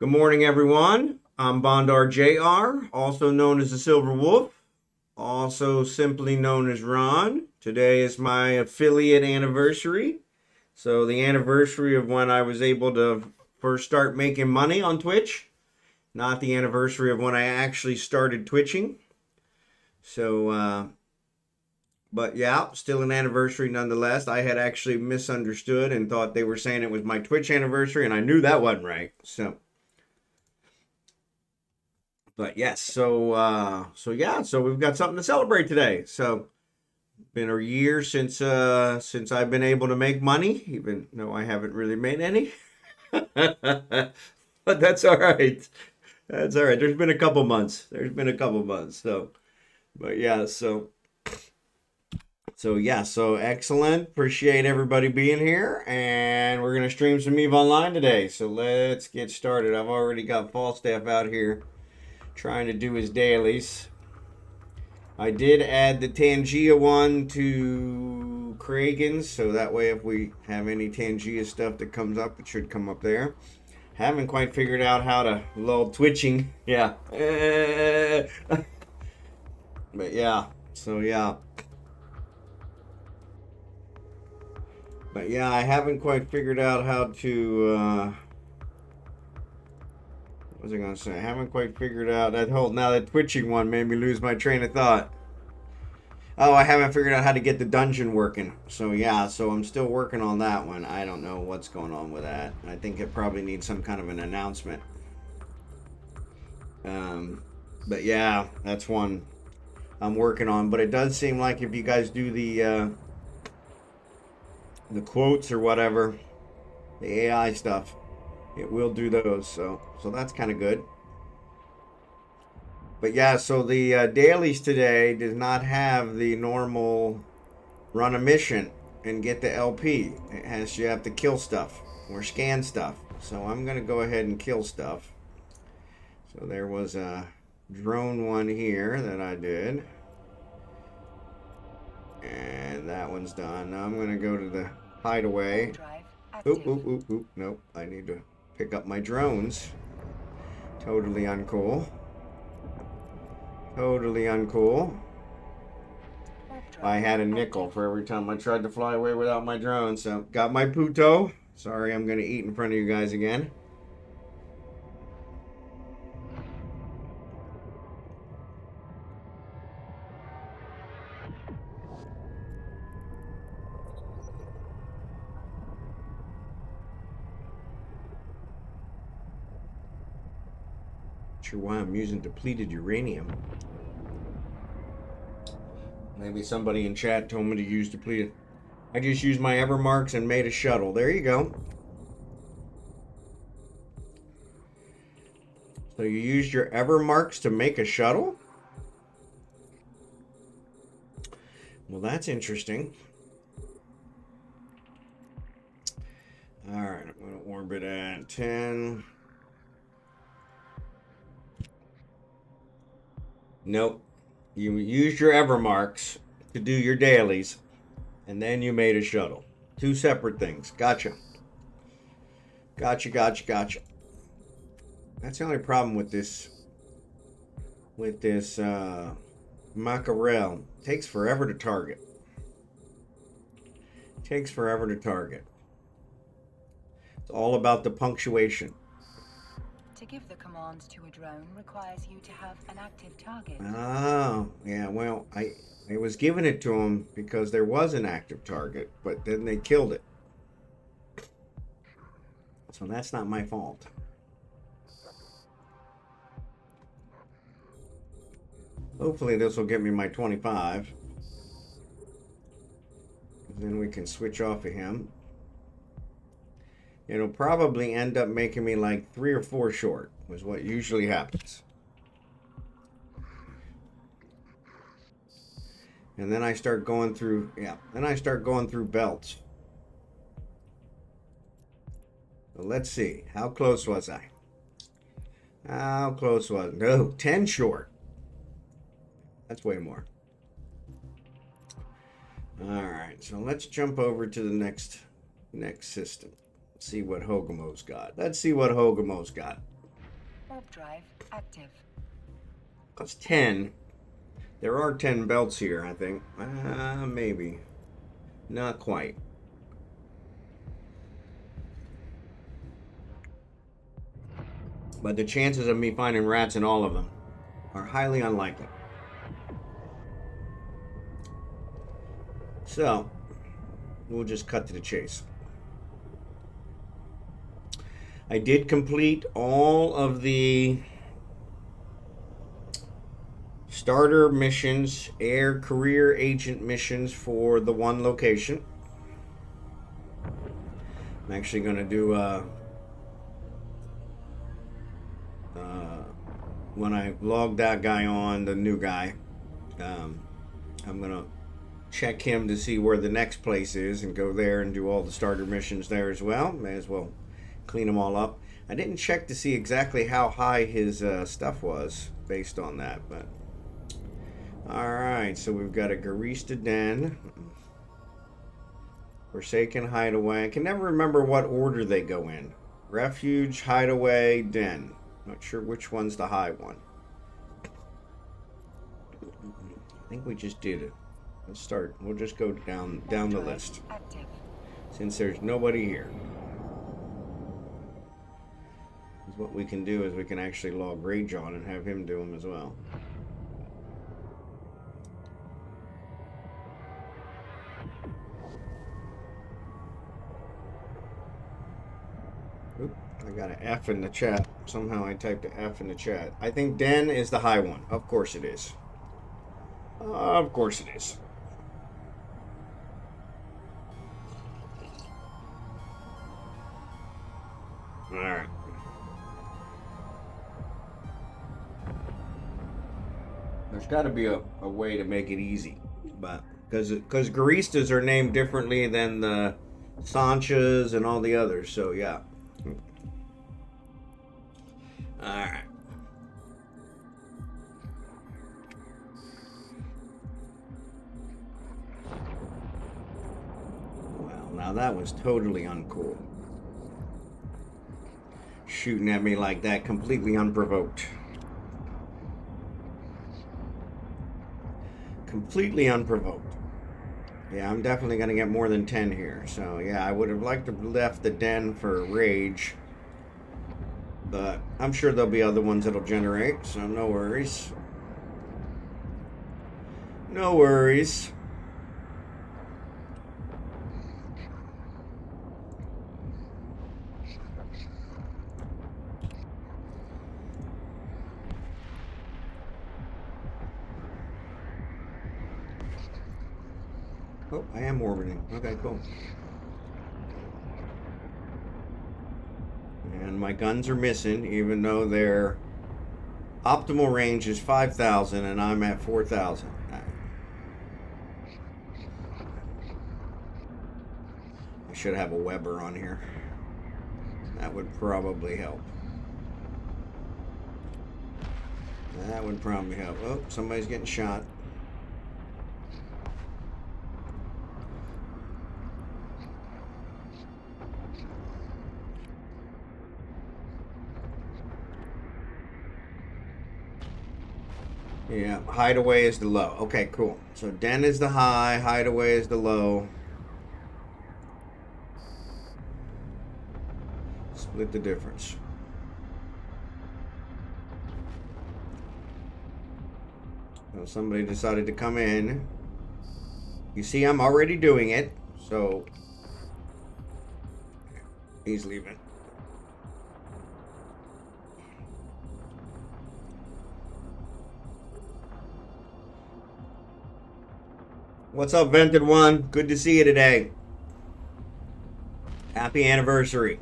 Good morning, everyone. I'm Bondar JR, also known as the Silver Wolf, also simply known as Ron. Today is my affiliate anniversary. So, the anniversary of when I was able to first start making money on Twitch, not the anniversary of when I actually started twitching. But yeah, still an anniversary nonetheless. I had actually misunderstood and thought they were saying it was my Twitch anniversary, and I knew that wasn't right. But yes, so we've got something to celebrate today. So been a year since I've been able to make money, even though I haven't really made any. But that's all right. That's all right. There's been a couple months. There's been a couple months. But yeah, so excellent. Appreciate everybody being here, and we're gonna stream some Eve Online today. So let's get started. I've already got Falstaff out here trying to do his dailies. I did add the Tangia one to Kragen's, so that way if we have any Tangia stuff that comes up, it should come up there. Haven't quite figured out how to lull twitching. Yeah. But yeah, so yeah. But yeah, I haven't quite figured out how to, what was I going to say? I haven't quite figured out now that twitching one made me lose my train of thought. Oh, I haven't figured out how to get the dungeon working. So yeah, so I'm still working on that one. I don't know what's going on with that. I think it probably needs some kind of an announcement. But yeah, that's one I'm working on. But it does seem like if you guys do the quotes or whatever, the AI stuff, it will do those. So that's kind of good. But yeah, so the dailies today does not have the normal run a mission and get the LP. It has you have to kill stuff or scan stuff. So I'm gonna go ahead and kill stuff. So there was a drone one here that I did. And that one's done. Now I'm gonna go to the hideaway. Oop, oop, oop, oop. Nope. I need to pick up my drones. Totally uncool. Totally uncool. I had a nickel for every time I tried to fly away without my drone. So got my puto. Sorry, I'm gonna eat in front of you guys again. Sure why I'm using depleted uranium. Maybe somebody in chat told me to use depleted. I just used my Evermarks and made a shuttle. There you go. So you used your Evermarks to make a shuttle? Well, that's interesting. All right, I'm going to orbit at 10. Nope. You used your Evermarks to do your dailies, and then you made a shuttle. Two separate things. Gotcha. Gotcha. That's the only problem with this Mackerel. Takes forever to target. Takes forever to target. It's all about the punctuation. To give the commands to a drone requires you to have an active target. Oh, yeah, well, I was giving it to them because there was an active target, but then they killed it. So that's not my fault. Hopefully this will get me my 25. Then we can switch off of him. It'll probably end up making me like 3 or 4 short, was what usually happens. And then I start going through, belts. So let's see, how close was I? No, 10 short. That's way more. All right, so let's jump over to the next system. See what Hogamo's got. Let's see what Hogamo's got. Warp drive active. That's 10. There are 10 belts here, I think. Maybe. Not quite. But the chances of me finding rats in all of them are highly unlikely. So, we'll just cut to the chase. I did complete all of the starter missions, air career agent missions for the one location. I'm actually going to do when I log that guy on, the new guy, I'm going to check him to see where the next place is and go there and do all the starter missions there as well. May as well clean them all up. I didn't check to see exactly how high his stuff was based on that, but alright, so we've got a Garista Den, Forsaken Hideaway. I can never remember what order they go in. Refuge, Hideaway, Den. Not sure which one's the high one. I think we just did it. Let's start. We'll just go down the list. Active. Since there's nobody here. What we can do is we can actually log Rage on and have him do them as well. Oop, I got an F in the chat. Somehow I typed an F in the chat. I think Den is the high one. Of course it is. Of course it is. Alright. There's got to be a way to make it easy, but because Garistas are named differently than the Sanchas and all the others, so yeah. All right. Well, now that was totally uncool. Shooting at me like that, completely unprovoked. Completely unprovoked. Yeah, I'm definitely going to get more than 10 here. So, yeah, I would have liked to have left the Den for Rage. But I'm sure there'll be other ones that'll generate, so no worries. No worries. Oh, I am orbiting. Okay, cool. And my guns are missing, even though their optimal range is 5,000 and I'm at 4,000. I should have a Weber on here. That would probably help. That would probably help. Oh, somebody's getting shot. Yeah, Hideaway is the low. Okay, cool. So Den is the high, Hideaway is the low. Split the difference. Well, somebody decided to come in. You see, I'm already doing it, so he's leaving. What's up, Vented One? Good to see you today. Happy anniversary.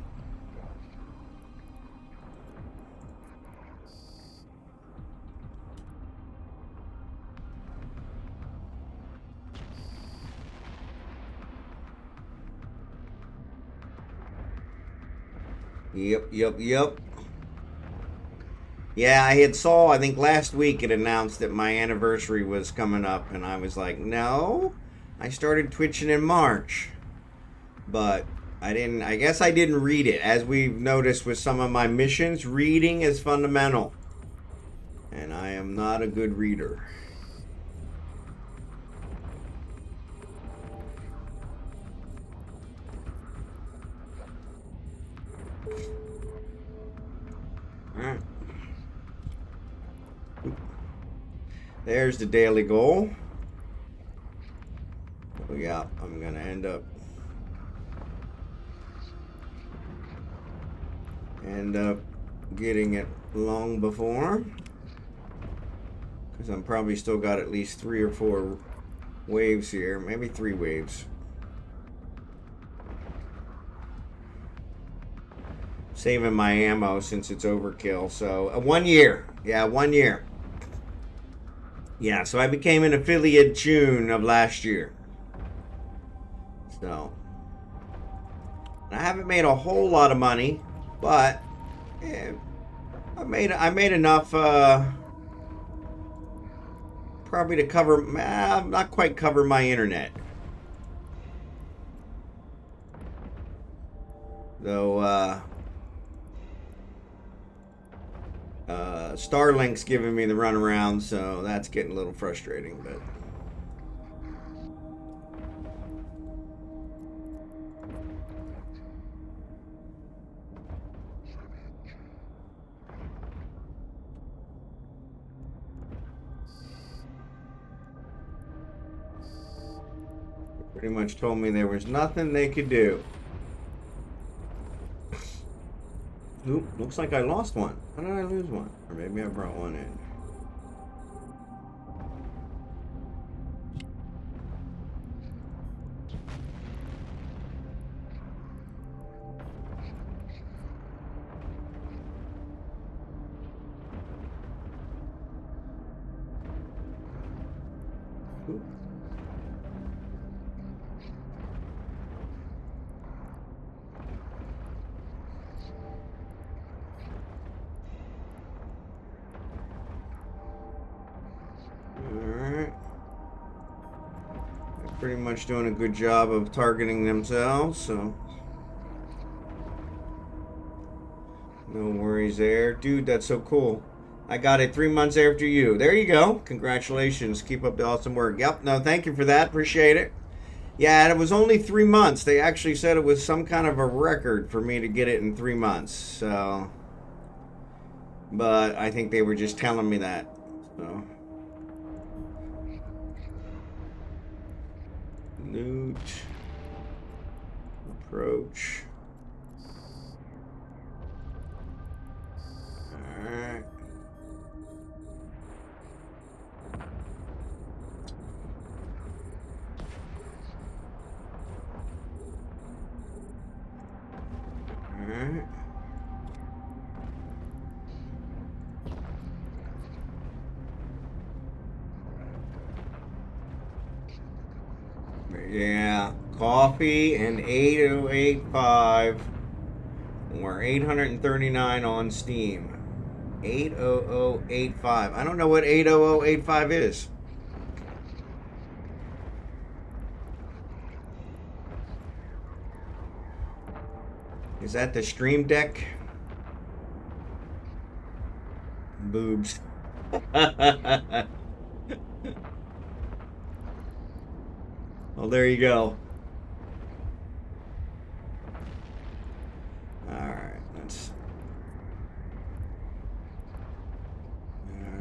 Yep. Yeah, I think last week it announced that my anniversary was coming up, and I was like, no, I started twitching in March. But I guess I didn't read it. As we've noticed with some of my missions, reading is fundamental. And I am not a good reader. Alright. There's the daily goal. Oh yeah, I'm gonna end up getting it long before, because I'm probably still got at least 3 or 4 waves here, maybe 3 waves. Saving my ammo since it's overkill. So 1 year, yeah, 1 year. Yeah, so I became an affiliate June of last year. So I haven't made a whole lot of money, but I made enough probably to cover, not quite cover my internet. Though Starlink's giving me the runaround, so that's getting a little frustrating, but pretty much told me there was nothing they could do. Oop, looks like I lost one. How did I lose one? Or maybe I brought one in. Oop. Alright. They're pretty much doing a good job of targeting themselves, so no worries there. Dude, that's so cool. I got it 3 months after you. There you go. Congratulations. Keep up the awesome work. Yep, no, thank you for that. Appreciate it. Yeah, and it was only 3 months. They actually said it was some kind of a record for me to get it in 3 months. So, but I think they were just telling me that. So, loot, approach. All right. Alright. Yeah, coffee and 8085. We're 839 on Steam. 80085. I don't know what 80085 is. Is that the Stream Deck? Boobs. Well, there you go. Alright, let's.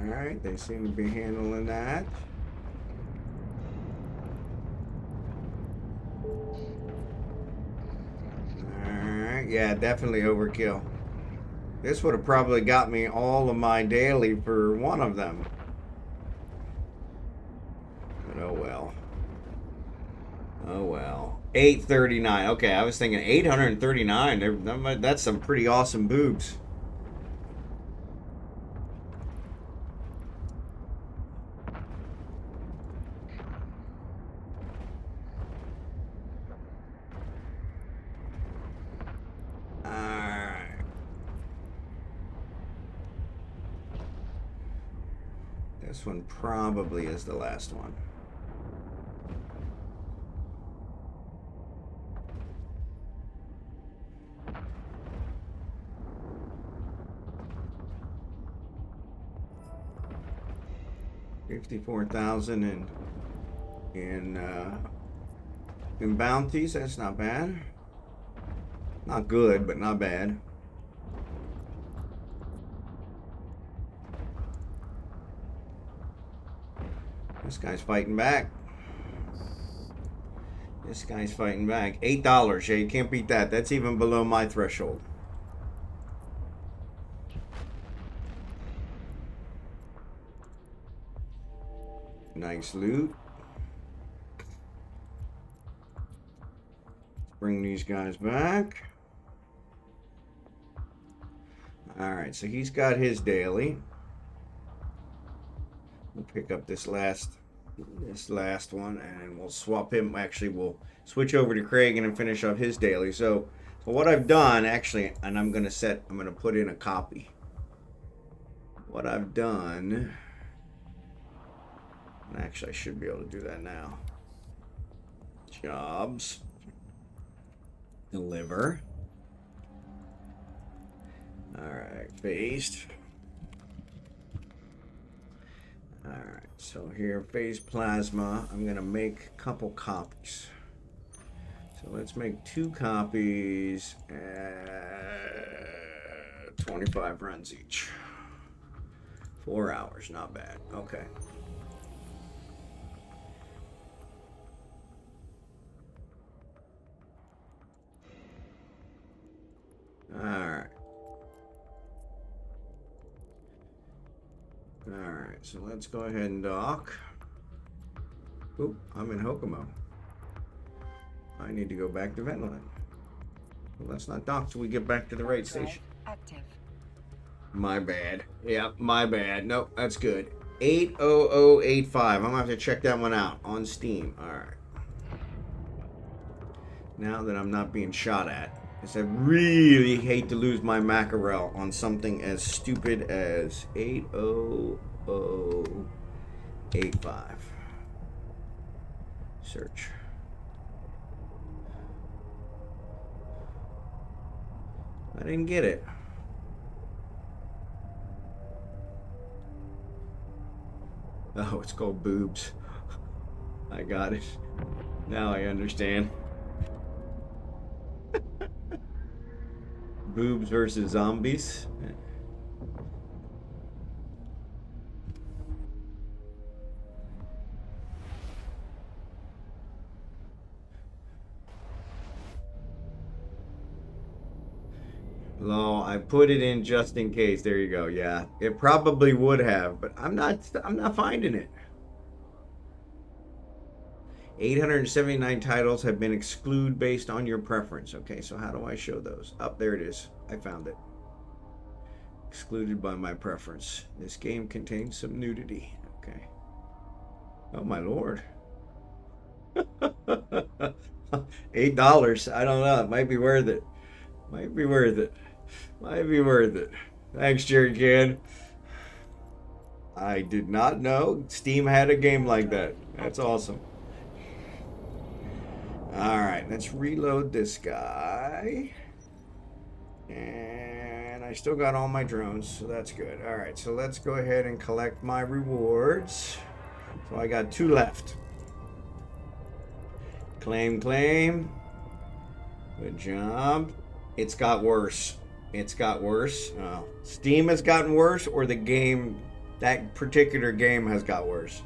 Alright, they seem to be handling that. Alright, yeah, definitely overkill. This would have probably got me all of my daily for one of them. But oh well. Oh well. 839. Okay, I was thinking 839. That's some pretty awesome boobs. Alright. This one probably is the last one. 54,000 in bounties. That's not bad. Not good, but not bad. This guy's fighting back. This guy's fighting back. $8. Yeah, you can't beat that. That's even below my threshold. Nice loot. Let's bring these guys back. Alright, so he's got his daily. We'll pick up this last one, and we'll swap him. Actually, we'll switch over to Craig and finish up his daily. So what I've done, actually, and I'm gonna put in a copy. What I've done, and actually I should be able to do that now. Jobs, deliver. All right, phased. All right, so here, phase plasma. I'm gonna make a couple copies. So let's make 2 copies at 25 runs each. 4 hours, not bad. Okay. Alright. Alright, so let's go ahead and dock. Oop, I'm in Hokomo. I need to go back to Ventland. Well, let's not dock till we get back to the right station. Active. My bad. Yeah, my bad. Nope, that's good. 80085. I'm gonna have to check that one out on Steam. Alright. Now that I'm not being shot at. Because I really hate to lose my mackerel on something as stupid as 80085. Search. I didn't get it. Oh, it's called boobs. I got it. Now I understand. Boobs versus zombies. No, I put it in just in case. There you go. Yeah, it probably would have, but I'm not finding it. 879 titles have been excluded based on your preference. Okay, so how do I show those? Up there it is. I found it. Excluded by my preference. This game contains some nudity. Okay. Oh my lord. $8. I don't know. It might be worth it. Might be worth it. Might be worth it. Thanks, Jerry Can. I did not know Steam had a game like that. That's awesome. Alright, let's reload this guy. And I still got all my drones, so that's good. Alright, so let's go ahead and collect my rewards. So I got 2 left. Claim, claim. Good job. It's got worse. It's got worse. Oh. Steam has gotten worse, or the game, that particular game has got worse.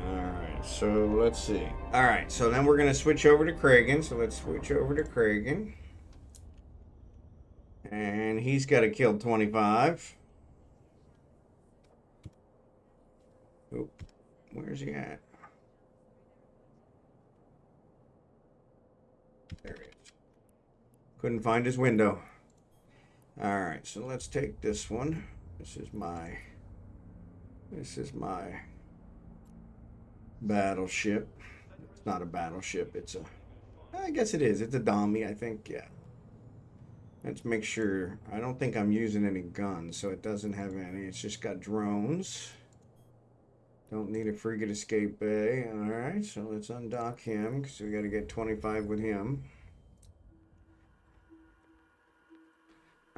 Alright, so let's see. Alright, so then we're going to switch over to Kragan. So let's switch over to Kragan. And he's got to kill 25. Oop. Where's he at? There he is. Couldn't find his window. Alright, so let's take this one. This is my battleship. It's not a battleship, it's a, I guess it is. It's a dummy, I think, yeah. Let's make sure. I don't think I'm using any guns, so it doesn't have any. It's just got drones. Don't need a frigate escape bay. Alright, so let's undock him, because we got to get 25 with him.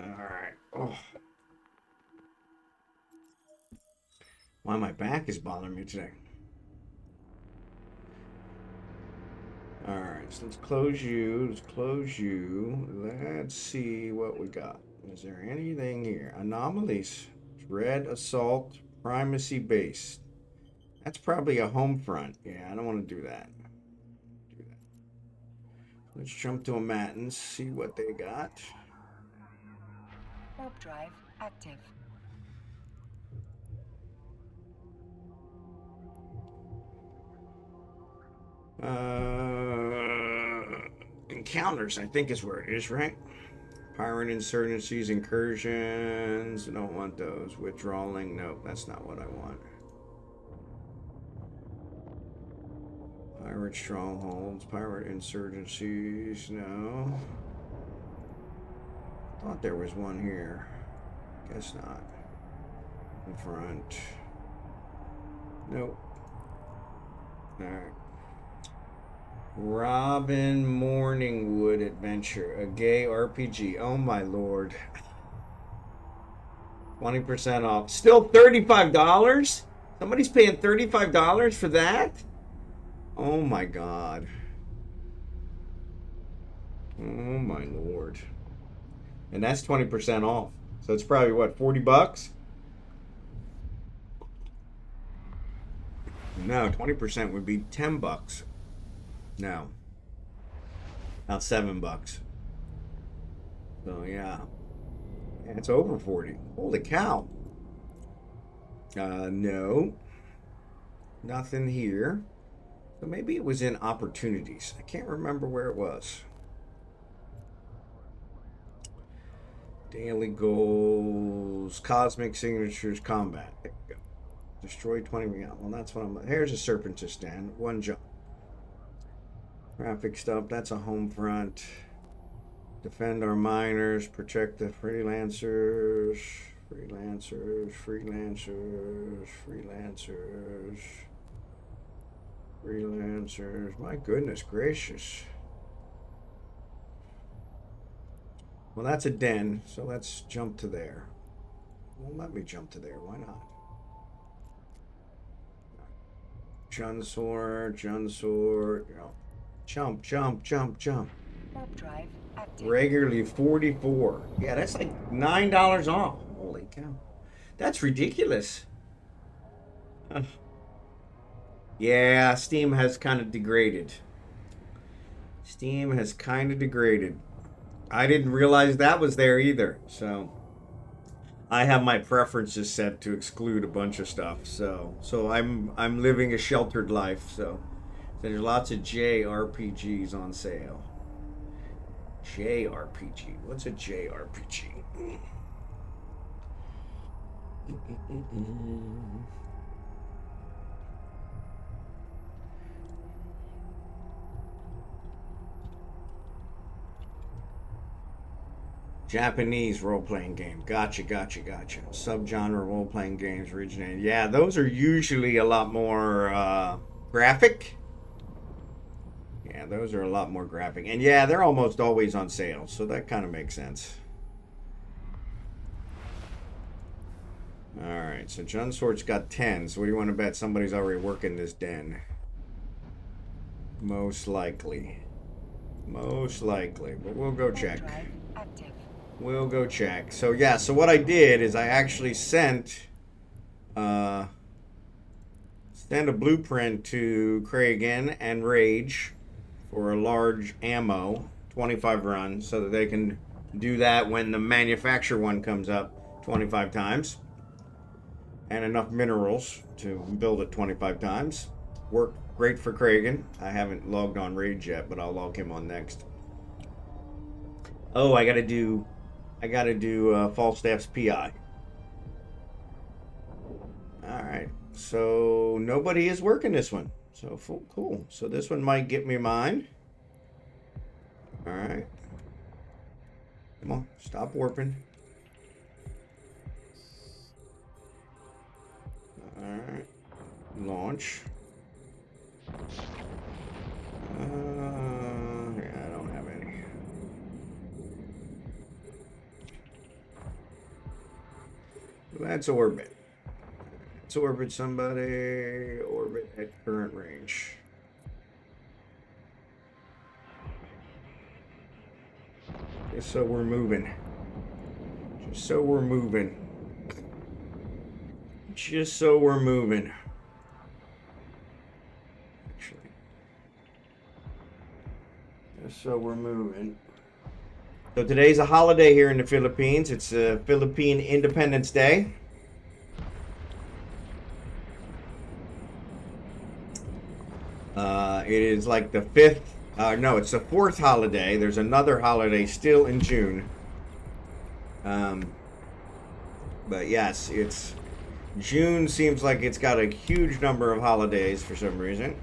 Alright. Oh. Why my back is bothering me today. Alright, so let's close you. Let's close you. Let's see what we got. Is there anything here? Anomalies. Red assault. Primacy based. That's probably a home front. Yeah, I don't want to do that. Let's jump to a Matins, see what they got. Warp drive active. Encounters, I think is where it is, right? Pirate insurgencies, incursions. I don't want those. Withdrawing. Nope, that's not what I want. Pirate strongholds, pirate insurgencies. No. Thought there was one here. Guess not. In front. Nope. Alright. Robin Morningwood Adventure, a gay RPG. Oh my lord. 20% off. Still $35? Somebody's paying $35 for that? Oh my god. Oh my lord. And that's 20% off. So it's probably what, 40 bucks? No, 20% would be 10 bucks. No. About 7 bucks. So yeah. It's over 40. Holy cow. No. Nothing here. So maybe it was in opportunities. I can't remember where it was. Daily goals, cosmic signatures, combat. There we go. Destroy 20. Yeah, well, that's what I'm. Here's a serpent to stand. One jump. Graphic stuff. That's a home front. Defend our miners. Protect the freelancers. Freelancers. Freelancers. Freelancers. Freelancers. My goodness gracious. Well, that's a den, so let's jump to there. Well, let me jump to there. Why not? Junsor, Junsor. Jump, jump, jump, jump. Warp drive active. Regularly 44. Yeah, that's like $9 off. Holy cow. That's ridiculous. Yeah, Steam has kind of degraded. Steam has kind of degraded. I didn't realize that was there either. So I have my preferences set to exclude a bunch of stuff. So I'm living a sheltered life. So there's lots of JRPGs on sale. JRPG. What's a JRPG? Japanese role-playing game. Gotcha, gotcha, gotcha. Subgenre role-playing games originated. Yeah, those are usually a lot more graphic. Yeah, those are a lot more graphic. And yeah, they're almost always on sale, so that kind of makes sense. Alright, so Junsort's got 10. So what do you want to bet? Somebody's already working this den. Most likely. Most likely. But we'll go check. We'll go check. So yeah, so what I did is I actually sent a blueprint to Kragan and Rage for a large ammo, 25 run, so that they can do that when the manufacturer one comes up 25 times. And enough minerals to build it 25 times. Worked great for Kragan. I haven't logged on Rage yet, but I'll log him on next. Oh, I gotta do Falstaff's PI. Alright, so nobody is working this one. So cool. So this one might get me mine. Alright. Come on, stop warping. Alright. Launch. Yeah, I don't have any. Let's orbit. Let's orbit somebody. Orbit at current range. Just so we're moving. Just so we're moving. Just so we're moving. Actually. Just so we're moving. So today's a holiday here in the Philippines. It's Philippine Independence Day. It is like the fifth, no, it's the fourth holiday. There's another holiday still in June. But yes, it's June seems like it's got a huge number of holidays for some reason.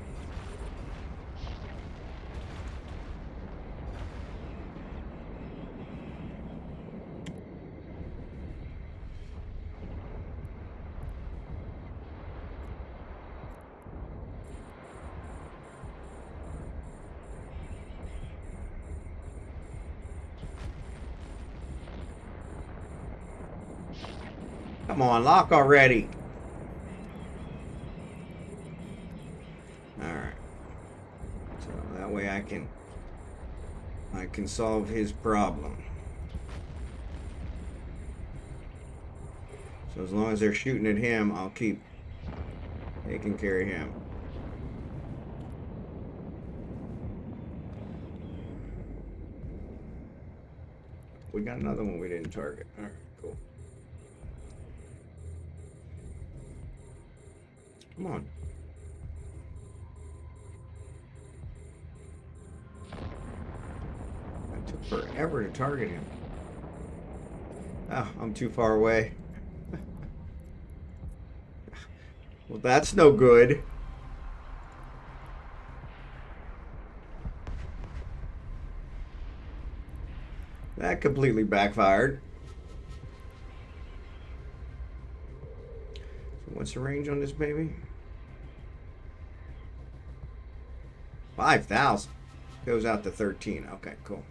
Come on, lock already. Alright. So that way I can solve his problem. So as long as they're shooting at him, I'll keep taking care of him. We got another one we didn't target. Alright, cool. Come on. That took forever to target him. Oh, I'm too far away. Well, that's no good. That completely backfired. So what's the range on this baby? 5,000. Goes out to 13. Okay, cool.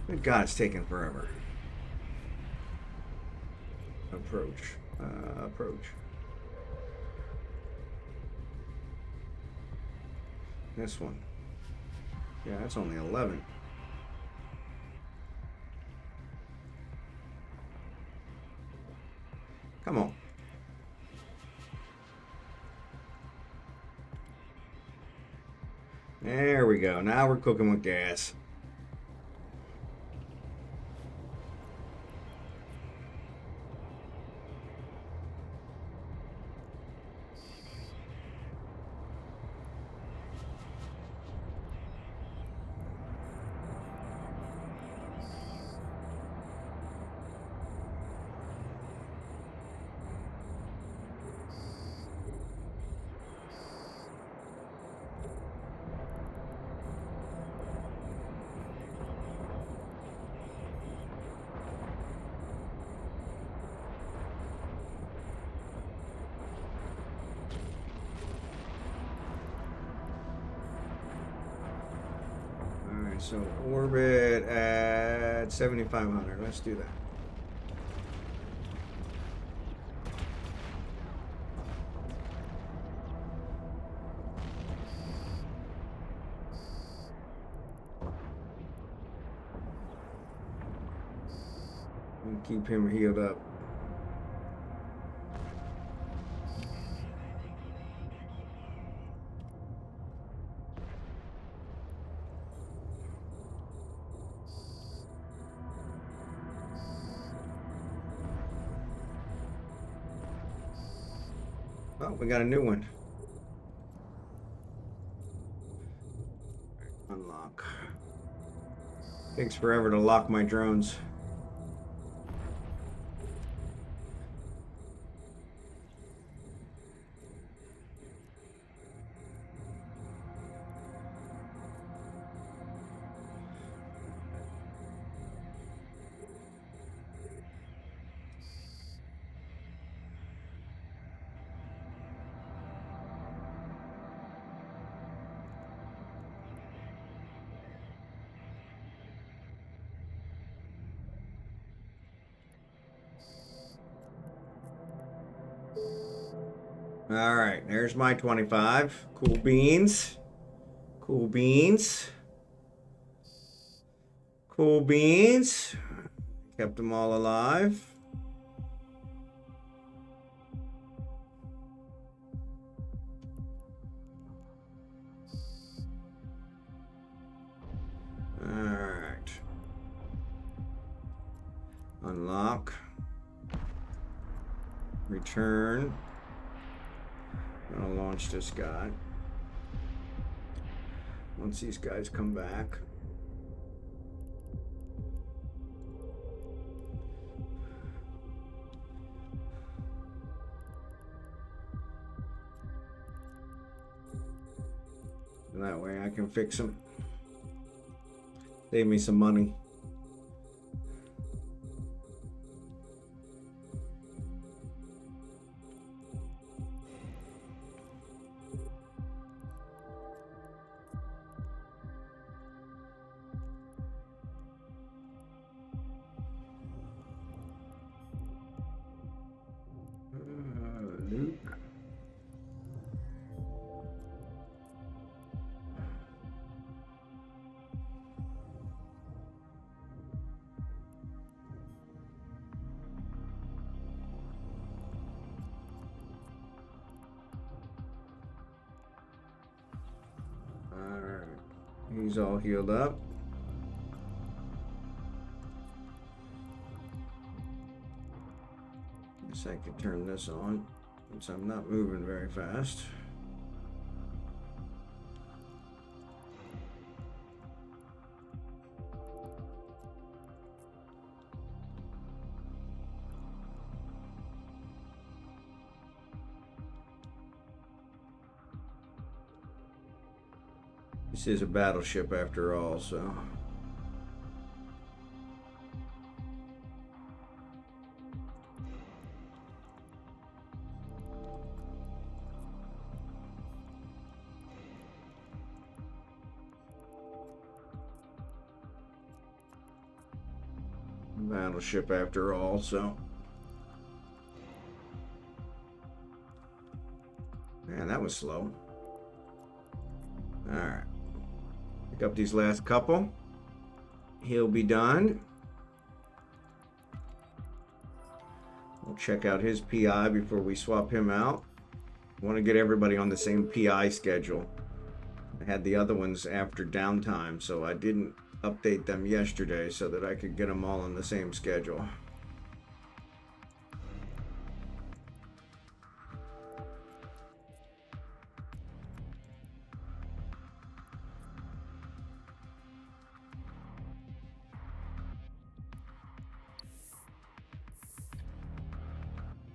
Good God, it's taking forever. Approach. Approach. This one. Yeah, that's only 11. Come on. There we go. Now we're cooking with gas. So orbit at 7,500. Let's do that. And keep him healed up. Oh, we got a new one. Unlock. Takes forever to lock my drones. All right, there's my 25. Cool beans. Cool beans. Cool beans. Kept them all alive. All right. Unlock. Return. I'm gonna launch this guy. Once these guys come back. And that way I can fix them. Save me some money. Loot. Alright. He's all healed up. Guess I could turn this on since I'm not moving very fast. This is a battleship after all, so. Battleship after all, so. Man, that was slow. Alright. Pick up these last couple. He'll be done. We'll check out his PI before we swap him out. I want to get everybody on the same PI schedule. I had the other ones after downtime, so I didn't update them yesterday so that I could get them all on the same schedule.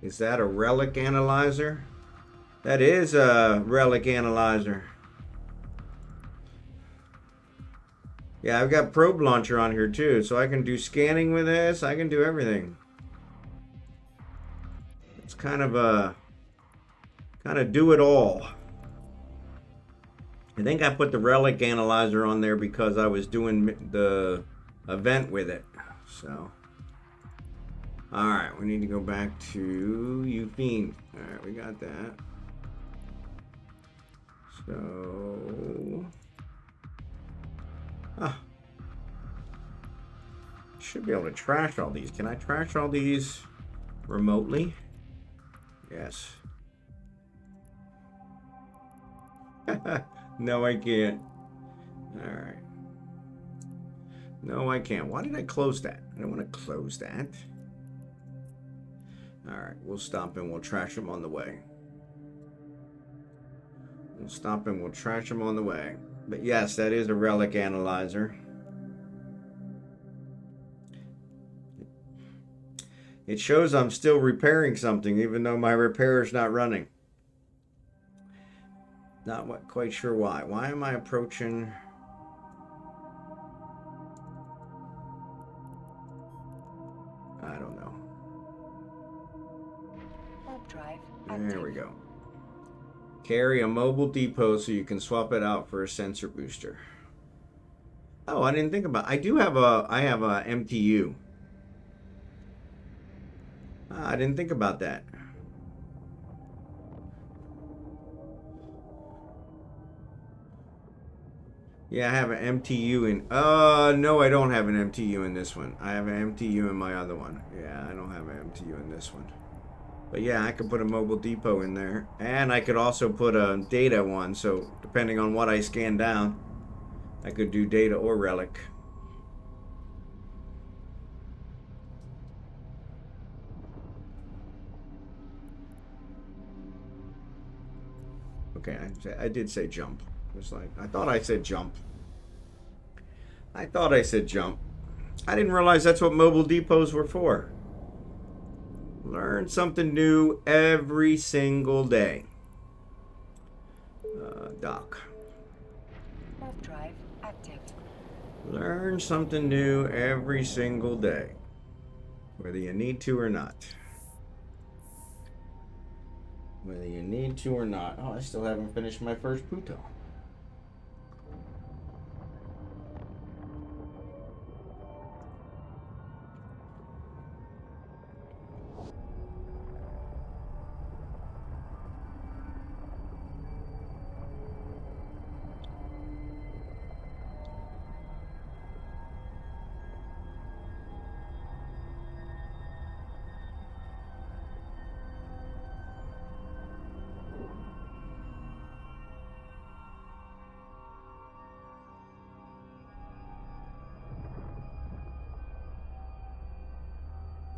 Is that a relic analyzer? That is a relic analyzer. Yeah, I've got probe launcher on here too, so I can do scanning with this. I can do everything. It's kind of do it all. I think I put the relic analyzer on there because I was doing the event with it. So, all right, we need to go back to Eugene. All right, we got that. So. Should be able to trash all these. Can I trash all these remotely? Yes. No, I can't. All right. No, I can't. Why did I close that? I don't want to close that. All right, we'll stop and we'll trash them on the way. We'll stop and we'll trash them on the way. But yes, that is a relic analyzer. It shows I'm still repairing something even though my repair is not running. Not quite sure why. Why am I approaching? I don't know. Warp drive There active. we go. Carry a mobile depot so you can swap it out for a sensor booster. Oh, I didn't think about. I have a MTU. I didn't think about that. Yeah, I have an MTU in. No, I don't have an MTU in this one. I have an MTU in my other one. Yeah, I don't have an MTU in this one. But yeah, I could put a mobile depot in there. And I could also put a data one. So depending on what I scan down, I could do data or relic. Okay, I did say jump. It's like, I thought I said jump. I thought I said jump. I didn't realize that's what mobile depots were for. Learn something new every single day. Dock. Warp drive active. Learn something new every single day, whether you need to or not. Whether you need to or not. Oh, I still haven't finished my first puto.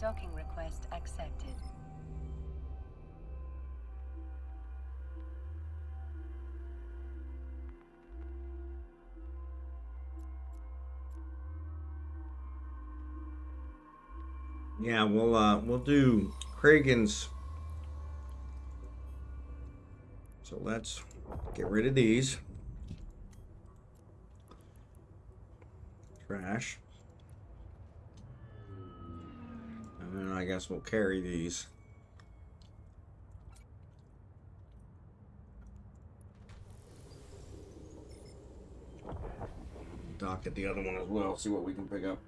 Docking request accepted. Yeah, we'll do Kragen's. So let's get rid of these. Trash. And then I guess we'll carry these. Dock at the other one as well, see what we can pick up.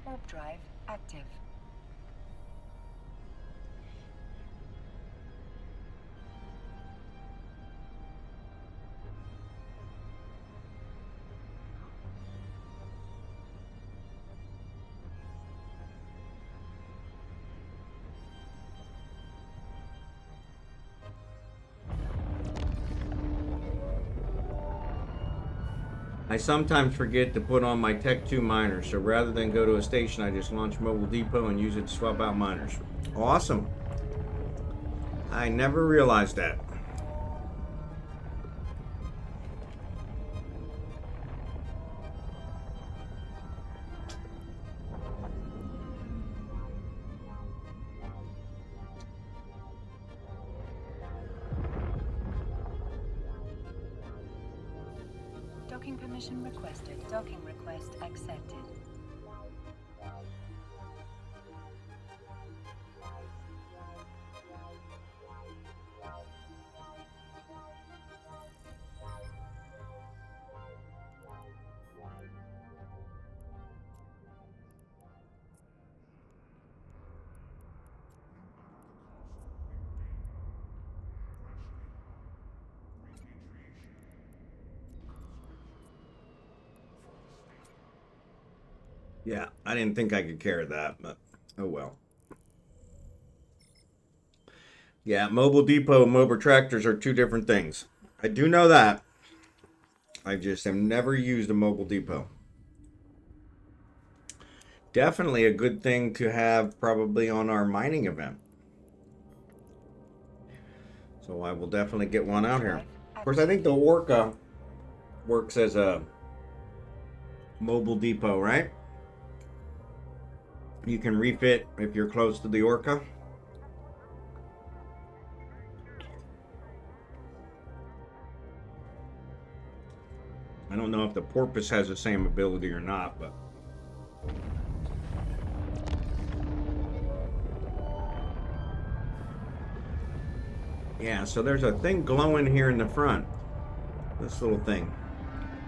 Warp drive active. I sometimes forget to put on my Tech 2 miners, so rather than go to a station, I just launch Mobile Depot and use it to swap out miners. Awesome. I never realized that. Docking permission requested. Docking request accepted. Yeah, I didn't think I could carry that, but oh well. Yeah, Mobile Depot and mobile tractors are two different things. I do know that. I just have never used a Mobile Depot. Definitely a good thing to have probably on our mining event. So I will definitely get one out here. Of course, I think the Orca works as a Mobile Depot, right? You can refit if you're close to the Orca. I don't know if the Porpoise has the same ability or not, but yeah, so there's a thing glowing here in the front. This little thing.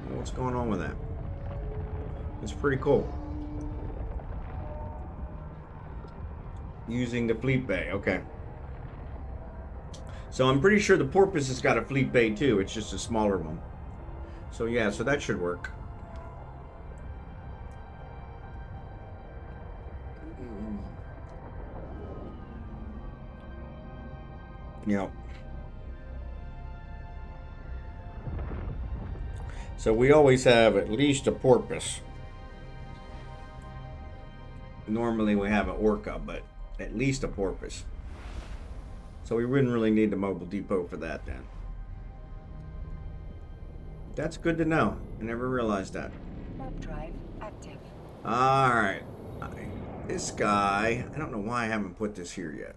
What's going on with that? It's pretty cool. Using the fleet bay. Okay. So I'm pretty sure the porpoise has got a fleet bay too. It's just a smaller one. So yeah, so that should work. Yeah. So we always have at least a porpoise. Normally we have an orca, but at least a porpoise. So we wouldn't really need the mobile depot for that then. That's good to know. I never realized that. Warp drive active. Alright. This guy, I don't know why I haven't put this here yet.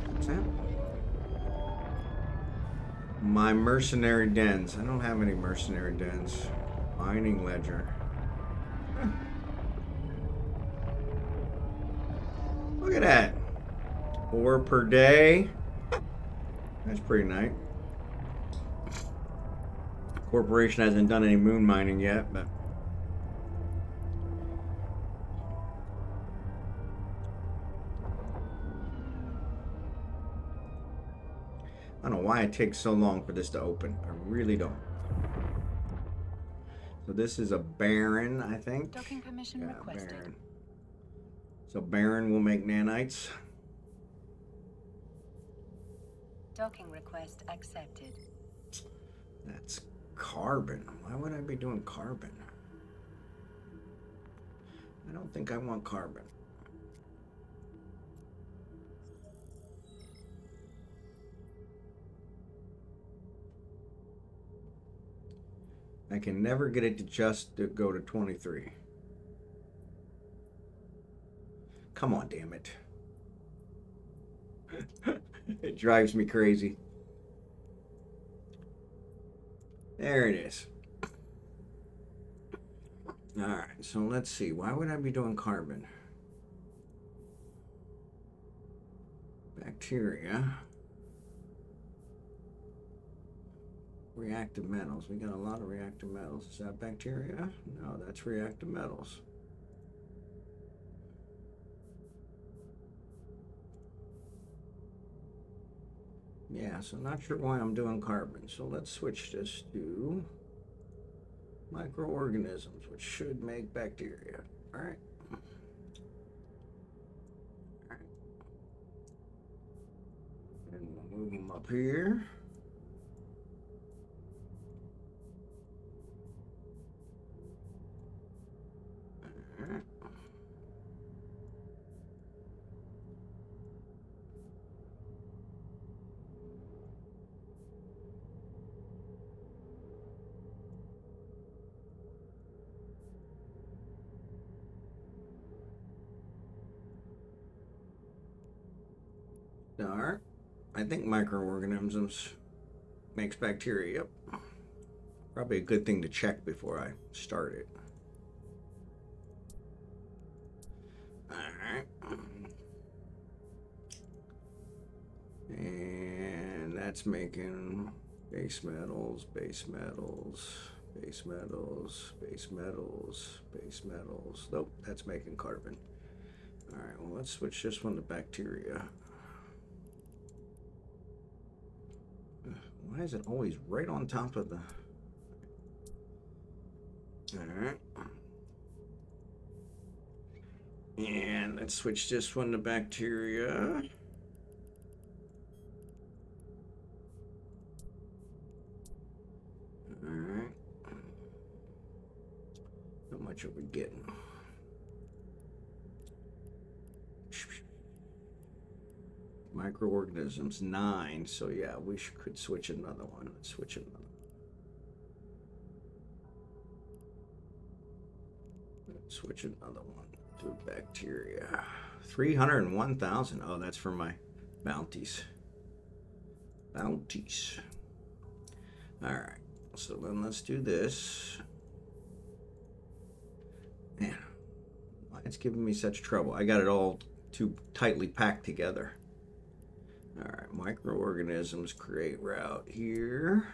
What's that? My mercenary dens. I don't have any mercenary dens. Mining ledger. Huh. Look at that. 4 per day. That's pretty nice. Corporation hasn't done any moon mining yet, but I don't know why it takes so long for this to open. I really don't. So this is a Baron, I think. Docking permission requested. Baron. So Baron will make nanites. Docking request accepted. That's carbon. Why would I be doing carbon? I don't think I want carbon. I can never get it to just go to 23. Come on, damn it. It drives me crazy. There it is. Alright, so let's see. Why would I be doing carbon? Bacteria. Reactive metals. We got a lot of reactive metals. Is that bacteria? No, that's reactive metals. Yeah, so not sure why I'm doing carbon. So let's switch this to microorganisms, which should make bacteria. All right. And we'll move them up here. All right. Alright. I think microorganisms makes bacteria. Yep. Probably a good thing to check before I start it. Alright. And that's making base metals, base metals, base metals, base metals, base metals. Nope, that's making carbon. Alright, well, let's switch this one to bacteria. Why is it always right on top of the... Alright. And let's switch this one to bacteria. Alright. How much are we getting? Microorganisms 9, so yeah, we could switch another one. Let's switch another. Let's switch another one to bacteria. 301,000. Oh, that's for my bounties. Bounties. All right, so then let's do this. Man, why it's giving me such trouble? I got it all too tightly packed together. All right, microorganisms create route here.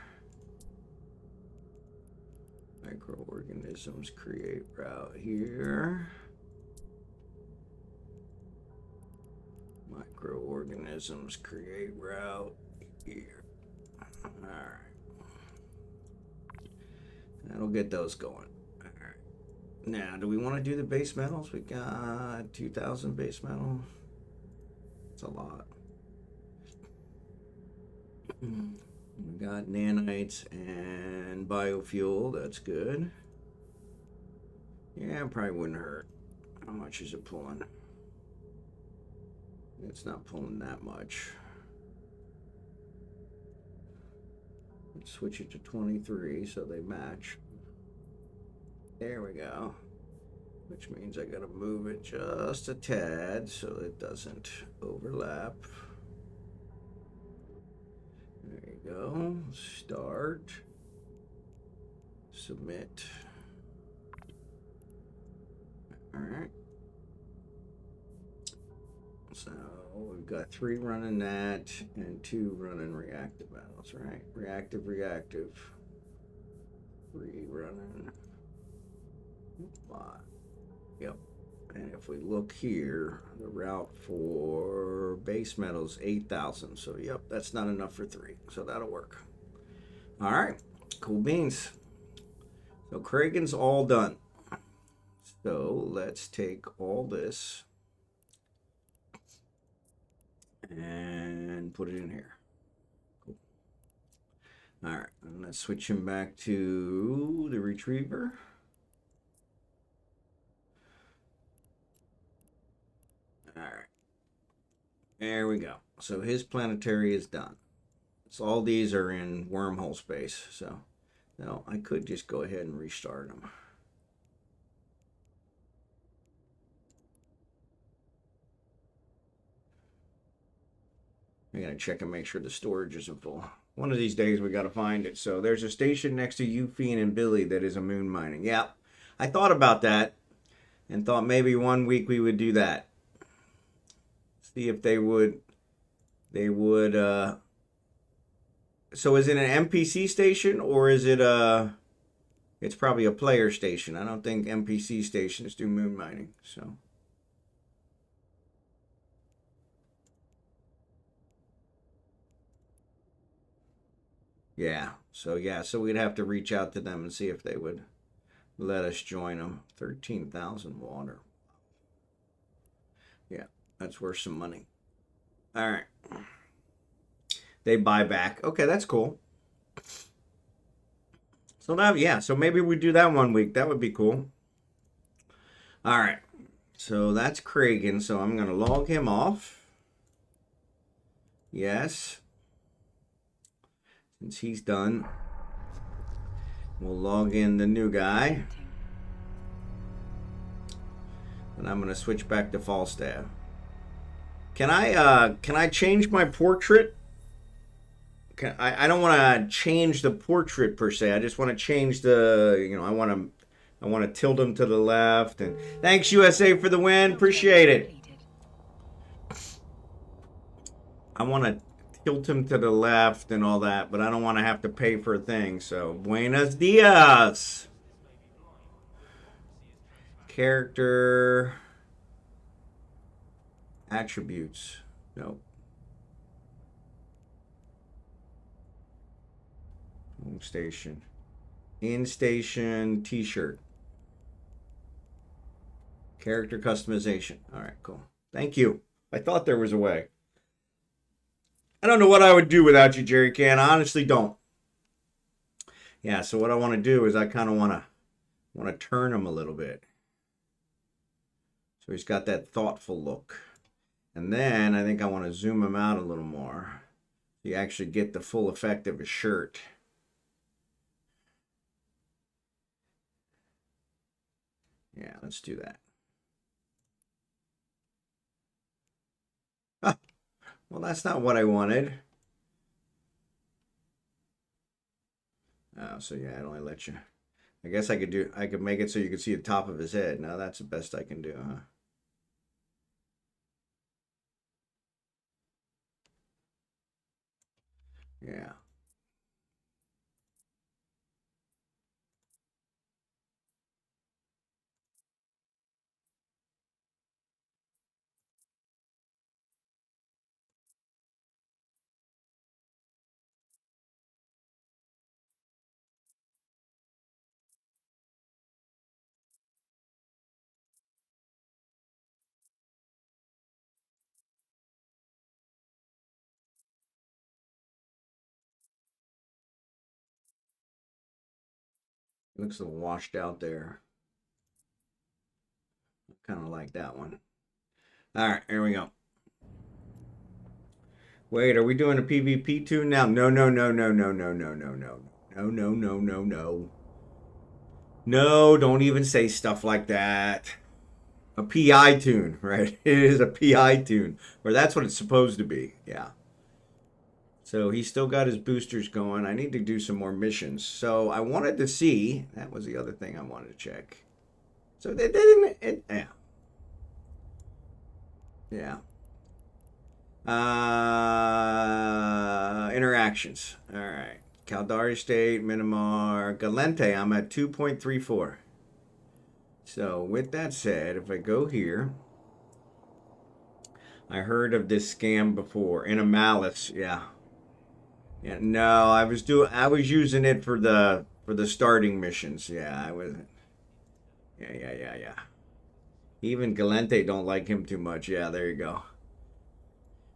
Microorganisms create route here. Microorganisms create route here. All right. That'll get those going. All right. Now, do we want to do the base metals? We got 2,000 base metal. That's a lot. We got nanites and biofuel. That's good. Yeah, probably wouldn't hurt. How much is it pulling? It's not pulling that much. Let's switch it to 23 so they match. There we go. Which means I gotta move it just a tad so it doesn't overlap. There you go. Start. Submit. All right. So we've got 3 running that and 2 running reactive metals, right? Reactive, reactive. 3 running. 5. Yep. And if we look here, the route for base metals 8,000. So yep, that's not enough for 3. So that'll work. All right. Cool beans. So Kragan's all done. So let's take all this and put it in here. Cool. All right, and let's switch him back to the retriever. All right, there we go. So his planetary is done. So all these are in wormhole space. So now I could just go ahead and restart them. I gotta check and make sure the storage isn't full. One of these days we gotta find it. So there's a station next to Eugene and Billy that is a moon mining. Yeah, I thought about that and thought maybe one week we would do that. See if they would. So is it an NPC station or is it a? It's probably a player station. I don't think NPC stations do moon mining. So. Yeah, so we'd have to reach out to them and see if they would let us join them. 13,000 water. Yeah, that's worth some money. All right. They buy back. Okay, that's cool. So that, yeah, so maybe we do that one week. That would be cool. All right. So that's Kragan. So I'm going to log him off. Yes. Since he's done, we'll log in the new guy. And I'm going to switch back to Falstaff. Can I change my portrait? I don't want to change the portrait per se. I just want to change the, I want to tilt him to the left. And thanks USA for the win. Appreciate it. I want to tilt him to the left and all that, but I don't want to have to pay for a thing. So buenos dias. Character attributes. Nope. Home station. In station t-shirt. Character customization. All right, cool. Thank you. I thought there was a way. I don't know what I would do without you, Jerry Can. I honestly don't. Yeah, so what I want to do is I kind of want to turn him a little bit. So he's got that thoughtful look. And then I think I want to zoom him out a little more. So you actually get the full effect of his shirt. Yeah, let's do that. Ah, well, that's not what I wanted. Oh, so yeah, it only lets you. I guess I could make it so you could see the top of his head. Now that's the best I can do, huh? Yeah. Looks a little washed out there. Kind of like that one. All right, here we go. Wait, are we doing a PvP tune now? No, no, no, no, no, no, no, no, no. No, no, no, no, no. No, don't even say stuff like that. A PI tune, right? It is a PI tune. Or that's what it's supposed to be. Yeah. So he's still got his boosters going. I need to do some more missions. So I wanted to see. That was the other thing I wanted to check. So they didn't. Yeah. Yeah. Interactions. All right. Caldari State, Minimar, Galente. I'm at 2.34. So with that said, if I go here, I heard of this scam before. In a malice, yeah. Yeah. No, I was using it for the starting missions. Yeah, I was. Yeah, yeah, yeah, yeah. Even Galente don't like him too much. Yeah, there you go.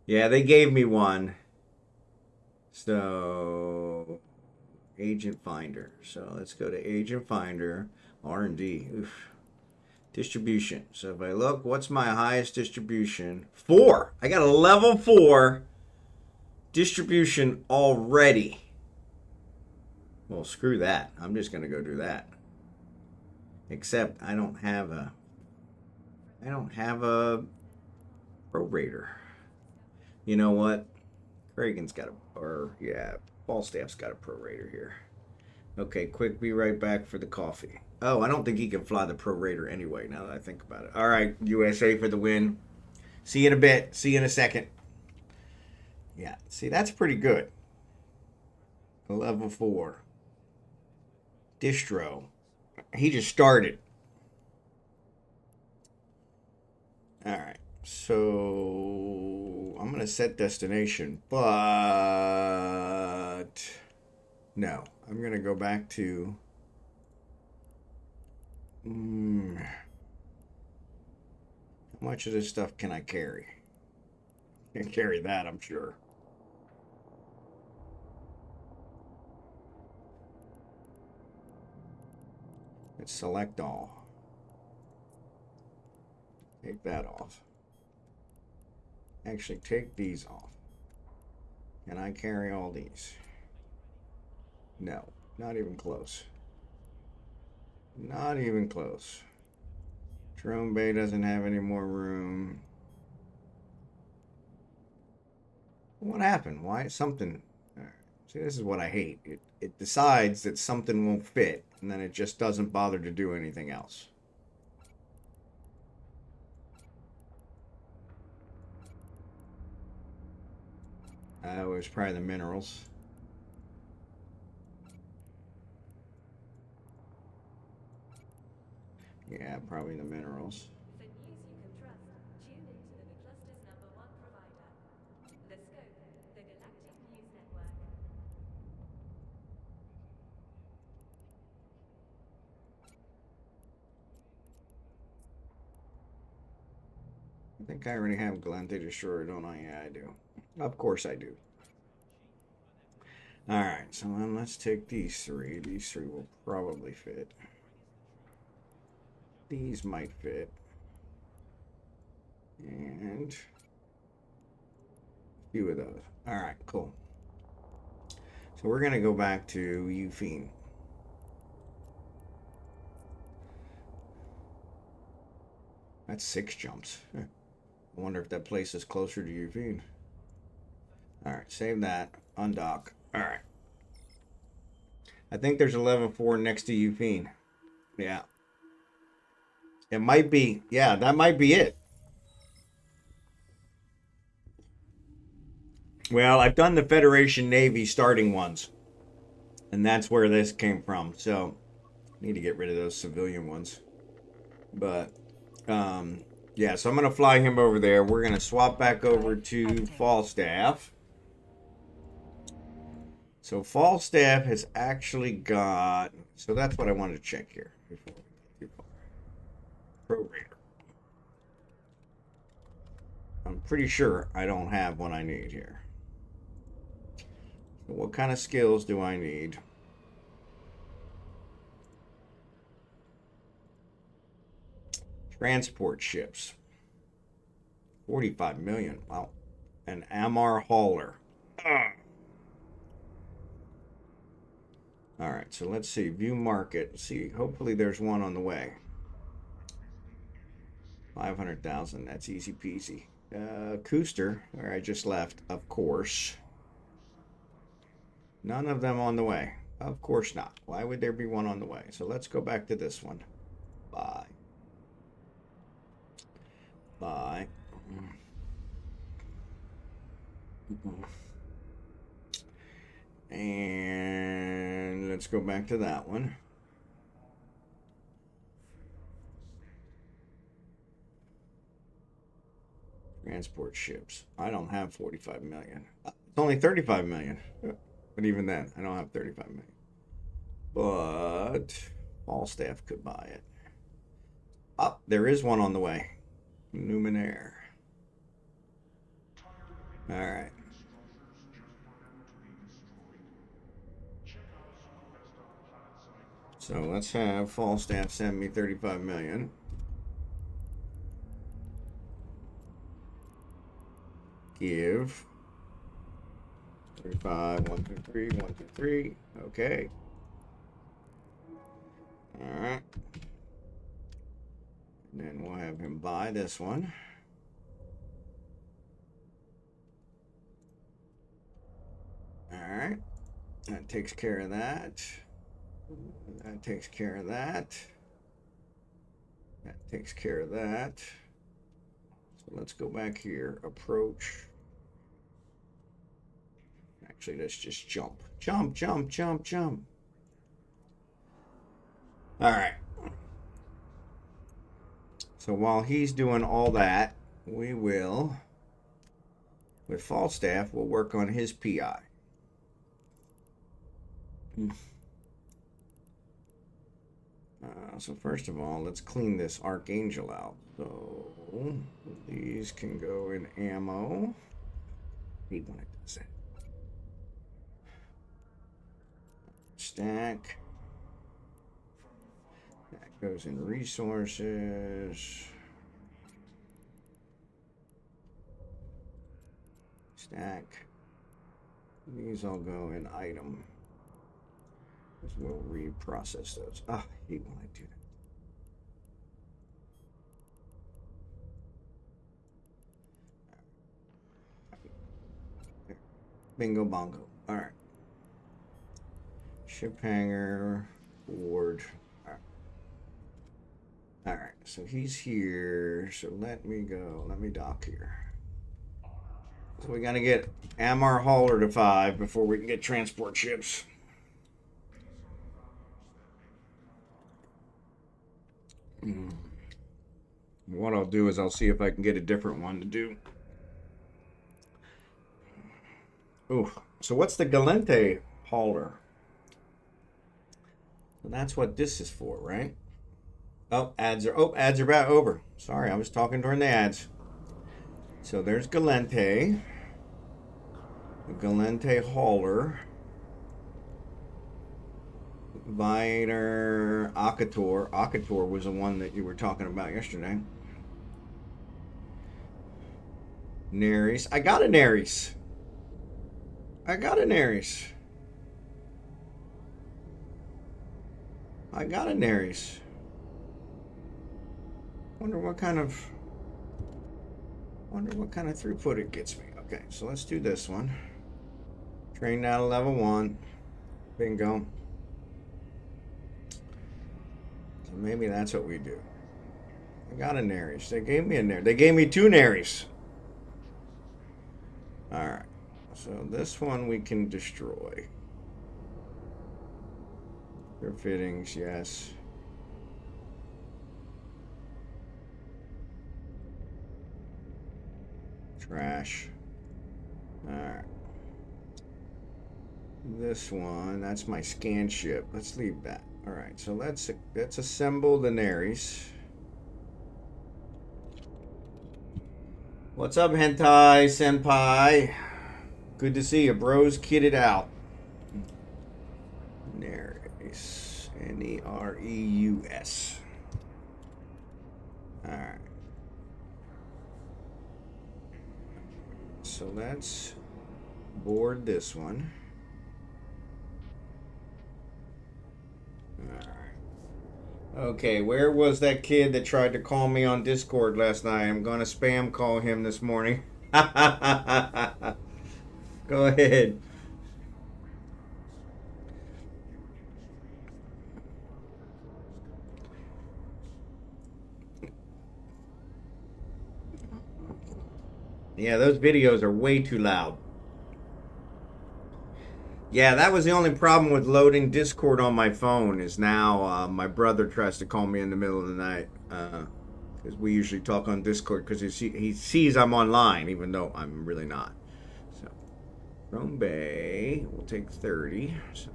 Yeah, they gave me one. So Agent Finder. So let's go to Agent Finder, R&D. Oof. Distribution. So if I look, what's my highest distribution? 4. I got a level 4 distribution already. Well, screw that. I'm just going to go do that. Except I don't have a prorator. You know what? Reagan's got a, or yeah, Falstaff's got a prorator here. Okay, quick, be right back for the coffee. Oh, I don't think he can fly the prorator anyway, now that I think about it. All right, USA for the win. See you in a bit. See you in a second. Yeah, see, that's pretty good. Level 4. Distro. He just started. All right, so I'm going to set destination, but no. I'm going to go back to. How much of this stuff can I carry? I can carry that, I'm sure. Let's select all. Take that off. Actually, take these off. Can I carry all these? No, not even close. Not even close. Drone Bay doesn't have any more room. What happened? Why something? See, this is what I hate. It decides that something won't fit, and then it just doesn't bother to do anything else. It was probably the minerals. Yeah, probably the minerals. For news you can trust, tune into the cluster's #1 provider. The Scope, the Galactic News Network. I think I already have Galante Destroyer, don't I? Yeah, I do. Of course I do. All right, so then let's take these 3. These 3 will probably fit. These might fit. And a few of those. All right, cool. So we're going to go back to Euphine. That's 6 jumps. I wonder if that place is closer to Euphine. All right, save that. Undock. All right. I think there's a level 4 next to Euphine. Yeah. It might be. Yeah, that might be it. Well, I've done the Federation Navy starting ones, and that's where this came from. So, need to get rid of those civilian ones. But, yeah, so I'm going to fly him over there. We're going to swap back over to Falstaff. So Falstaff has actually got... So that's what I wanted to check here. Prorater. I'm pretty sure I don't have what I need here. So what kind of skills do I need? Transport ships. 45 million. Wow. An Amar hauler. Ugh. All right, so let's see. View market. See, hopefully there's one on the way. 500,000. That's easy peasy. Cooster, where I just left, of course. None of them on the way. Of course not. Why would there be one on the way? So let's go back to this one. Bye. Bye. And let's go back to that one. Transport ships. I don't have 45 million. It's only 35 million. But even then, I don't have 35 million. But Falstaff could buy it. Oh, there is one on the way. Numenaire. All right. So let's have Falstaff send me 35 million. Give 35, 1, 2, 3, 1, 2, 3. Okay. All right. And then we'll have him buy this one. All right. That takes care of that. That takes care of that. That takes care of that. So let's go back here. Approach. Actually, let's just jump. Jump, jump, jump, jump. All right. So while he's doing all that, we will, with Falstaff, we'll work on his PI. So first of all, let's clean this Archangel out. So these can go in ammo. Hate when it does that. Stack. That goes in resources. Stack. These all go in item. We'll reprocess those. Ah, I hate when I do that. Bingo bongo. All right. Ship hanger, board. All right. All right. So he's here. So let me go. Let me dock here. So we got to get Amar hauler to 5 before we can get transport ships. What I'll do is I'll see if I can get a different one to do. Oh, so what's the Galente hauler? So that's what this is for, right? Oh, ads are about over. Sorry, I was talking during the ads. So there's Galente. The Galente hauler. Viter, Akator. Akator was the one that you were talking about yesterday. Neris. I got a Neris. I got a Neris. I got a Neris. Wonder what kind of throughput it gets me. Okay, so let's do this one. Train out of level 1. Bingo. So maybe that's what we do. I got a Neris. They gave me a Neris. They gave me 2 Neris. Alright. So this one we can destroy. Their fittings, yes. Trash. Alright. This one, that's my scan ship. Let's leave that. Alright, so let's assemble the Dailies. What's up, Hentai Senpai? Good to see you, bros. Kitted out. Nereus. Nereus. Alright. So let's board this one. Alright. Okay, where was that kid that tried to call me on Discord last night? I'm gonna spam call him this morning. Go ahead. Yeah, those videos are way too loud. Yeah, that was the only problem with loading Discord on my phone is now my brother tries to call me in the middle of the night. Because we usually talk on Discord because he sees I'm online, even though I'm really not. So, Rome Bay will take 30. So,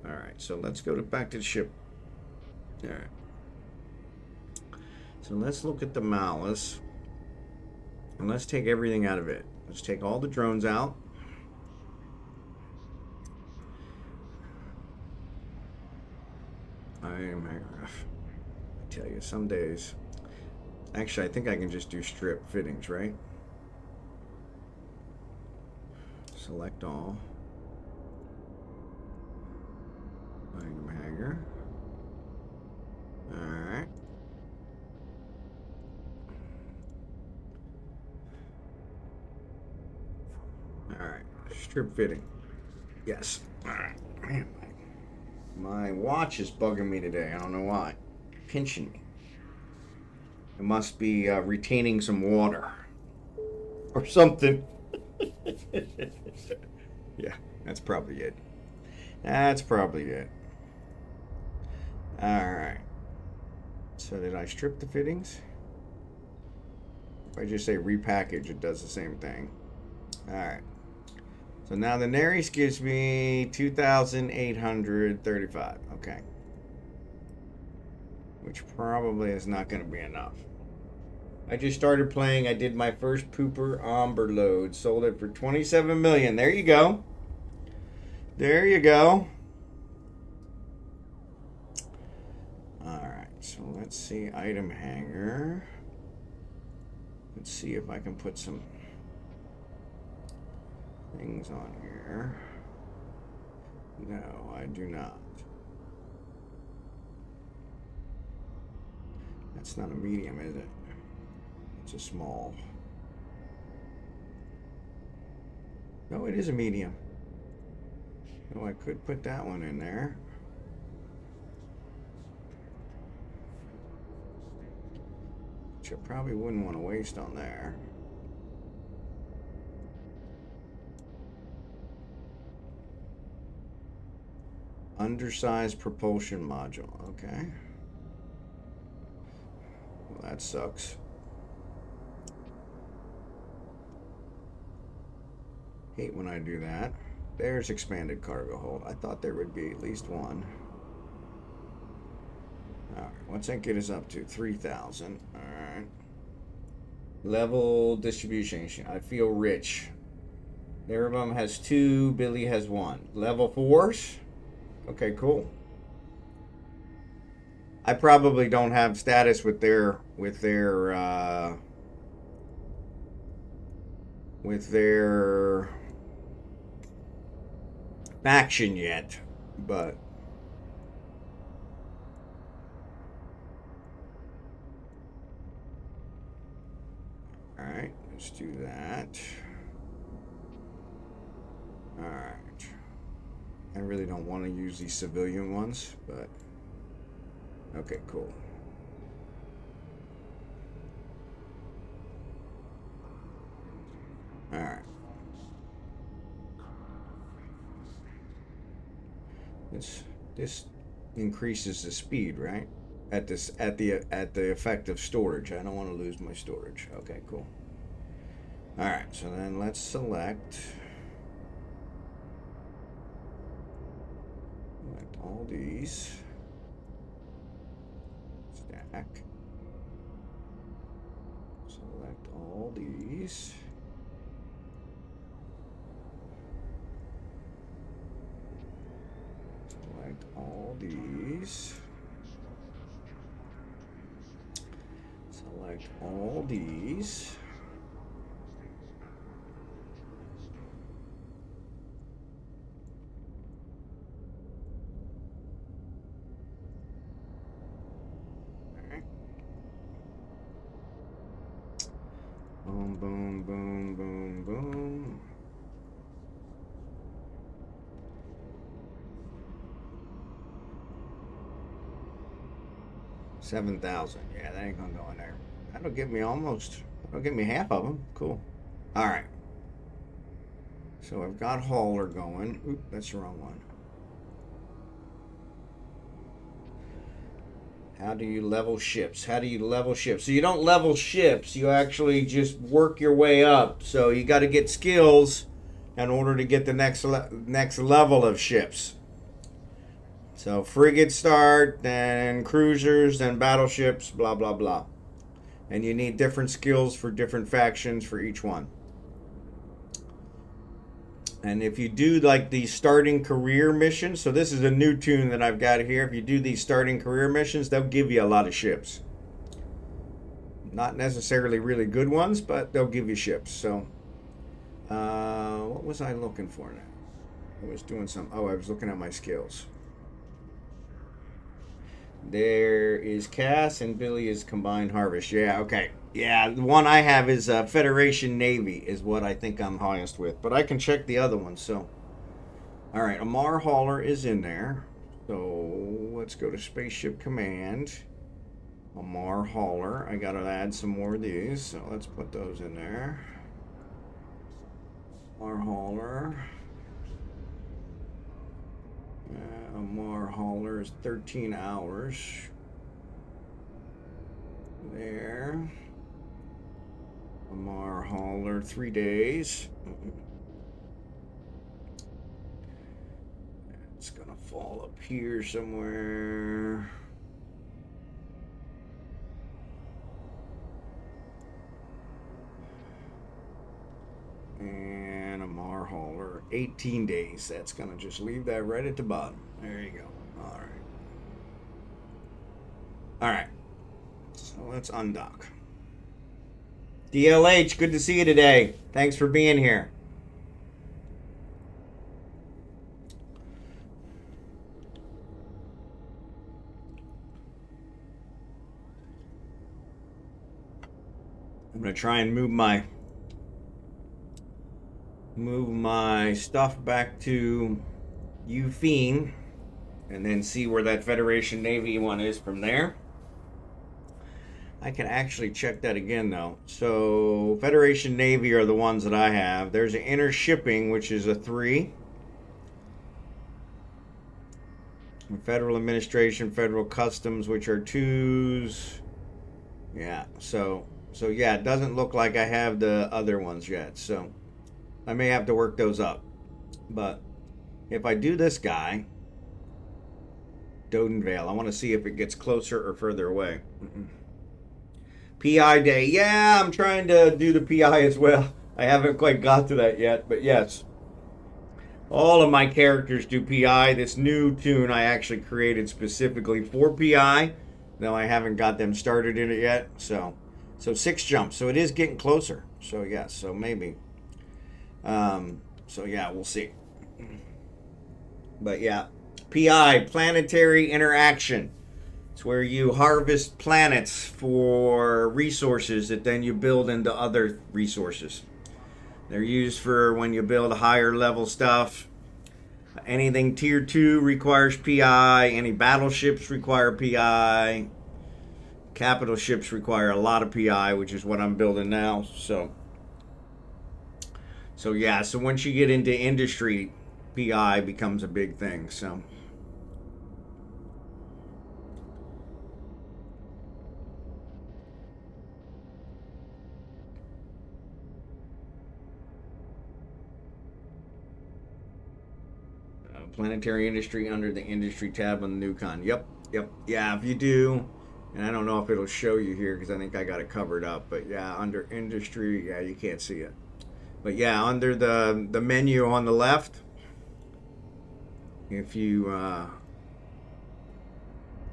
all right. So let's go back to the ship. All right. So let's look at the Malice. And let's take everything out of it. Let's take all the drones out. I tell you, some days. Actually, I think I can just do strip fittings, right? Select all. Item hanger. Alright. Alright. Strip fitting. Yes. Alright. Man, my watch is bugging me today. I don't know why. Pinching me. It must be retaining some water. Or something. Yeah, that's probably it. That's probably it. Alright. So did I strip the fittings? If I just say repackage, it does the same thing. Alright. So now the Dailies gives me 2,835. Okay. Which probably is not going to be enough. I just started playing. I did my first pooper Amber load. Sold it for 27 million. There you go. There you go. Alright, so let's see. Item hanger. Let's see if I can put some things on here. No, I do not. That's not a medium, is it? It's a small. No, it is a medium. Oh, I could put that one in there. Which I probably wouldn't want to waste on there. Undersized propulsion module. Okay. Well, that sucks. Hate when I do that. There's expanded cargo hold. I thought there would be at least one. Alright, what's that get us up to? 3,000. Alright. Level distribution. I feel rich. Erebum has 2, Billy has 1. Level 4s? Okay, cool. I probably don't have status with their faction yet, but all right, let's do that. All right, I really don't want to use these civilian ones, but okay, cool. All right. This increases the speed, right? At the effective storage. I don't want to lose my storage. Okay, cool. All right, so then let's select all these. Stack. Select all these. Select all these. Select all these. Boom, boom, boom, boom, boom. $7,000. Yeah, that ain't gonna go in there. That'll give me half of them. Cool. All right. So I've got hauler going. Oop, that's the wrong one. How do you level ships? How do you level ships? So you don't level ships. You actually just work your way up. So you got to get skills in order to get the next level of ships. So frigates start, then cruisers, then battleships, blah, blah, blah. And you need different skills for different factions for each one. And if you do like the starting career missions, so this is a new Toon that I've got here. If you do these starting career missions, they'll give you a lot of ships. Not necessarily really good ones, but they'll give you ships. So, what was I looking for now? I was doing something. Oh, I was looking at my skills. There is Cass and Billy is combined harvest. Yeah, okay. Yeah, the one I have is Federation Navy is what I think I'm highest with. But I can check the other one, so. All right, Amar Hauler is in there. So let's go to Spaceship Command. Amar Hauler. I got to add some more of these. So let's put those in there. Amar Hauler. Amar Hauler is 13 hours. There. Amar Hauler, 3 days. It's gonna fall up here somewhere. And Amar Hauler, 18 days. That's gonna just leave that right at the bottom. There you go. All right. All right. So let's undock. DLH, good to see you today. Thanks for being here. I'm gonna try and move my stuff back to Ufine and then see where that Federation Navy one is from there. I can actually check that again though. So Federation Navy are the ones that I have. There's an inner shipping, which is a 3. Federal Administration, Federal Customs, which are 2s. Yeah, so yeah, it doesn't look like I have the other ones yet. So I may have to work those up. But if I do this guy, Dodenvale, I want to see if it gets closer or further away. PI day. Yeah, I'm trying to do the PI as well. I haven't quite got to that yet, but yes. All of my characters do PI. This new Toon I actually created specifically for PI. Though I haven't got them started in it yet. So 6 jumps. So it is getting closer. So yes, so maybe. So yeah, we'll see. But yeah, PI, planetary interaction. It's where you harvest planets for resources that then you build into other resources. They're used for when you build higher level stuff. Anything tier 2 requires PI. Any battleships require PI. Capital ships require a lot of PI, which is what I'm building now. So yeah, so once you get into industry, PI becomes a big thing. So Planetary industry under the industry tab on the new con. Yep. Yeah, if you do, and I don't know if it'll show you here because I think I got it covered up. But yeah, under industry, yeah, you can't see it. But yeah, under the menu on the left, if you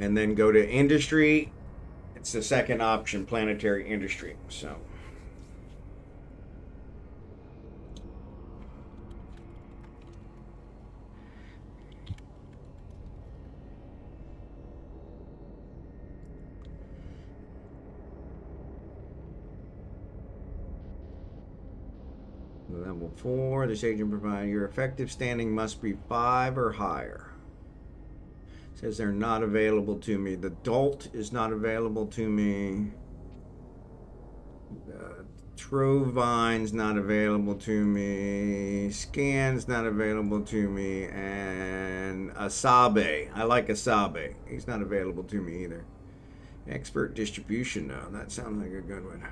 and then go to industry, it's the second option, planetary industry. So. Level 4, this agent provides your effective standing must be 5 or higher. It says they're not available to me. The Dolt is not available to me. Trovine's not available to me. Scan's not available to me. And Asabe. I like Asabe. He's not available to me either. Expert distribution, though. That sounds like a good one.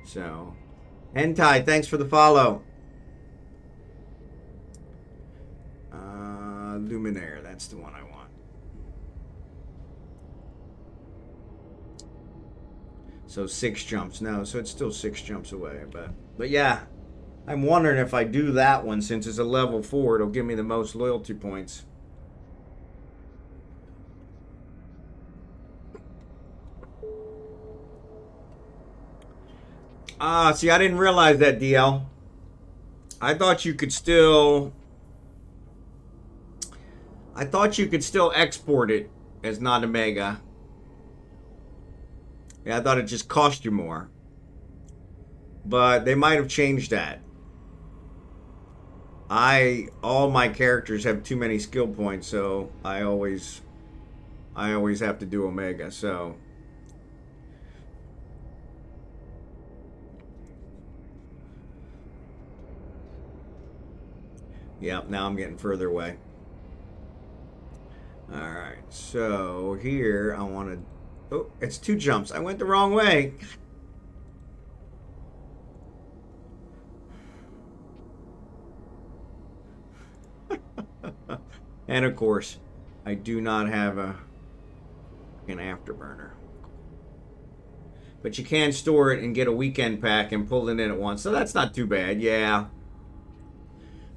So... Hentai, thanks for the follow. Luminaire, that's the one I want. So 6 jumps. No, so it's still 6 jumps away. But yeah, I'm wondering if I do that one, since it's a level 4, it'll give me the most loyalty points. See, I didn't realize that, DL. I thought you could still export it as not a mega. Yeah, I thought it just cost you more. But they might have changed that. All my characters have too many skill points, so I always have to do Omega, so... Yeah, now I'm getting further away. Alright, so here I want to... Oh, it's 2 jumps. I went the wrong way. And of course, I do not have an afterburner. But you can store it and get a weekend pack and pull it in at once. So that's not too bad, yeah.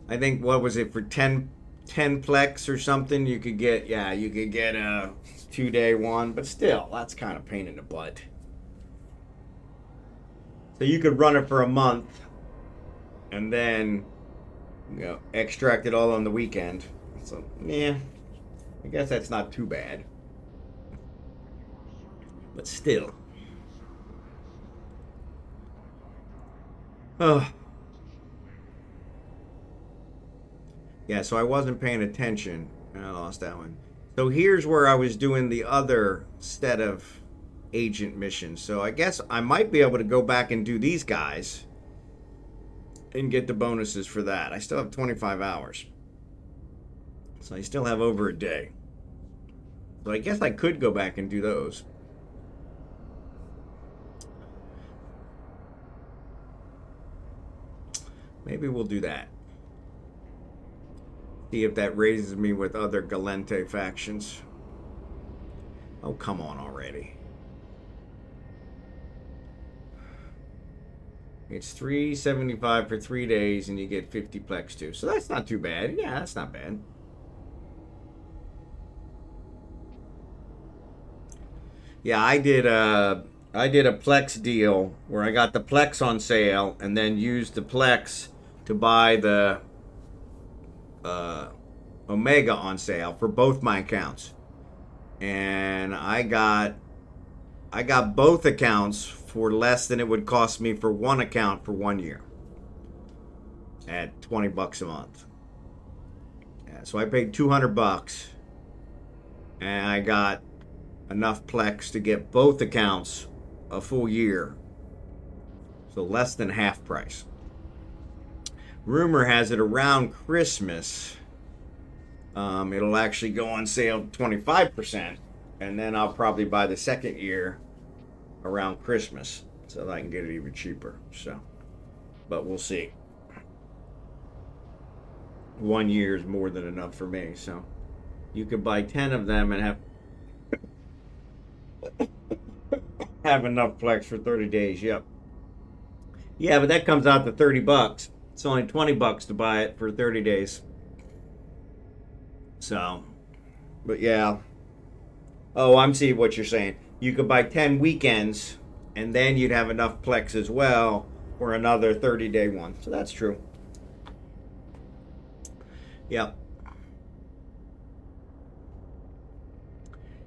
I think, what was it, for 10 plex or something, you could get, yeah, you could get a 2-day one, but still, that's kind of pain in the butt. So you could run it for a month and then, you know, extract it all on the weekend. So, yeah, I guess that's not too bad. But still. Oh. Yeah, so I wasn't paying attention, and I lost that one. So here's where I was doing the other set of agent missions. So I guess I might be able to go back and do these guys and get the bonuses for that. I still have 25 hours. So I still have over a day. So I guess I could go back and do those. Maybe we'll do that. See if that raises me with other Galente factions. Oh, come on already. It's $3.75 for 3 days, and you get 50 plex too. So that's not too bad. Yeah, that's not bad. Yeah, I did a plex deal where I got the plex on sale, and then used the plex to buy the Omega on sale for both my accounts, and I got both accounts for less than it would cost me for one account for 1 year at $20 a month. Yeah, so I paid $200, and I got enough plex to get both accounts a full year, so less than half price. Rumor has it around Christmas, it'll actually go on sale 25%, and then I'll probably buy the second year around Christmas so that I can get it even cheaper. So, but we'll see. 1 year is more than enough for me. So you could buy 10 of them and have enough Plex for 30 days. Yep. Yeah, but that comes out to $30. It's only $20 to buy it for 30 days. So, but yeah. Oh, I'm seeing what you're saying. You could buy 10 weekends, and then you'd have enough Plex as well for another 30-day one. So that's true. Yep.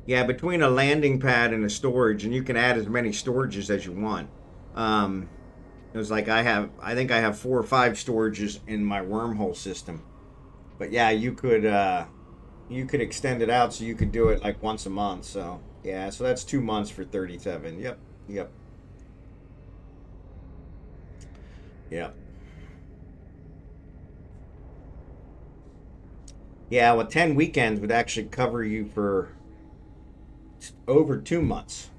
Yeah, between a landing pad and a storage, and you can add as many storages as you want. It was like I think I have 4 or 5 storages in my wormhole system. But yeah, you could extend it out so you could do it like once a month. So yeah, so that's 2 months for 37. Yep, yep, yep. Yeah, well, 10 weekends would actually cover you for over 2 months,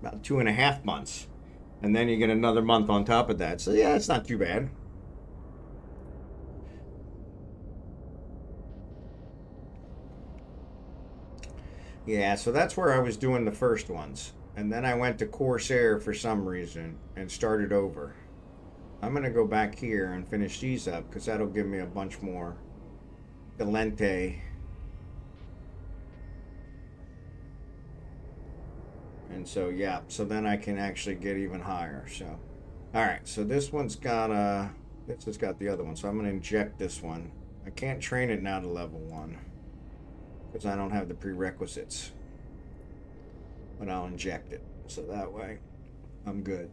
about 2.5 months, and then you get another month on top of that. So yeah, it's not too bad. Yeah, so that's where I was doing the first ones. And then I went to Corsair for some reason and started over. I'm going to go back here and finish these up because that'll give me a bunch more Galente. And so, yeah, so then I can actually get even higher. So, all right, so this one's got this has got the other one. So I'm going to inject this one. I can't train it now to level 1 because I don't have the prerequisites. But I'll inject it. So that way I'm good.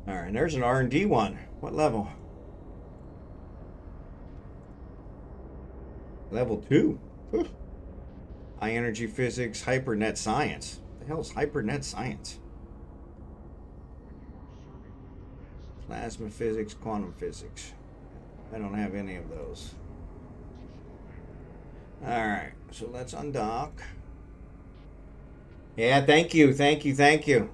All right, and there's an R&D one. What level? Level 2. Whew. High energy physics, hypernet science. What the hell is hypernet science? Plasma physics, quantum physics. I don't have any of those. All right, so let's undock. Yeah, thank you, thank you, thank you.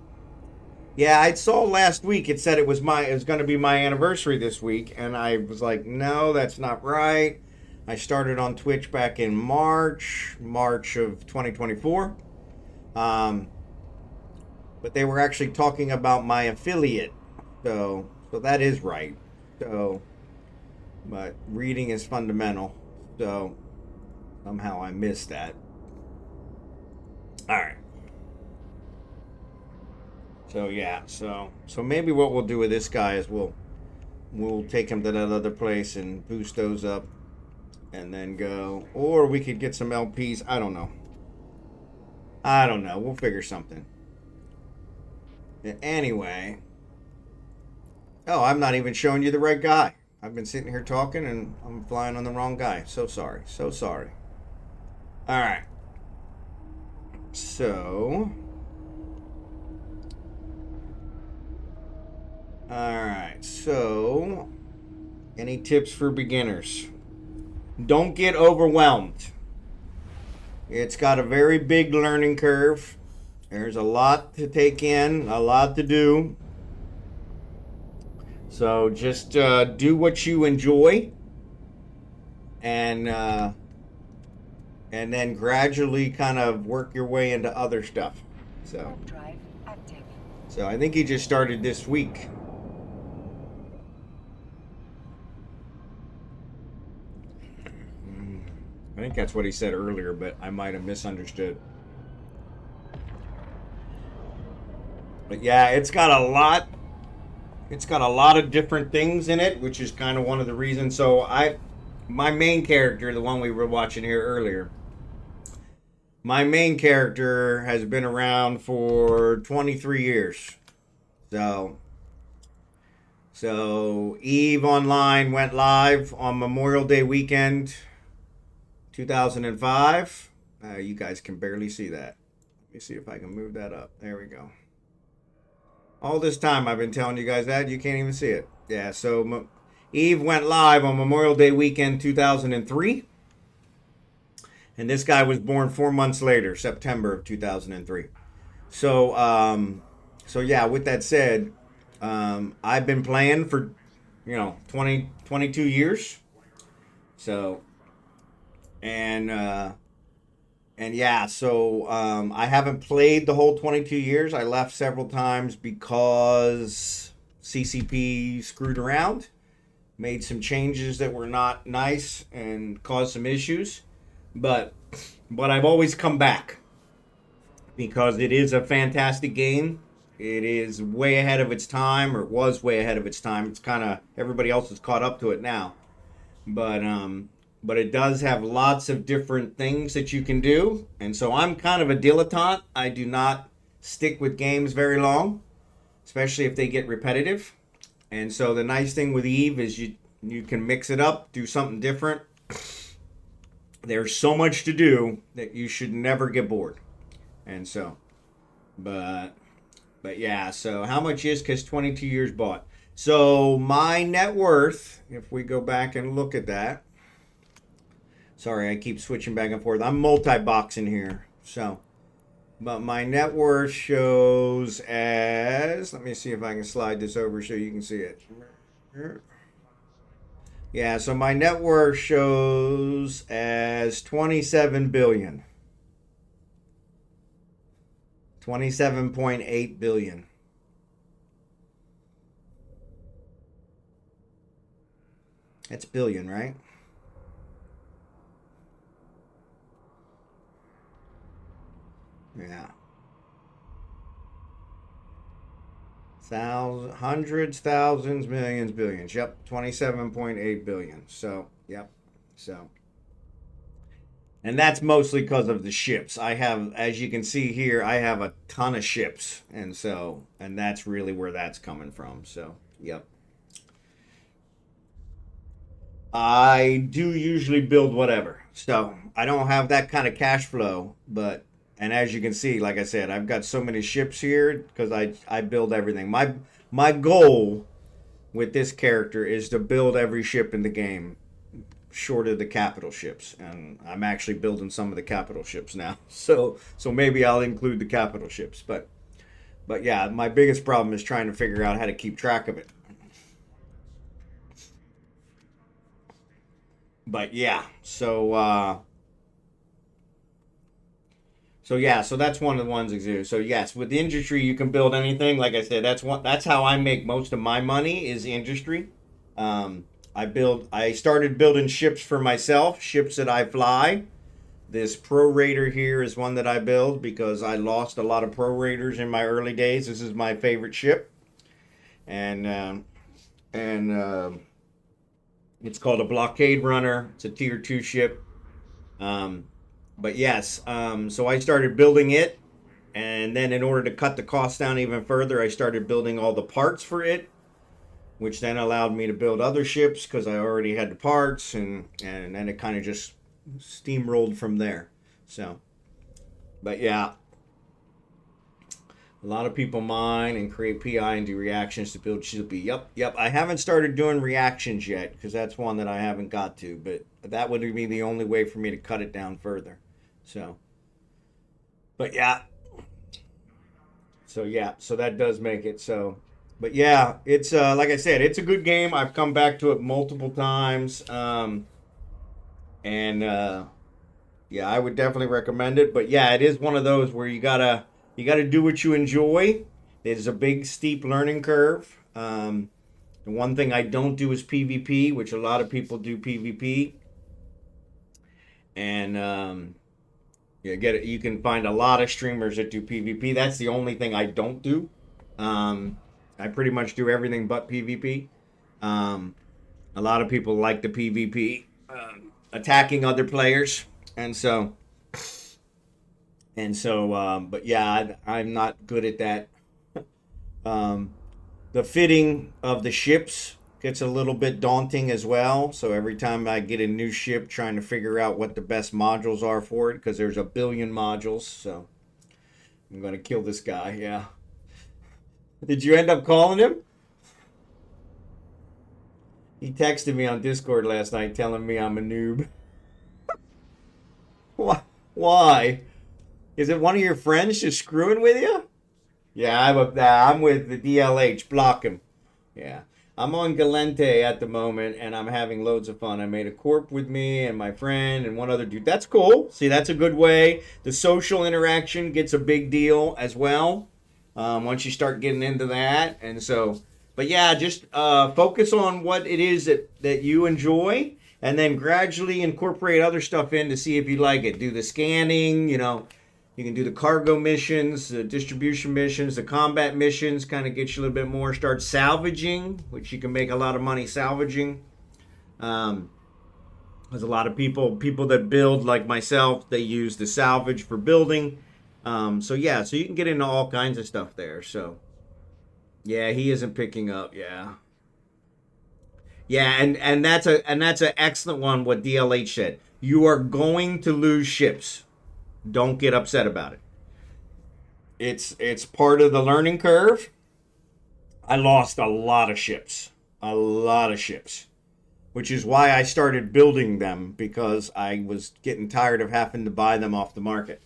Yeah, I saw last week it said it was going to be my anniversary this week, and I was like, no, that's not right. I started on Twitch back in March of 2024. But they were actually talking about my affiliate, so that is right. So, but reading is fundamental. So somehow I missed that. All right. So yeah, so maybe what we'll do with this guy is we'll take him to that other place and boost those up, and then go. Or we could get some LPs. I don't know. We'll figure something. Anyway. Oh, I'm not even showing you the right guy. I've been sitting here talking and I'm flying on the wrong guy. So sorry. So sorry. All right. So. Alright, so any tips for beginners? Don't get overwhelmed. It's got a very big learning curve. There's a lot to take in, a lot to do. So just do what you enjoy, and then gradually kind of work your way into other stuff. So Drive active. So I think he just started this week. I think that's what he said earlier, but I might have misunderstood. But yeah, it's got a lot. It's got a lot of different things in it, which is kind of one of the reasons. So my main character, the one we were watching here earlier, my main character has been around for 23 years. So EVE Online went live on Memorial Day weekend, 2005. You guys can barely see that. Let me see if I can move that up. There we go. All this time I've been telling you guys that. You can't even see it. Yeah, so EVE went live on Memorial Day weekend 2003. And this guy was born 4 months later, September of 2003. So yeah, with that said, I've been playing for, 22 years. So and yeah, so I haven't played the whole 22 years. I left several times because CCP screwed around, made some changes that were not nice and caused some issues. But I've always come back because it is a fantastic game. It is way ahead of its time, or it was way ahead of its time. It's kind of everybody else has caught up to it now, but it does have lots of different things that you can do. And so I'm kind of a dilettante. I do not stick with games very long, especially if they get repetitive. And so the nice thing with Eve is you can mix it up, do something different. There's so much to do that you should never get bored. And so, but yeah, so how much is because 22 years bought? So my net worth, if we go back and look at that, sorry, I keep switching back and forth. I'm multi-boxing here. So, but my net worth shows as, let me see if I can slide this over so you can see it. Yeah, so my net worth shows as 27 billion. 27.8 billion. That's billion, right? Yeah. Thousands, hundreds, thousands, millions, billions. Yep, 27.8 billion. So, yep. So, and that's mostly because of the ships. I have, as you can see here, I have a ton of ships. And so, and that's really where that's coming from. So, yep. I do usually build whatever. So, I don't have that kind of cash flow, but and as you can see, like I said, I've got so many ships here because I build everything. My goal with this character is to build every ship in the game, short of the capital ships, and I'm actually building some of the capital ships now. So maybe I'll include the capital ships, but yeah, my biggest problem is trying to figure out how to keep track of it. But yeah, so yeah, so that's one of the ones that do. So yes, with the industry you can build anything. Like I said, that's how I make most of my money is industry. I started building ships for myself, ships that I fly. This Pro Raider here is one that I build because I lost a lot of Pro Raiders in my early days. This is my favorite ship, and and it's called a blockade runner. It's a tier 2 ship. Um, but yes, so I started building it, and then in order to cut the cost down even further, I started building all the parts for it, which then allowed me to build other ships because I already had the parts, and then it kind of just steamrolled from there. So, but yeah, a lot of people mine and create PI and do reactions to build Shippy. Yep. I haven't started doing reactions yet because that's one that I haven't got to, but that would be the only way for me to cut it down further. So, but yeah. So yeah, so that does make it so. But yeah, it's like I said, it's a good game. I've come back to it multiple times, and yeah, I would definitely recommend it. But yeah, it is one of those where you gotta do what you enjoy. There's a big steep learning curve. The one thing I don't do is PvP, which a lot of people do PvP, and yeah, get it. You can find a lot of streamers that do PvP. That's the only thing I don't do. I pretty much do everything but PvP. Um, a lot of people like the PvP, attacking other players, and so but yeah, I'm not good at that. Um, the fitting of the ships gets a little bit daunting as well. So every time I get a new ship, trying to figure out what the best modules are for it, because there's a billion modules. So I'm gonna kill this guy. Yeah. Did you end up calling him? He texted me on Discord last night telling me I'm a noob. Why? Why? Is it one of your friends just screwing with you? Yeah, I'm with the DLH. Block him. Yeah. I'm on Galente at the moment, and I'm having loads of fun. I made a corp with me and my friend and one other dude. That's cool. See, that's a good way. The social interaction gets a big deal as well once you start getting into that. And so, but yeah, just focus on what it is that you enjoy, and then gradually incorporate other stuff in to see if you like it. Do the scanning, you know. You can do the cargo missions, the distribution missions, the combat missions, kind of get you a little bit more. Start salvaging, which you can make a lot of money salvaging. There's a lot of people that build like myself, they use the salvage for building. So yeah, so you can get into all kinds of stuff there. So yeah, he isn't picking up. Yeah, yeah, and that's an excellent one. What DLH said, you are going to lose ships. Don't get upset about it. It's part of the learning curve. I lost a lot of ships. A lot of ships. Which is why I started building them, because I was getting tired of having to buy them off the market.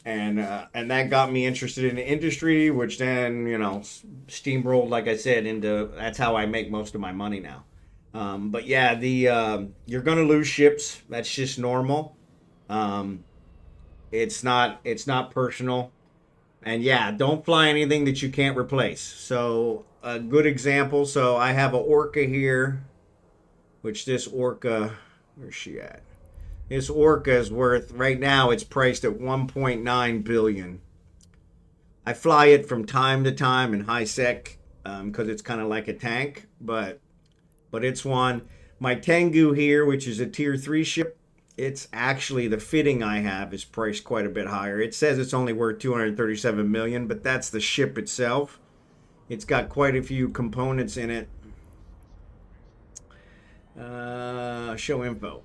And that got me interested in the industry, which then, you know, steamrolled, like I said, into that's how I make most of my money now. But yeah, you're gonna lose ships. That's just normal. Um, it's not personal. And yeah, don't fly anything that you can't replace. So a good example. So I have a Orca here, which this Orca, where's she at? This Orca is worth right now. It's priced at 1.9 billion. I fly it from time to time in high sec because it's kind of like a tank, but it's one. My Tengu here, which is a tier 3 ship, it's actually the fitting I have is priced quite a bit higher. It says it's only worth 237 million, but that's the ship itself. It's got quite a few components in it. Show info.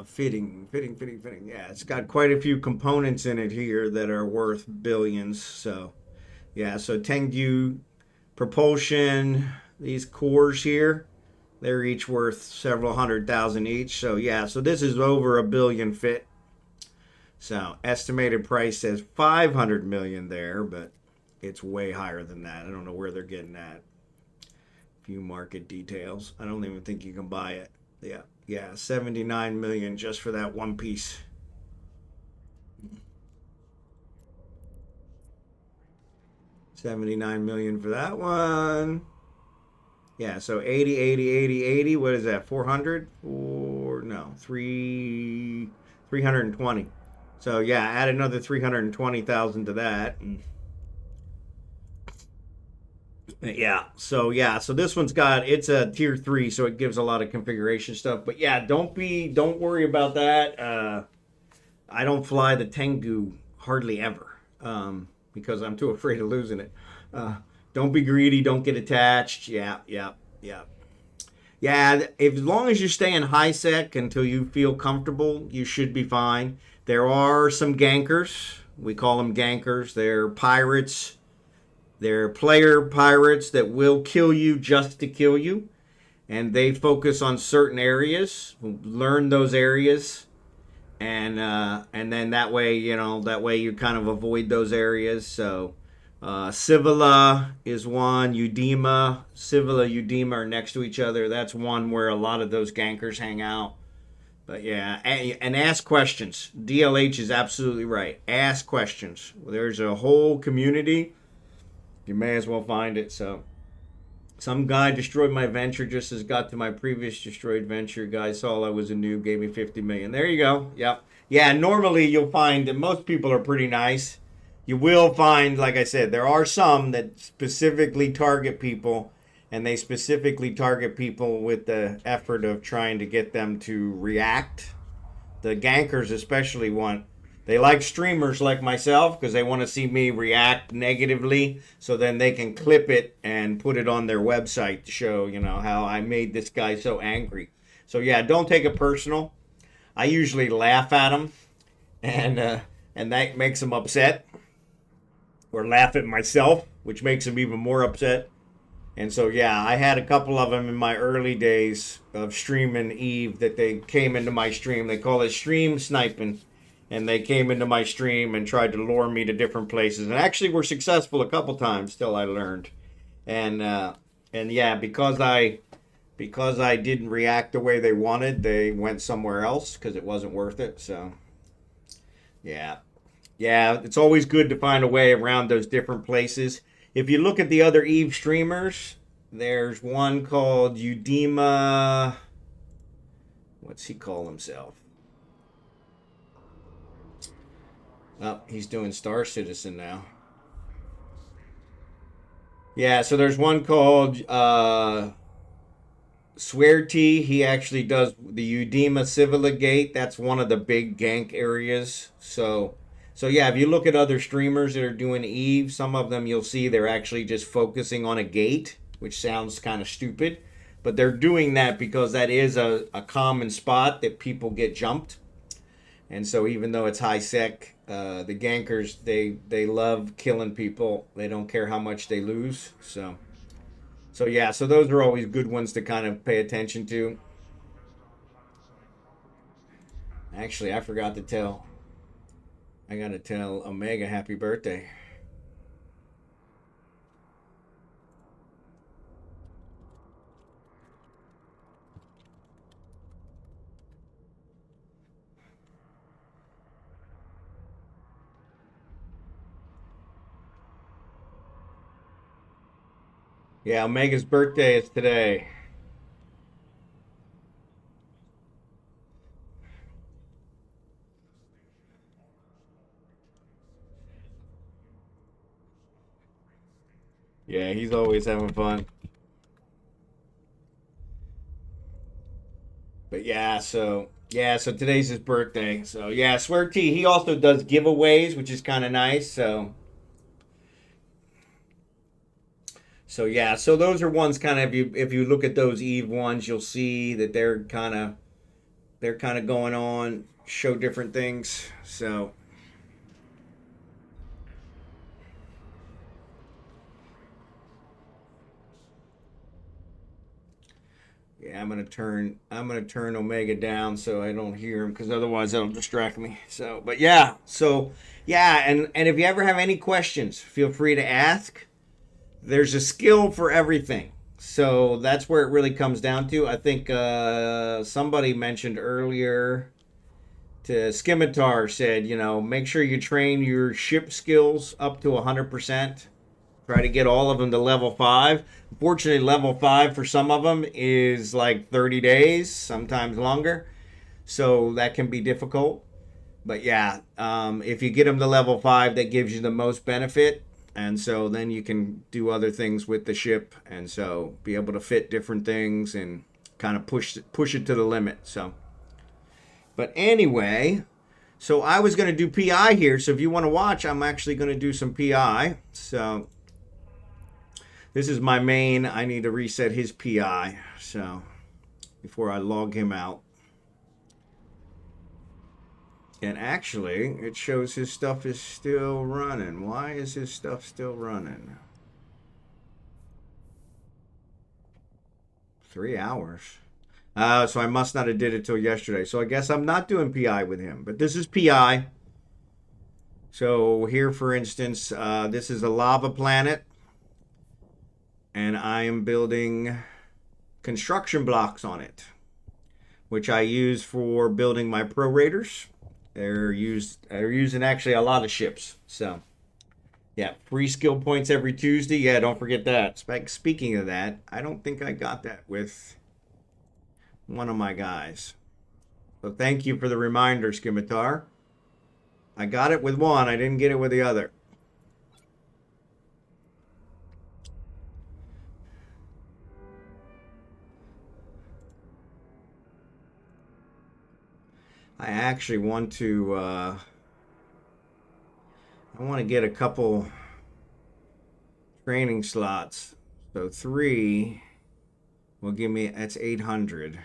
Fitting. Yeah, it's got quite a few components in it here that are worth billions. So, yeah, so Tengu propulsion, these cores here, they're each worth several 100,000 each. So yeah, so this is over a billion fit. So estimated price says 500 million there, but it's way higher than that. I don't know where they're getting that. Few market details. I don't even think you can buy it. Yeah, 79 million just for that one piece. $79 million for that one. Yeah, so 80, 80, 80, 80. What is that? 400? Or no, 320. So yeah, add another 320,000 to that. So this one's got, it's a tier 3, so it gives a lot of configuration stuff. But yeah, don't worry about that. I don't fly the Tengu hardly ever because I'm too afraid of losing it. Don't be greedy. Don't get attached. Yeah. Yeah, as long as you stay in high sec until you feel comfortable, you should be fine. There are some gankers. We call them gankers. They're pirates. They're player pirates that will kill you just to kill you. And they focus on certain areas. Learn those areas. And then that way you kind of avoid those areas. So Civila is one. Udema, Civila, Udema are next to each other. That's one where a lot of those gankers hang out. But yeah, and ask questions. DLH is absolutely right. Ask questions. There's a whole community. You may as well find it. So some guy destroyed my venture just as got to my previous destroyed venture. Guy saw I was a noob, gave me 50 million. There you go. Yep. Yeah, normally you'll find that most people are pretty nice. You will find, like I said, there are some that specifically target people, and they specifically target people with the effort of trying to get them to react. The gankers especially they like streamers like myself because they want to see me react negatively, so then they can clip it and put it on their website to show, how I made this guy so angry. So yeah, don't take it personal. I usually laugh at them, and that makes them upset. Or laugh at myself, which makes them even more upset. And so, yeah, I had a couple of them in my early days of streaming Eve that they came into my stream. They call it stream sniping. And they came into my stream and tried to lure me to different places. And actually were successful a couple times till I learned. And And yeah, because I didn't react the way they wanted, they went somewhere else because it wasn't worth it. So yeah, yeah, it's always good to find a way around those different places. If you look at the other Eve streamers, there's one called Udema. What's he call himself? Oh, he's doing Star Citizen now. Yeah, so there's one called Swearty. He actually does the Udema Civila Gate. That's one of the big gank areas. So yeah, if you look at other streamers that are doing Eve, some of them you'll see they're actually just focusing on a gate, which sounds kind of stupid, but they're doing that because that is a common spot that people get jumped. And so even though it's high sec, the gankers they love killing people. They don't care how much they lose. So yeah, so those are always good ones to kind of pay attention to. Actually, I forgot to tell. I gotta tell Omega happy birthday. Yeah, Omega's birthday is today. Yeah, he's always having fun. But yeah, so today's his birthday. So yeah, Swear T. He also does giveaways, which is kind of nice. So yeah, so those are ones kind of if you look at those Eve ones, you'll see that they're kind of going on, show different things. So yeah, I'm gonna turn Omega down so I don't hear him because otherwise that'll distract me. So yeah, and if you ever have any questions, feel free to ask. There's a skill for everything. So that's where it really comes down to. I think somebody mentioned earlier to Scimitar said, make sure you train your ship skills up to 100%. Try to get all of them to level 5. Unfortunately, level 5 for some of them is like 30 days, sometimes longer. So that can be difficult. But yeah, if you get them to level 5, that gives you the most benefit. And so then you can do other things with the ship. And so be able to fit different things and kind of push it to the limit. But anyway, so I was going to do PI here. So if you want to watch, I'm actually going to do some PI. So this is my main. I need to reset his PI. So before I log him out. And actually, it shows his stuff is still running. Why is his stuff still running? 3 hours. So I must not have did it till yesterday. So I guess I'm not doing PI with him. But this is PI. So here, for instance, this is a lava planet. And I am building construction blocks on it, which I use for building my pro raiders. They're using actually a lot of ships. So yeah, free skill points every Tuesday. Yeah, don't forget that. Speaking of that, I don't think I got that with one of my guys. So thank you for the reminder, Scimitar. I got it with one. I didn't get it with the other. I actually want to I want to get a couple training slots. So 3 will give me, that's 800.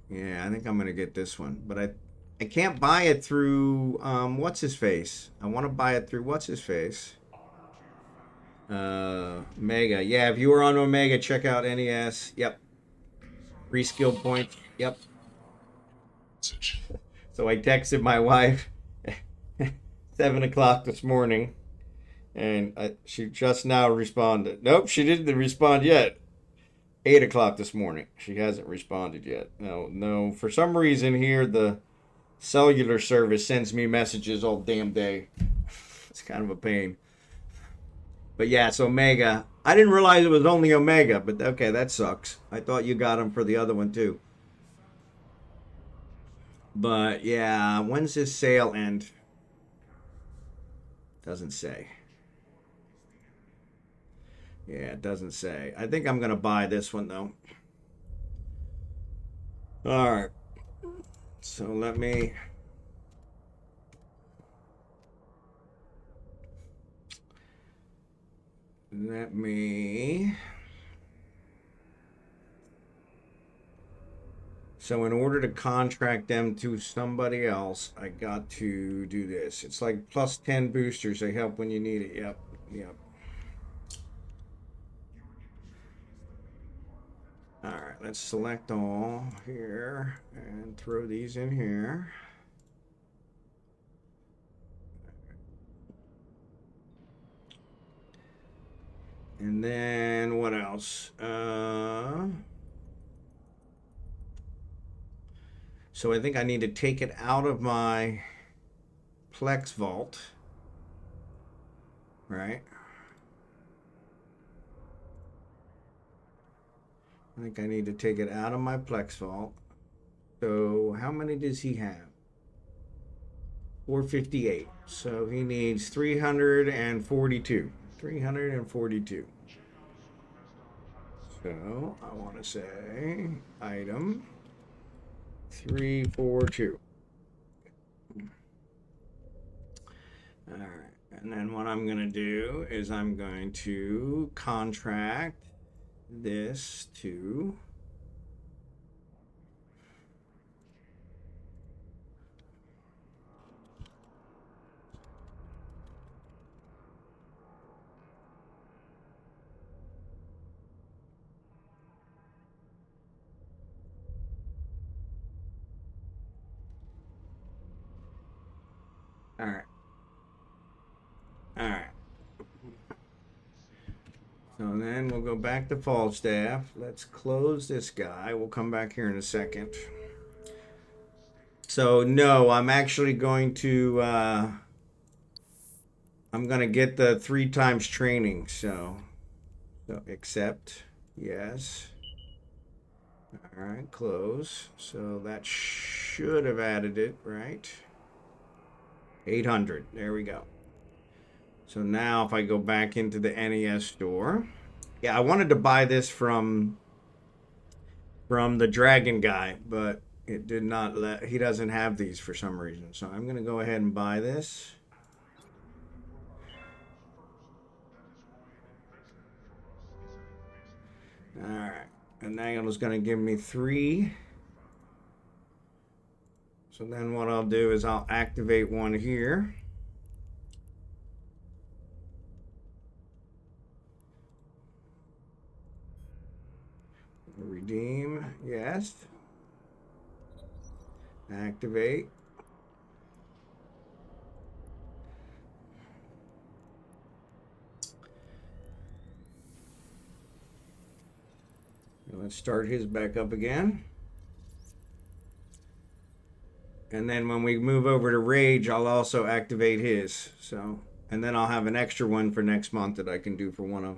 Yeah, I think I'm gonna get this one, but I can't buy it through what's his face. I want to buy it through what's his face. Mega. Yeah, if you were on Omega, check out NES. Yep. Free skill points. Yep. So I texted my wife 7 o'clock this morning, And she just now responded. Nope, she didn't respond yet. 8 o'clock this morning. She hasn't responded yet. No. For some reason here, the cellular service sends me messages all damn day. It's kind of a pain. But yeah, it's Omega. I didn't realize it was only Omega, but okay, that sucks. I thought you got them for the other one too. But yeah, when's this sale end? Doesn't say. Yeah, it doesn't say. I think I'm going to buy this one though. All right. So let me So in order to contract them to somebody else, I got to do this. It's like plus 10 boosters. They help when you need it. Yep. All right, let's select all here and throw these in here. And then what else? So I think I need to take it out of my Plex vault, right? I think I need to take it out of my Plex vault. So how many does he have? 458. So he needs 342. 342. So I want to say item 342. All right. And then what I'm going to do is I'm going to contract this to all right. All right. So then we'll go back to Falstaff. Let's close this guy. We'll come back here in a second. So no, I'm actually going to I'm gonna get the 3 times training. So accept, yes. All right, close. So that should have added it, right? 800. There we go. So now if I go back into the NES store, yeah, I wanted to buy this from the Dragon guy, but it did not let, he doesn't have these for some reason. So I'm going to go ahead and buy this. All right. And now it's going to give me 3. So then what I'll do is I'll activate one here. Redeem, yes. Activate. Let's start his back up again. And then when we move over to Rage, I'll also activate his. So, and then I'll have an extra one for next month that I can do for one of.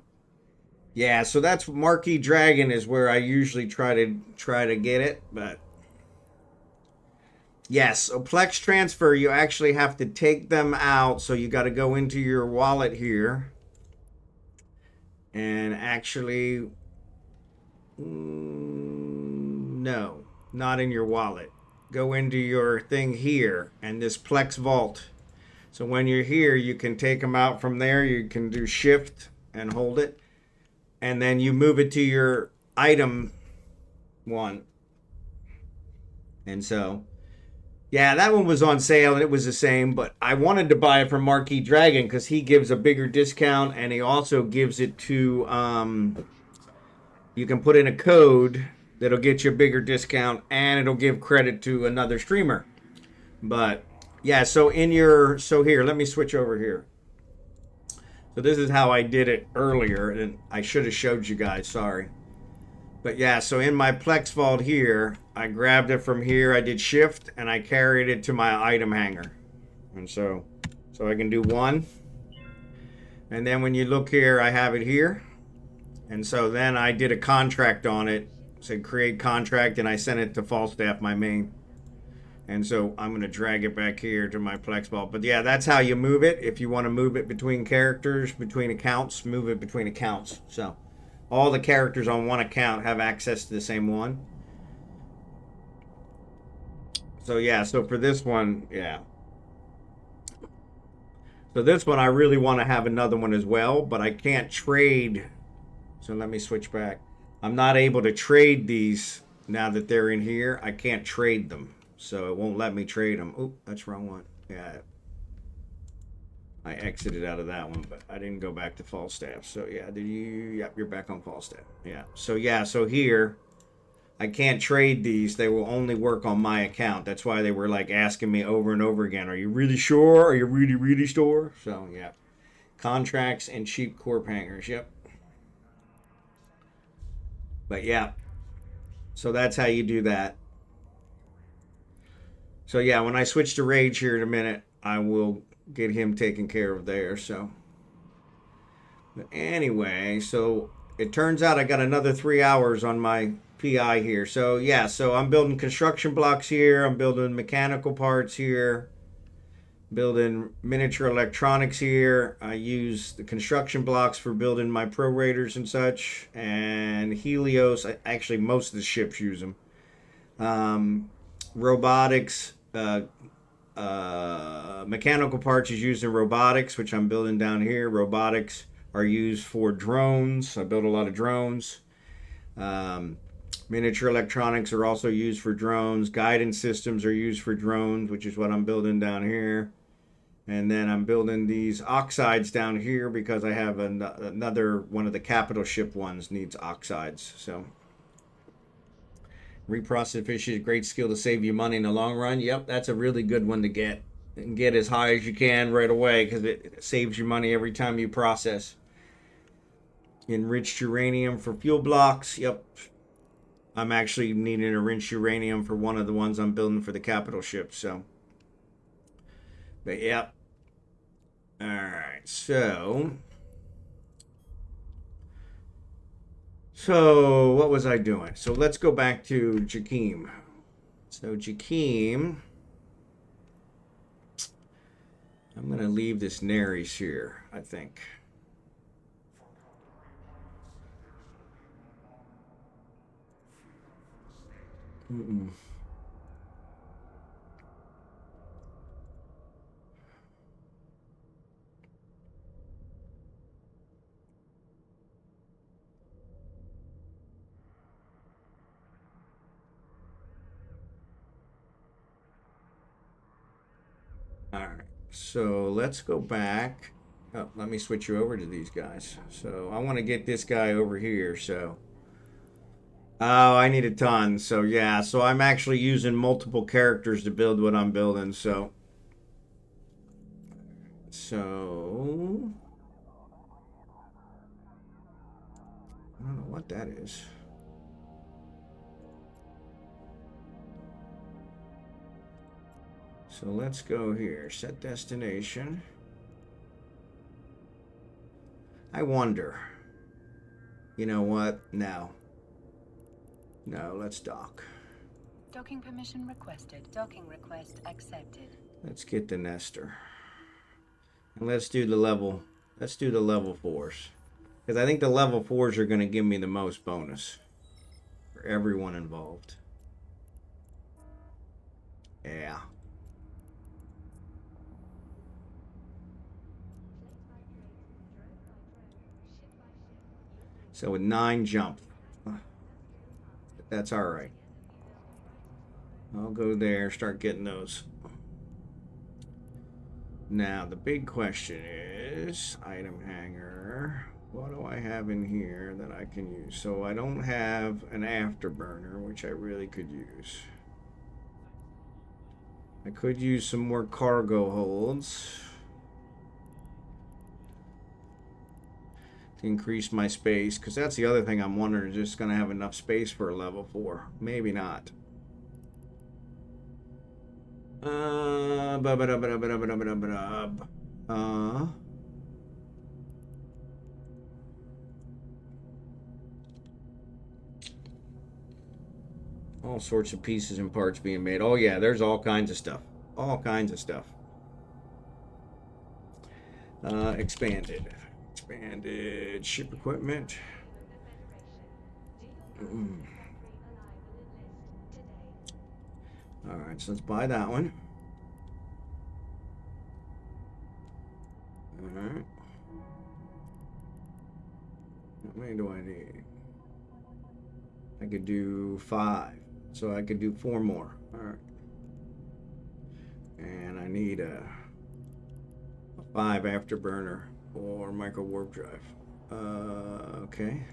Yeah, so that's Marquee Dragon is where I usually try to get it, but yes, a Plex transfer, you actually have to take them out. So you got to go into your wallet here and actually no, not in your wallet. Go into your thing here and this Plex vault. So when you're here, you can take them out from there. You can do shift and hold it. And then you move it to your item one. And so, yeah, that one was on sale and it was the same. But I wanted to buy it from Marquee Dragon because he gives a bigger discount. And he also gives it to, you can put in a code that'll get you a bigger discount. And it'll give credit to another streamer. But, yeah, so in your, so here, let me switch over here. So this is how I did it earlier, and I should have showed you guys, sorry. But yeah, so in my Plex vault here, I grabbed it from here, I did shift, and I carried it to my item hanger. And so I can do one. And then when you look here, I have it here. And so then I did a contract on it, said create contract, and I sent it to Falstaff, my main. And so I'm going to drag it back here to my Plex vault. But yeah, that's how you move it. If you want to move it between characters, between accounts, move it between accounts. So all the characters on one account have access to the same one. So yeah, so for this one, yeah. So this one, I really want to have another one as well, but I can't trade. So let me switch back. I'm not able to trade these now that they're in here. I can't trade them. So it won't let me trade them. Oh, that's the wrong one. Yeah. I exited out of that one, but I didn't go back to Falstaff. So yeah, did you? Yep, you're back on Falstaff. Yeah. So yeah, so here, I can't trade these. They will only work on my account. That's why they were like asking me over and over again, are you really sure? Are you really, really sure? So yeah. Contracts and cheap corp hangers. Yep. But yeah. So that's how you do that. So yeah, when I switch to Rage here in a minute, I will get him taken care of there. So, but anyway, so it turns out I got another 3 hours on my PI here. So yeah, so I'm building construction blocks here. I'm building mechanical parts here. Building miniature electronics here. I use the construction blocks for building my Pro Raiders and such. And Helios, actually most of the ships use them. Robotics, mechanical parts is used in robotics, which I'm building down here. Robotics are used for drones. I build a lot of drones. Miniature electronics are also used for drones. Guidance systems are used for drones, which is what I'm building down here. And then I'm building these oxides down here because I have another one of the capital ship ones needs oxides. So reprocessed fish is a great skill to save you money in the long run. Yep, that's a really good one to get. And get as high as you can right away because it saves you money every time you process. Enriched uranium for fuel blocks. Yep. I'm actually needing enriched uranium for one of the ones I'm building for the capital ship. So, but yep. All right. So what was I doing? So let's go back to Jakeem. So Jakeem, I'm going to leave this Neres here, I think. Mm-mm. All right, so let's go back. Oh, let me switch you over to these guys. So I want to get this guy over here. So, oh, I need a ton. So yeah, so I'm actually using multiple characters to build what I'm building. So I don't know what that is. So let's go here. Set destination. I wonder. You know what? No. No, let's dock. Docking permission requested. Docking request accepted. Let's get the Nestor. And let's do the level 4s. Because I think the level 4s are going to give me the most bonus. For everyone involved. Yeah. So with 9 jump. That's alright. I'll go there, start getting those. Now, the big question is, item hanger. What do I have in here that I can use? So I don't have an afterburner, which I really could use. I could use some more cargo holds. to increase my space, because that's the other thing I'm wondering, is just going to have enough space for a level 4. Maybe not. All sorts of pieces and parts being made. Oh yeah, there's all kinds of stuff. All kinds of stuff. Expanded ship equipment. All right, so let's buy that one. All right. How many do I need? I could do 5, so I could do 4 more. All right. And I need a 5 afterburner or micro warp drive. Okay.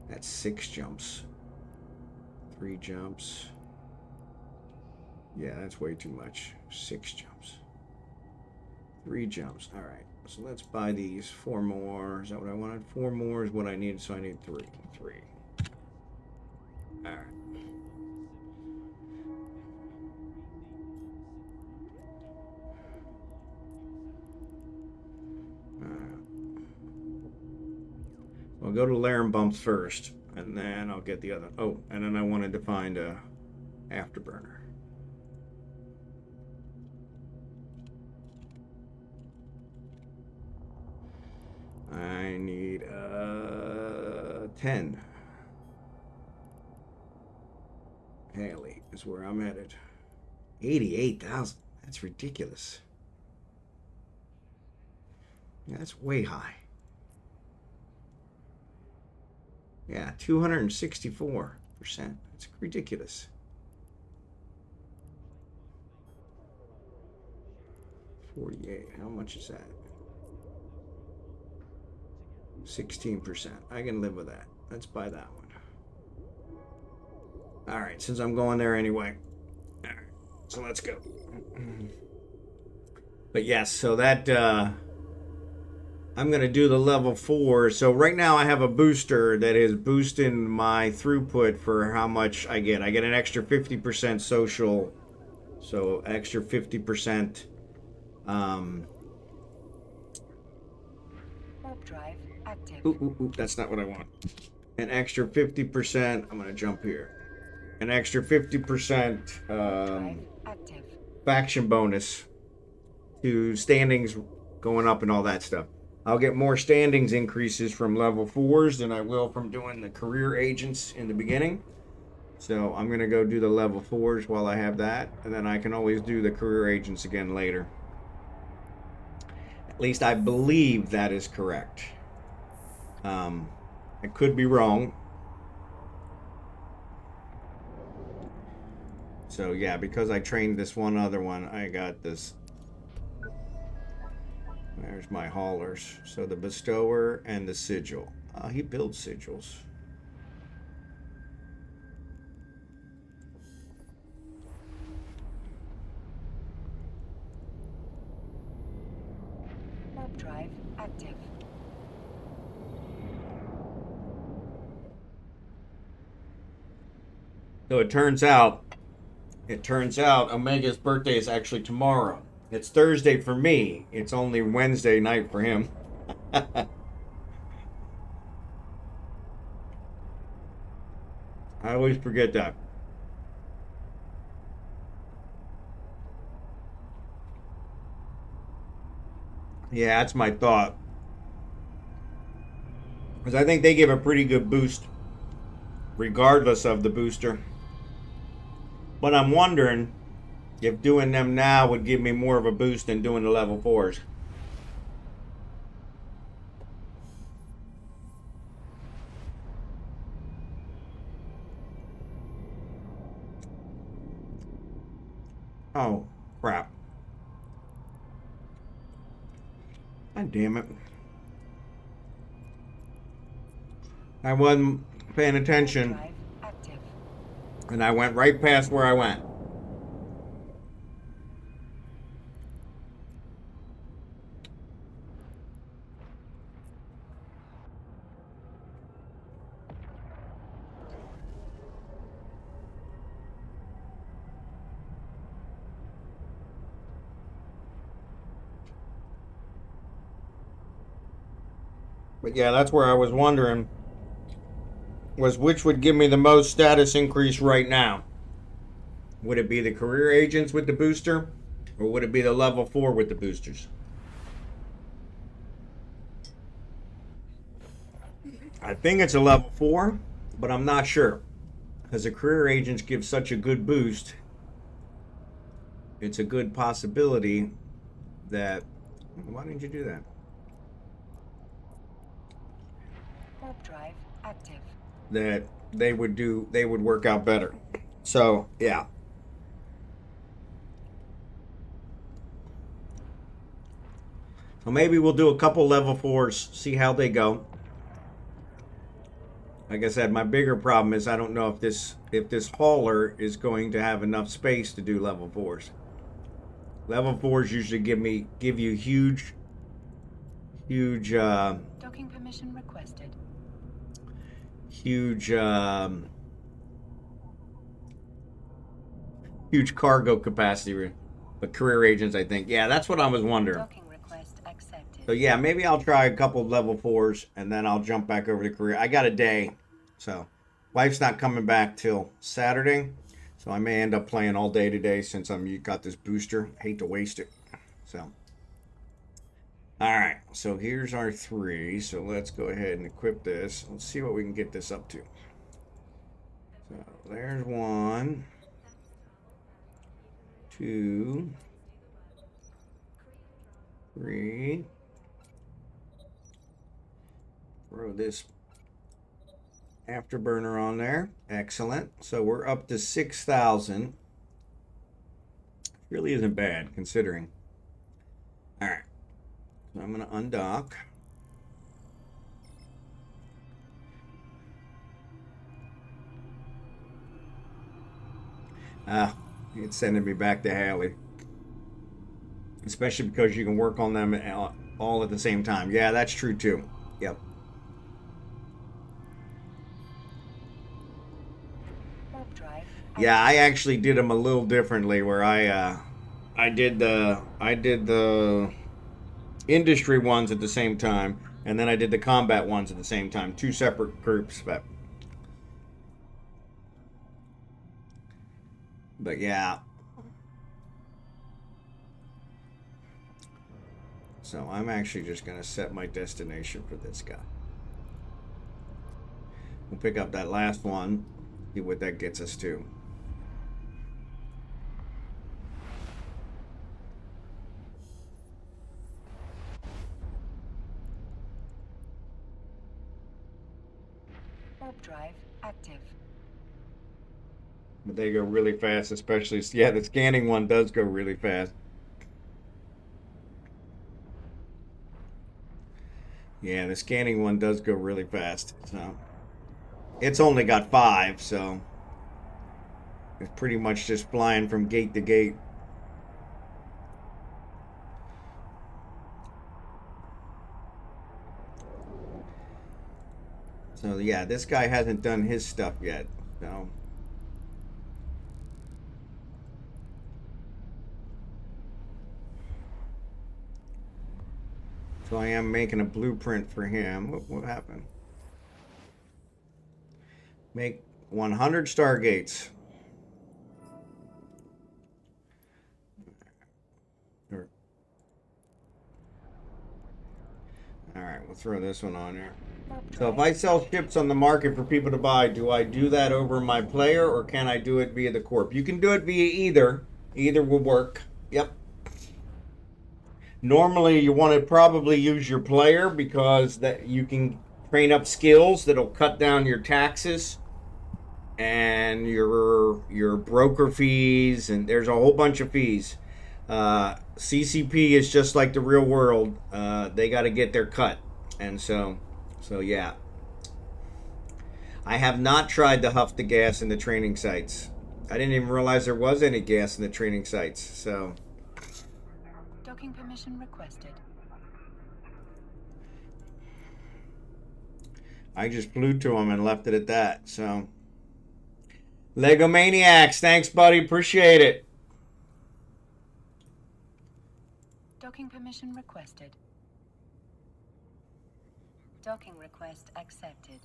That's 6 jumps. 3 jumps. Yeah, that's way too much. 6 jumps. 3 jumps. All right. So let's buy these. 4 more. Is that what I wanted? 4 more is what I need. So I need 3. 3. All right. I'll go to Laram Bumps first, and then I'll get the other. Oh, and then I wanted to find a afterburner. I need 10. Haley is where I'm headed. 88,000. That's ridiculous. Yeah, that's way high. Yeah, 264%. It's ridiculous. 48. How much is that? 16%. I can live with that. Let's buy that one. All right, since I'm going there anyway. All right, so let's go. But yes, so that I'm going to do the level 4. So right now I have a booster that is boosting my throughput for how much I get. I get an extra 50% social, so extra 50%. Warp drive active. Ooh, that's not what I want. An extra 50%. I'm going to jump here. An extra 50% Drive active. faction bonus to standings going up and all that stuff. I'll get more standings increases from level 4s than I will from doing the career agents in the beginning. So I'm going to go do the level 4s while I have that, and then I can always do the career agents again later. At least I believe that is correct. I could be wrong. So yeah, because I trained this one other one, I got this. There's my haulers. So the bestower and the sigil. He builds sigils. Warp drive active. So it turns out Omega's birthday is actually tomorrow. It's Thursday for me. It's only Wednesday night for him. I always forget that. Yeah, that's my thought. Because I think they give a pretty good boost regardless of the booster. But I'm wondering if doing them now would give me more of a boost than doing the level 4s. Oh, crap. God damn it. I wasn't paying attention, Drive active. and I went right past where I went. But yeah, that's where I was wondering was which would give me the most status increase right now. Would it be the career agents with the booster, or would it be the level 4 with the boosters? I think it's a level 4, but I'm not sure. Because the career agents give such a good boost, it's a good possibility that. Why didn't you do that? Warp drive active. That they would work out better. So yeah. So maybe we'll do a couple level 4s, see how they go. Like I said, my bigger problem is I don't know if this hauler is going to have enough space to do level 4s. Level 4s usually give you huge Docking permission requested. huge huge cargo capacity. But career agents, I think, yeah, that's what I was wondering. Docking request accepted. So yeah, maybe I'll try a couple level 4s and then I'll jump back over to career. I got a day, so wife's not coming back till Saturday, so I may end up playing all day today since you got this booster. Hate to waste it. So, all right. So here's our 3. So let's go ahead and equip this. Let's see what we can get this up to. So there's 1, 2, 3. Throw this afterburner on there. Excellent. So we're up to 6,000. Really isn't bad considering. All right. So I'm going to undock. It's sending me back to Hallie. Especially because you can work on them all at the same time. Yeah, that's true too. Yep. Warp drive. Yeah, I actually did them a little differently where I did the industry ones at the same time and then I did the combat ones at the same time. 2 separate groups, but yeah. So I'm actually just going to set my destination for this guy. We'll pick up that last one, see what that gets us to. Warp drive active. But they go really fast, especially, yeah, the scanning one does go really fast. Yeah, the scanning one does go really fast. So it's only got 5, so it's pretty much just flying from gate to gate. So yeah, this guy hasn't done his stuff yet. So I am making a blueprint for him. What happened? Make 100 stargates. Alright, we'll throw this one on there. So if I sell ships on the market for people to buy, do I do that over my player or can I do it via the corp? You can do it via either. Either will work. Yep. Normally you want to probably use your player because that you can train up skills that'll cut down your taxes and your broker fees, and there's a whole bunch of fees. CCP is just like the real world. They got to get their cut. And so yeah. I have not tried to huff the gas in the training sites. I didn't even realize there was any gas in the training sites. So Docking permission requested. I just flew to them and left it at that. So Lego Maniacs, thanks buddy, appreciate it. Docking permission requested. Docking request accepted.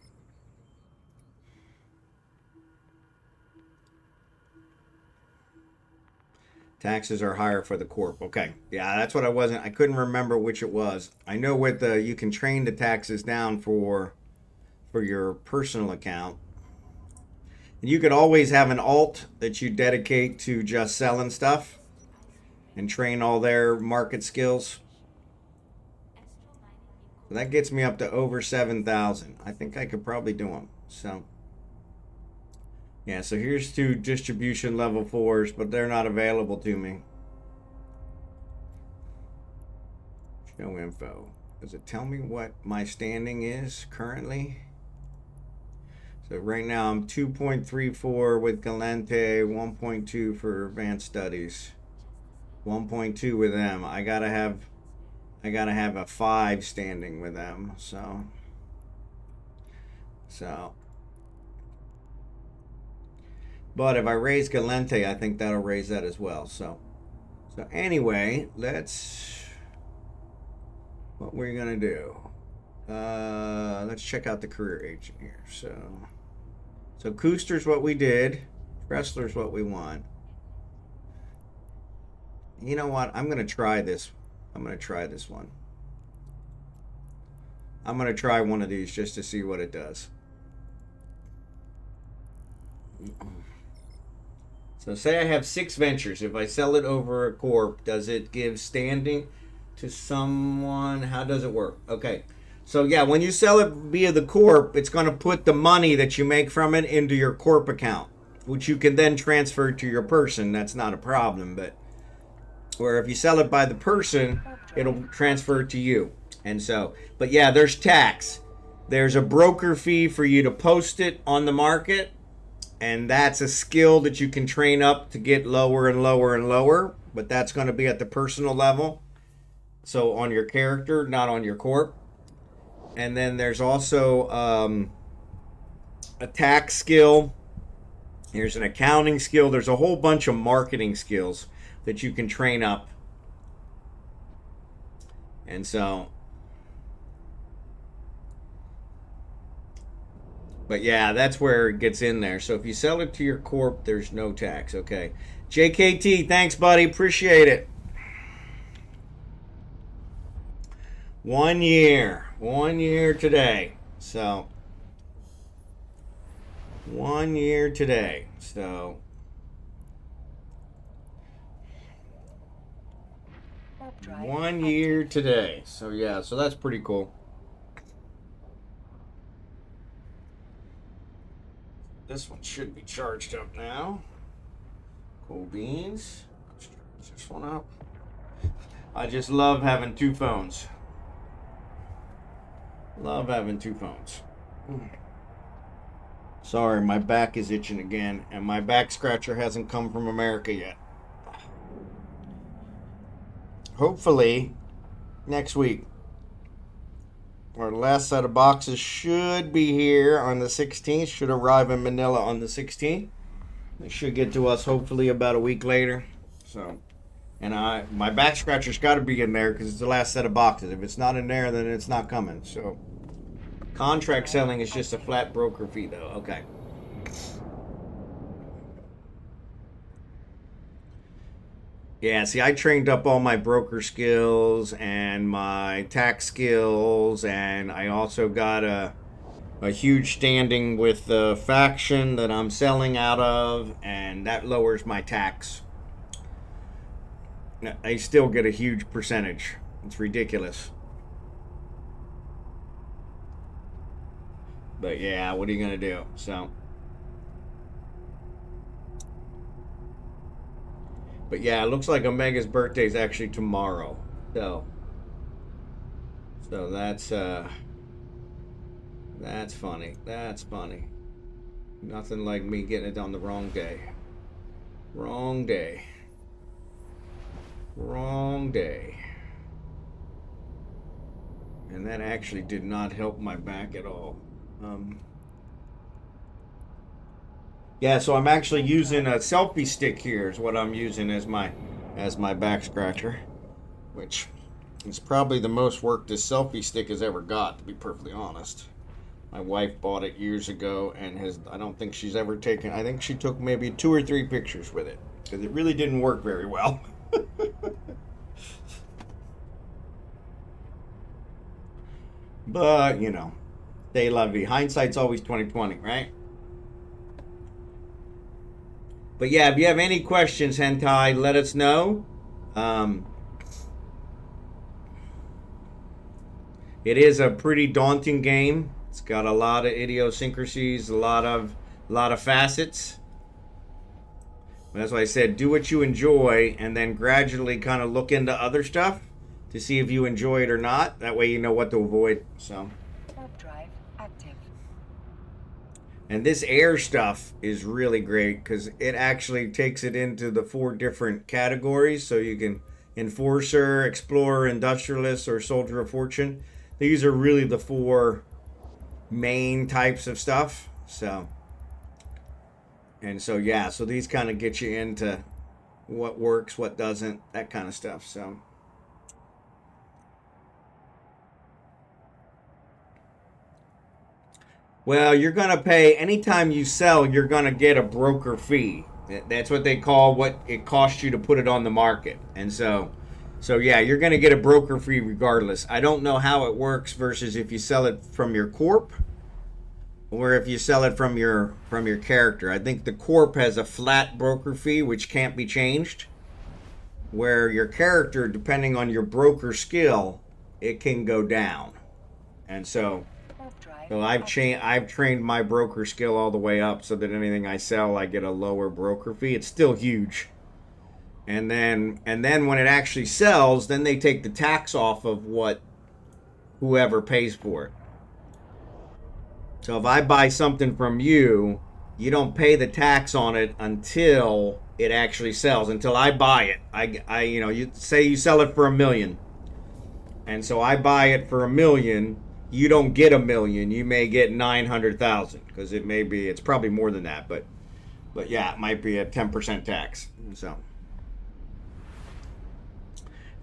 Taxes are higher for the corp. Okay. Yeah, that's what I couldn't remember which it was. I know with the you can train the taxes down for your personal account. And you could always have an alt that you dedicate to just selling stuff and train all their market skills. So that gets me up to over 7,000. I think I could probably do them. So yeah, so here's 2 distribution level 4s, but they're not available to me. Show info. Does it tell me what my standing is currently? So right now I'm 2.34 with Galente, 1.2 for advanced studies, 1.2 with them. I gotta have a 5 standing with them. So but if I raise Galente, I think that'll raise that as well. So anyway, what we're gonna do. Let's check out the career agent here. So Cooster's what we did. Wrestler's what we want. You know what? I'm gonna try this. I'm gonna try this one. I'm gonna try one of these just to see what it does. So say I have 6 ventures. If I sell it over a corp, does it give standing to someone? How does it work? Okay. So yeah, when you sell it via the corp, it's going to put the money that you make from it into your corp account, which you can then transfer to your person. That's not a problem. But where if you sell it by the person, it'll transfer to you. And so, but yeah, there's tax. There's a broker fee for you to post it on the market. And that's a skill that you can train up to get lower and lower and lower. But that's going to be at the personal level. So on your character, not on your corp. And then there's also a tax skill. There's an accounting skill. There's a whole bunch of marketing skills that you can train up. And so, but yeah, that's where it gets in there. So if you sell it to your corp, there's no tax. Okay. JKT, thanks, buddy. Appreciate it. 1 year. 1 year today. So 1 year today. So Warp drive 1 year today. So yeah, so that's pretty cool. This one should be charged up now. Cool beans. Let's charge this one up. I just love having 2 phones. Love having 2 phones. Sorry, my back is itching again, and my back scratcher hasn't come from America yet. Hopefully, next week. Our last set of boxes should be here on the 16th. Should arrive in Manila on the 16th. They should get to us hopefully about a week later. So, and my back scratcher's got to be in there because it's the last set of boxes. If it's not in there, then it's not coming. So, contract selling is just a flat broker fee, though. Okay. Yeah, see, I trained up all my broker skills and my tax skills, and I also got a huge standing with the faction that I'm selling out of, and that lowers my tax. I still get a huge percentage. It's ridiculous. But yeah, what are you going to do? So... But yeah, it looks like Omega's birthday is actually tomorrow. So that's funny. That's funny. Nothing like me getting it on the wrong day. Wrong day. Wrong day. And that actually did not help my back at all. Yeah, so I'm actually using a selfie stick here is what I'm using as my back scratcher, which It's probably the most work this selfie stick has ever got, to be perfectly honest. My wife bought it years ago and I don't think she's ever taken, I think she took maybe 2 or 3 pictures with it because it really didn't work very well. But, you know, they love me. Hindsight's always 2020, right? But yeah, if you have any questions, Hentai, let us know. It is a pretty daunting game. It's got a lot of idiosyncrasies, a lot of facets. That's why I said do what you enjoy and then gradually kind of look into other stuff to see if you enjoy it or not. That way you know what to avoid. So. Warp drive active. And this air stuff is really great because it actually takes it into the 4 different categories. So you can Enforcer, Explorer, Industrialist, or Soldier of Fortune. These are really the 4 main types of stuff. So yeah, so these kind of get you into what works, what doesn't, that kind of stuff. So well, you're going to pay anytime you sell, you're going to get a broker fee. That's what they call what it costs you to put it on the market. And so yeah, you're going to get a broker fee regardless. I don't know how it works versus if you sell it from your corp or if you sell it from your character. I think the corp has a flat broker fee which can't be changed, where your character, depending on your broker skill, it can go down. And so I've trained my broker skill all the way up so that anything I sell, I get a lower broker fee. It's still huge. And then when it actually sells, then they take the tax off of what whoever pays for it. So if I buy something from you, you don't pay the tax on it until it actually sells, until I buy it. I you say you sell it for $1 million. And so I buy it for $1 million. You don't get $1 million. You may get 900,000 because it's probably more than that, but yeah, it might be a 10% tax.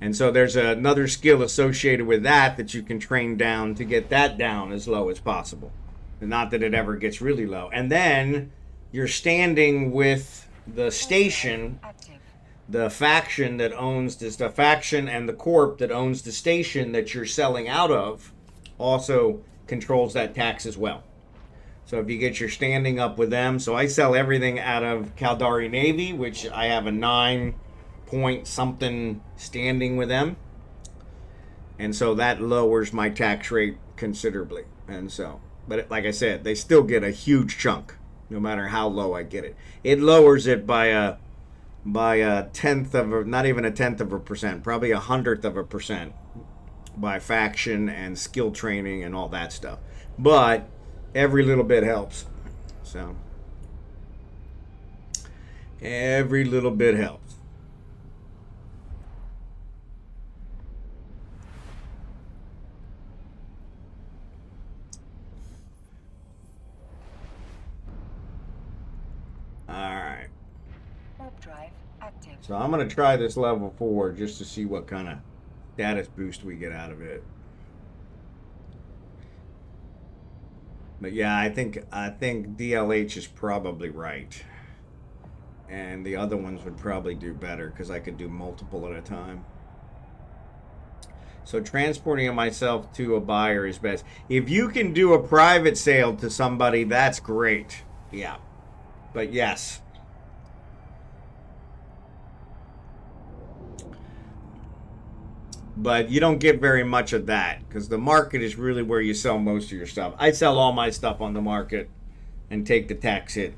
And so there's another skill associated with that you can train down to get that down as low as possible. And not that it ever gets really low. And then you're standing with the station, the faction that owns the faction and the corp that owns the station that you're selling out of also controls that tax as well. So if you get your standing up with them, so I sell everything out of Caldari Navy, which I have a 9 point something standing with them. And so that lowers my tax rate considerably. And so, but like I said, they still get a huge chunk no matter how low I get it. It lowers it by a tenth of not even a tenth of a percent, probably 100% by faction and skill training and all that stuff. But every little bit helps. So every little bit helps. Alright. Warp drive active. So I'm going to try this level 4 just to see what kind of status boost we get out of it. But yeah, I think DLH is probably right. And the other ones would probably do better because I could do multiple at a time. So transporting myself to a buyer is best. If you can do a private sale to somebody, that's great. Yeah. But yes. But you don't get very much of that because the market is really where you sell most of your stuff. I sell all my stuff on the market and take the tax hit.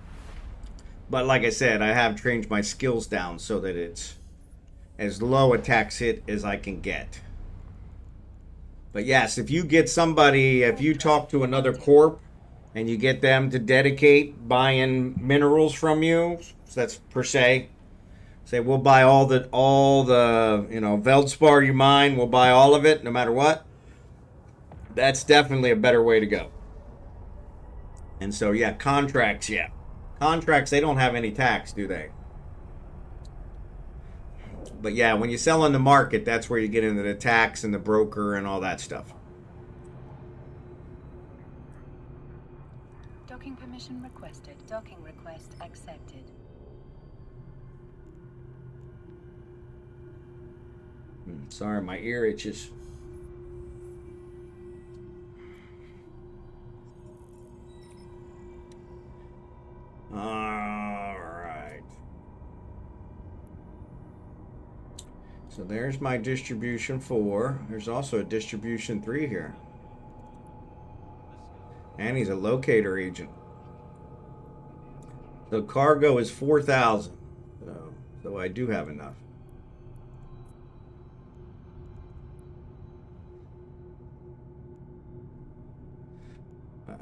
But like I said, I have trained my skills down so that it's as low a tax hit as I can get. But yes, if you get somebody, if you talk to another corp and you get them to dedicate buying minerals from you, so that's per se. Say we'll buy all the Veldspar you mine, we'll buy all of it no matter what. That's definitely a better way to go. And so yeah, contracts, yeah. Contracts, they don't have any tax, do they? But yeah, when you sell on the market, that's where you get into the tax and the broker and all that stuff. Docking permission requested. Docking request accepted. Sorry, my ear itches. All right. So there's my distribution 4. There's also a distribution 3 here. And he's a locator agent. The cargo is 4,000. So I do have enough.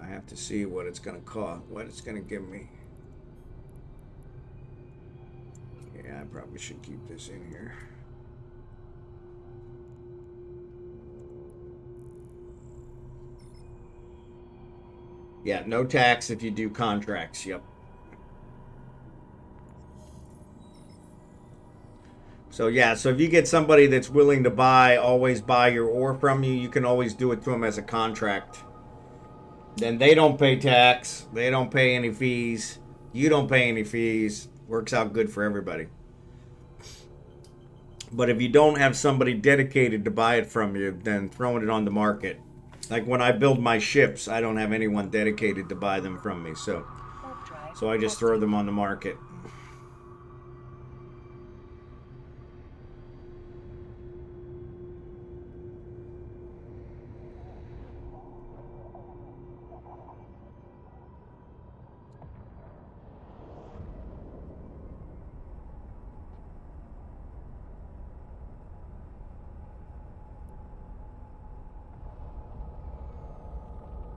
I have to see what it's going to cost, what it's going to give me. Yeah, I probably should keep this in here. Yeah, no tax if you do contracts. Yep. So yeah, so if you get somebody that's willing to always buy your ore from you, you can always do it to them as a contract. Then they don't pay tax. They don't pay any fees. You don't pay any fees. Works out good for everybody. But if you don't have somebody dedicated to buy it from you, then throwing it on the market. Like when I build my ships, I don't have anyone dedicated to buy them from me. So I just throw them on the market.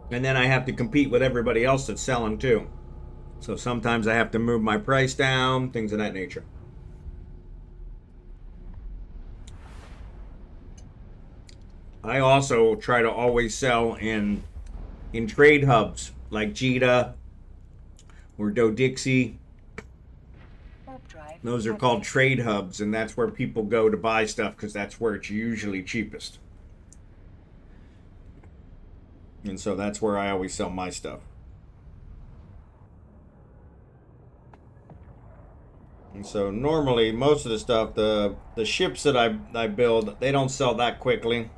And then I have to compete with everybody else that's selling too. So sometimes I have to move my price down, things of that nature. I also try to always sell in trade hubs like Jita or Dodixie. Those are called trade hubs, and that's where people go to buy stuff because that's where it's usually cheapest. And so that's where I always sell my stuff. And so normally most of the stuff, the ships that I build, they don't sell that quickly.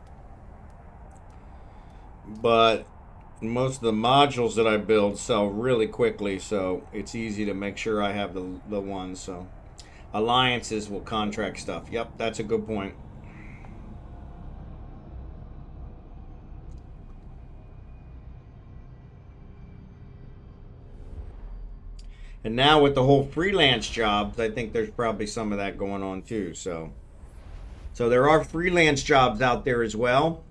But most of the modules that I build sell really quickly, so it's easy to make sure I have the ones. So alliances will contract stuff. Yep, that's a good point. And now with the whole freelance jobs, I think there's probably some of that going on too. So there are freelance jobs out there as well.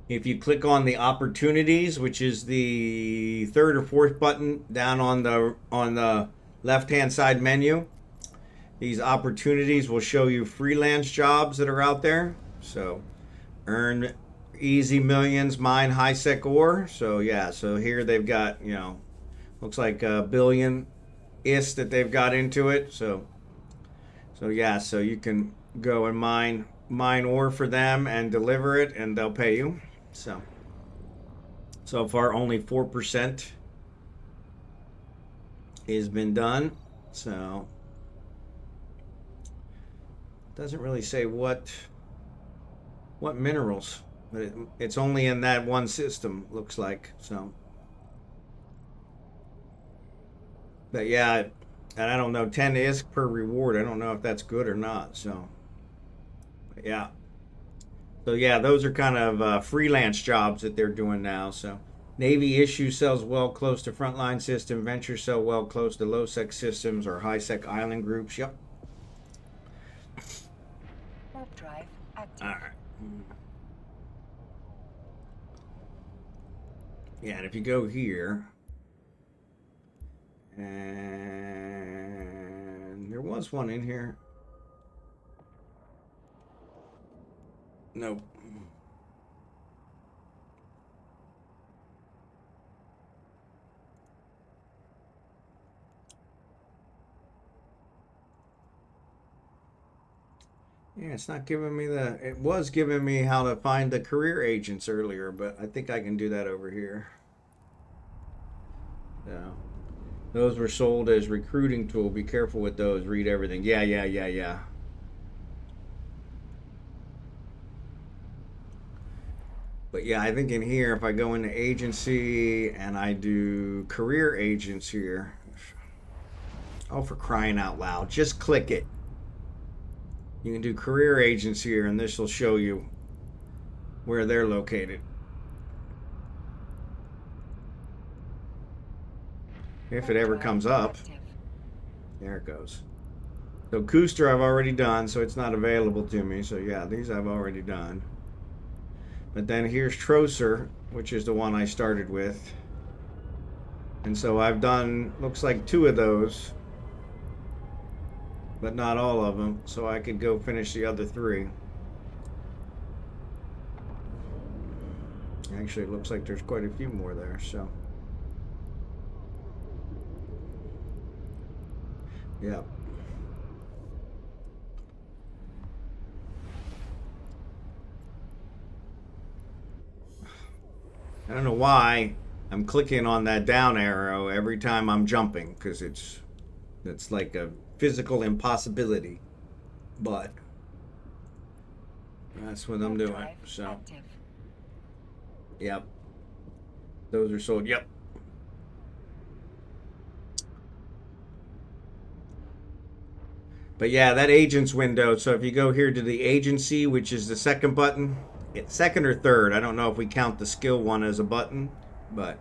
If you click on the opportunities, which is the third or fourth button down on the left-hand side menu, these opportunities will show you freelance jobs that are out there. So earn easy millions, mine high sec ore. So yeah, so here they've got, looks like a billion is that they've got into it. So yeah, so you can go and mine ore for them and deliver it, and they'll pay you. So far only 4% has been done. So doesn't really say what minerals, but it's only in that one system, looks like. So but yeah, and I don't know, 10 ISK per reward. I don't know if that's good or not. So yeah. So yeah, those are kind of freelance jobs that they're doing now. So Navy issue sells well close to frontline system. Venture sell well close to low sec systems or high sec island groups. Yep. Warp drive active. All right. Yeah, and if you go here, and there was one in here. Nope. Yeah, it's not giving me the. It was giving me how to find the career agents earlier, but I think I can do that over here. Yeah. Those were sold as recruiting tool. Be careful with those. Read everything. Yeah. But yeah, I think in here, if I go into agency and I do career agents here, oh, for crying out loud, just click it. You can do career agents here, and this will show you where they're located. If it ever comes up. There it goes. So Cooster I've already done, so it's not available to me. So yeah, these I've already done. But then here's Trocer, which is the one I started with. And so I've done, looks like 2 of those, but not all of them. So I could go finish the other 3. Actually, it looks like there's quite a few more there, so. Yeah. I don't know why I'm clicking on that down arrow every time I'm jumping, because it's like a physical impossibility. But that's what I'm doing. So, yep. Those are sold. Yep. But yeah, that agents window. So if you go here to the agency, which is the second button, it's second or third. I don't know if we count the skill one as a button, but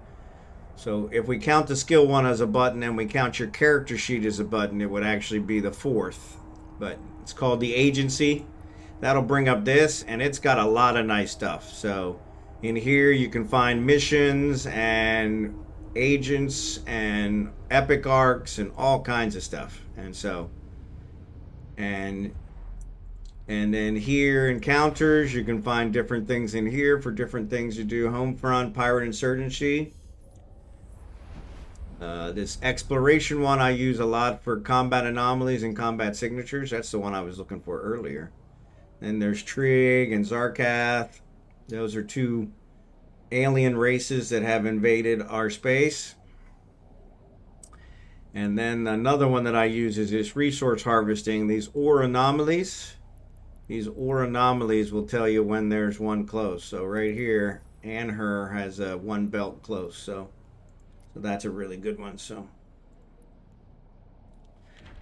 so if we count the skill one as a button and we count your character sheet as a button, it would actually be the 4th. But it's called the agency. That'll bring up this, and it's got a lot of nice stuff. So in here you can find missions and agents and epic arcs and all kinds of stuff. And so and then here, encounters, you can find different things in here for different things you do. Homefront, Pirate Insurgency. This exploration one I use a lot for combat anomalies and combat signatures. That's the one I was looking for earlier. Then there's Trig and Zarkath. Those are 2 alien races that have invaded our space. And then another one that I use is this resource harvesting. These ore anomalies. These ore anomalies will tell you when there's one close. So right here, Anher has a 1 belt close. So that's a really good one. So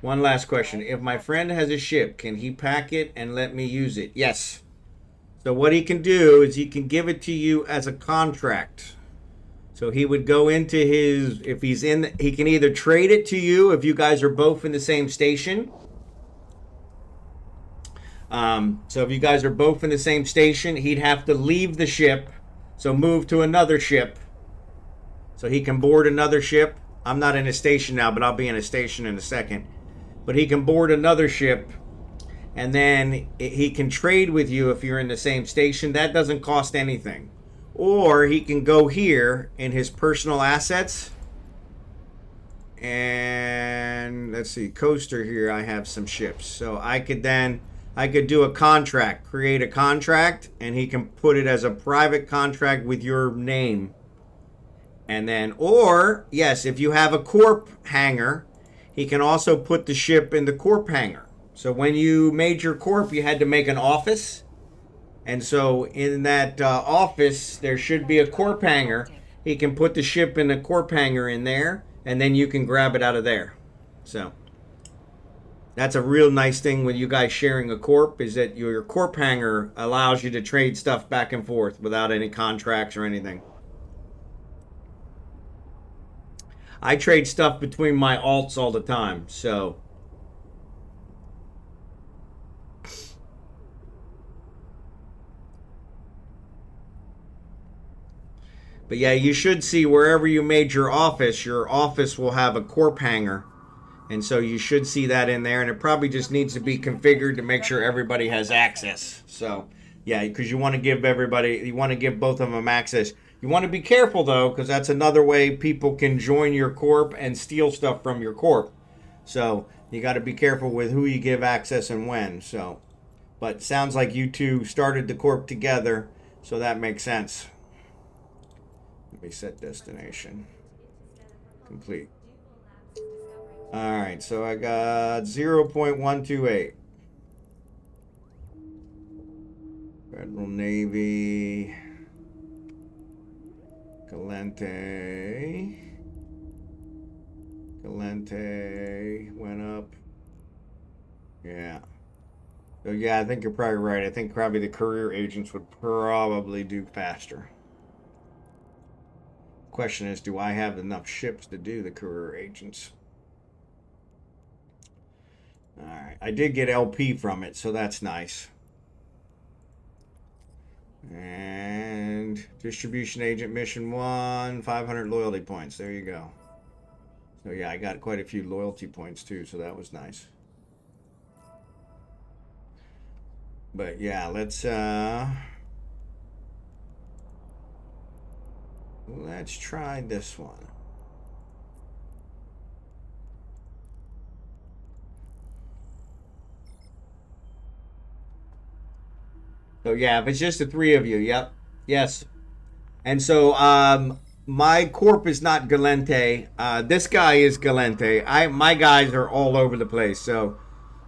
one last question. If my friend has a ship, can he pack it and let me use it? Yes. So what he can do is he can give it to you as a contract. So he would go into his, if he's in, he can either trade it to you if you guys are both in the same station. So if you guys are both in the same station, he'd have to leave the ship, so move to another ship, so he can board another ship. I'm not in a station now, but I'll be in a station in a second. But he can board another ship, and then he can trade with you if you're in the same station. That doesn't cost anything. Or he can go here in his personal assets, and let's see, coaster here, I have some ships. So I could do a contract, create a contract, and he can put it as a private contract with your name. And then, or, yes, if you have a corp hangar, he can also put the ship in the corp hangar. So when you made your corp, you had to make an office. And so in that office, there should be a corp hangar. He can put the ship in the corp hangar in there, and then you can grab it out of there. So that's a real nice thing with you guys sharing a corp, is that your corp hangar allows you to trade stuff back and forth without any contracts or anything. I trade stuff between my alts all the time, so. But yeah, you should see wherever you made your office will have a corp hangar. And so you should see that in there, and it probably just needs to be configured to make sure everybody has access. So yeah, because you want to give both of them access. You want to be careful though, because that's another way people can join your corp and steal stuff from your corp. So you got to be careful with who you give access and when. So, But sounds like you two started the corp together, so that makes sense. Let me set destination. Complete. Alright, so I got 0.128. Federal Navy. Galente went up. Yeah. So yeah, I think you're probably right. I think probably the career agents would probably do faster. Question is, do I have enough ships to do the career agents? Alright. I did get LP from it, so that's nice. And distribution agent mission 1, 500 loyalty points. There you go. So yeah, I got quite a few loyalty points too, so that was nice. But yeah, let's try this one. So yeah, if it's just the three of you, yep. Yes. And so my corp is not Galente. This guy is Galente. My guys are all over the place. So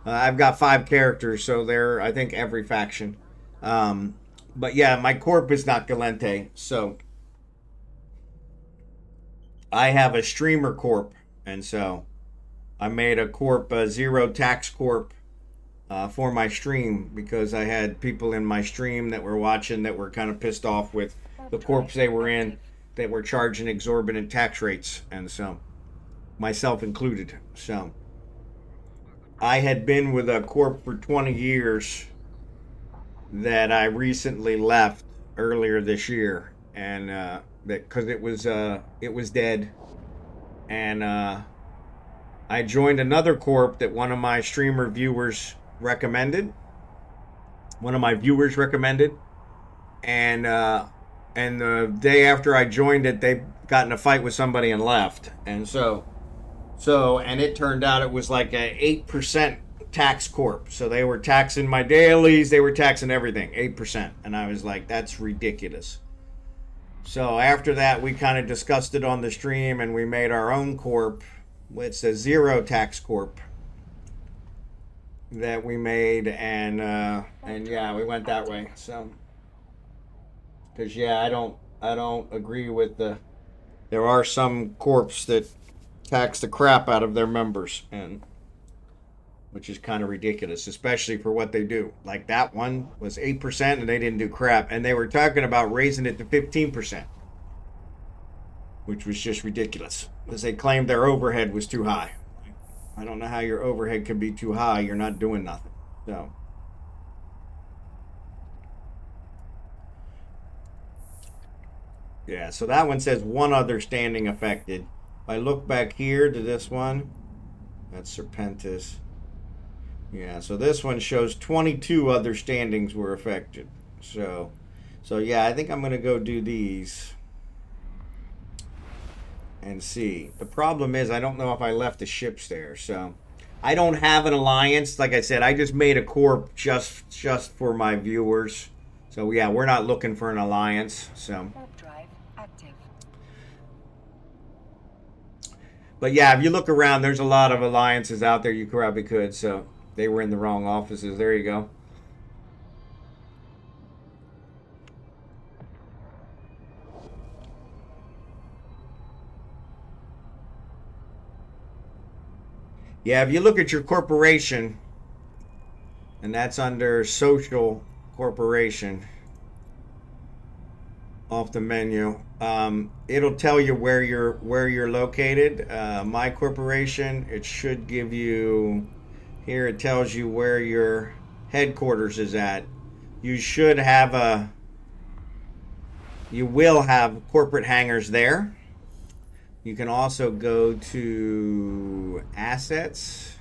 I've got 5 characters, so they're, I think, every faction. But yeah, my corp is not Galente. So I have a streamer corp, and so I made a corp, a zero tax corp, for my stream, because I had people in my stream that were watching that were kind of pissed off with the corps they were in, that were charging exorbitant tax rates, and so myself included. So I had been with a corp for 20 years that I recently left earlier this year, and that because it was dead, and I joined another corp that one of my streamer viewers recommended. One of my viewers recommended, and the day after I joined it, they got in a fight with somebody and left, and and it turned out it was like a 8% tax corp. So they were taxing my dailies, they were taxing everything 8%, and I was like, that's ridiculous. So after that, we kind of discussed it on the stream, and we made our own corp. It's a zero tax corp that we made, and yeah, we went that way. So because yeah, I don't agree with there are some corps that tax the crap out of their members, and which is kind of ridiculous, especially for what they do. Like that one was 8% and they didn't do crap, and they were talking about raising it to 15%, which was just ridiculous because they claimed their overhead was too high. I don't know how your overhead can be too high. You're not doing nothing. So yeah, so that one says one other standing affected. If I look back here to this one, that's Serpentis. Yeah, so this one shows 22 other standings were affected. So yeah, I think I'm going to go do these and see. The problem is I don't know if I left the ships there. So I don't have an alliance. Like I said, I just made a corp just for my viewers. So yeah, we're not looking for an alliance. So Warp drive active. but yeah, if you look around, there's a lot of alliances out there you probably could. So they were in the wrong offices. There you go. Yeah, if you look at your corporation, and that's under social corporation off the menu, it'll tell you where you're located. My corporation, it should give you here. It tells you where your headquarters is at. You will have corporate hangars there. You can also go to assets.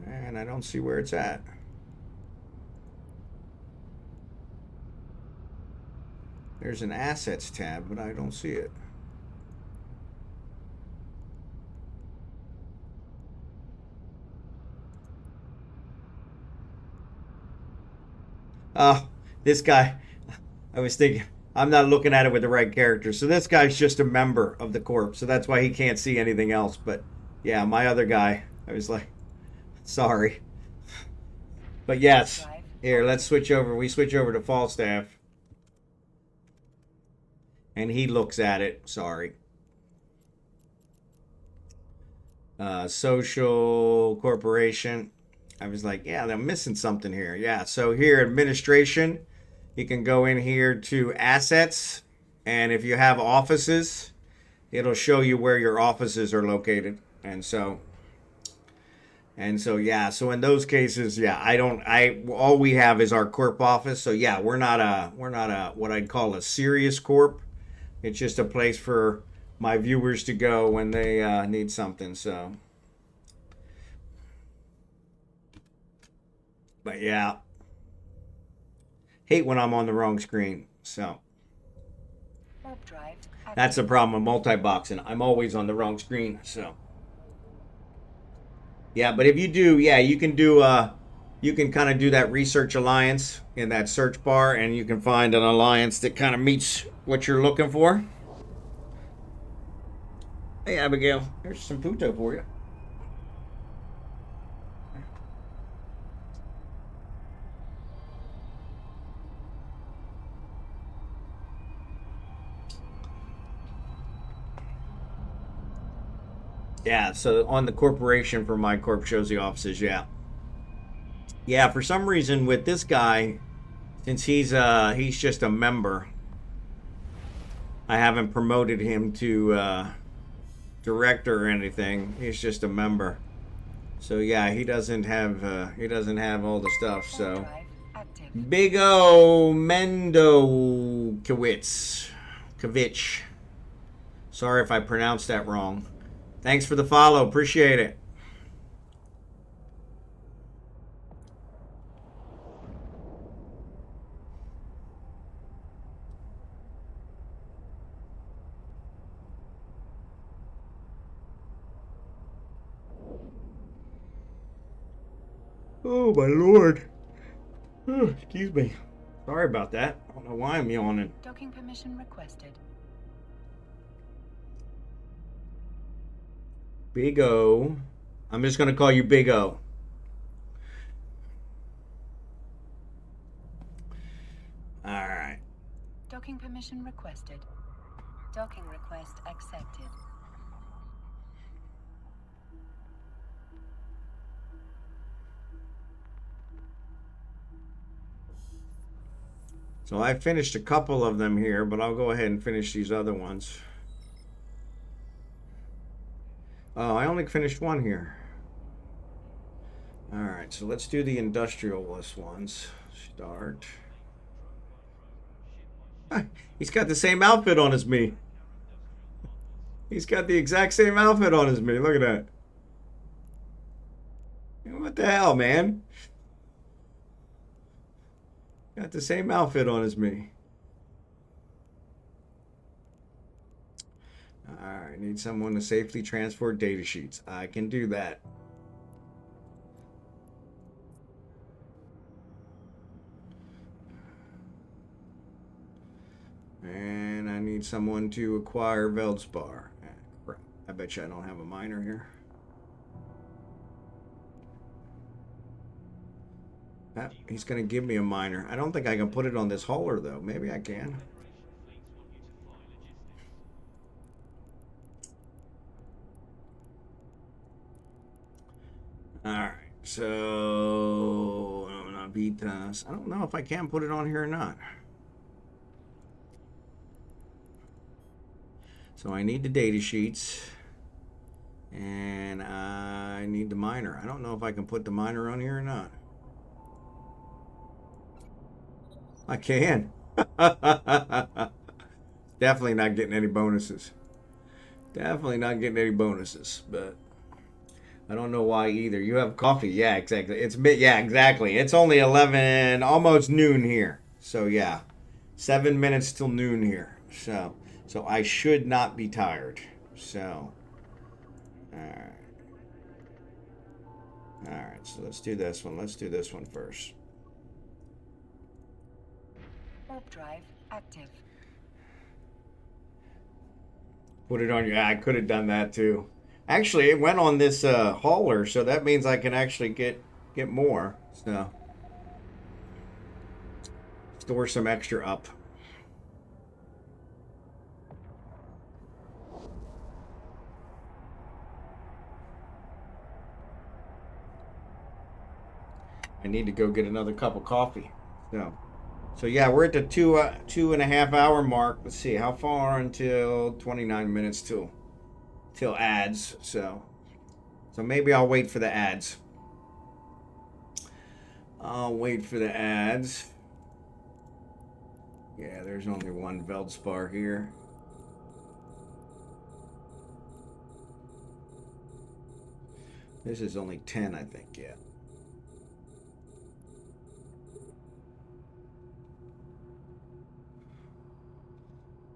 And I don't see where it's at. There's an assets tab, but I don't see it. Oh, this guy. I was thinking, I'm not looking at it with the right character. So this guy's just a member of the corp. So that's why he can't see anything else. But yeah, my other guy, I was like, sorry. But yes, here, let's switch over. We switch over to Falstaff. And he looks at it. Sorry. Social corporation. I was like, yeah, they're missing something here. Yeah, so here, administration. You can go in here to assets. And if you have offices, it'll show you where your offices are located. And so yeah, so in those cases, yeah, all we have is our corp office. So yeah, we're not a what I'd call a serious corp. It's just a place for my viewers to go when they need something. So, but yeah, hate when I'm on the wrong screen. So Warp drive that's the active. problem with multi-boxing. I'm always on the wrong screen. So yeah, but if you do, yeah, you can do you can kind of do that research alliance in that search bar, and you can find an alliance that kind of meets what you're looking for. Hey, Abigail, here's some puto for you. Yeah, so on the corporation for my corp shows the offices, yeah. Yeah, for some reason with this guy, since he's just a member, I haven't promoted him to director or anything. He's just a member. So yeah, he doesn't have all the stuff. Warp So drive active. Big O Mendokowicz. Sorry if I pronounced that wrong. Thanks for the follow. Appreciate it. Oh my lord. Excuse me. Sorry about that. I don't know why I'm yawning. Docking permission requested. Big O. I'm just gonna call you Big O. Alright. Docking permission requested. Docking request accepted. So I finished a couple of them here, but I'll go ahead and finish these other ones. Oh, I only finished one here. Alright, so let's do the industrialist ones. Start. He's got the same outfit on as me. He's got the exact same outfit on as me. Look at that. What the hell, man? Got the same outfit on as me. Alright, need someone to safely transport data sheets. I can do that. And I need someone to acquire Veldspar. Crap. I bet you I don't have a miner here. He's going to give me a miner. I don't think I can put it on this hauler, though. Maybe I can. Alright, so Navitas. I don't know if I can put it on here or not. So I need the data sheets. And I need the miner. I don't know if I can put the miner on here or not. I can. Definitely not getting any bonuses. Definitely not getting any bonuses, but I don't know why either. You have coffee. Yeah, exactly. Yeah, exactly. It's only 11, almost noon here. So yeah, 7 minutes till noon here. So I should not be tired. So, all right. So let's do this one. Let's do this one first. Warp drive active. Put it on your. I could have done that too. Actually, it went on this hauler, so that means I can actually get more. So store some extra up. I need to go get another cup of coffee. So yeah, we're at the 2.5 hour mark. Let's see how far until 29 minutes till ads. So maybe I'll wait for the ads. I'll wait for the ads. Yeah, there's only one Veldspar here. This is only 10, I think, yeah.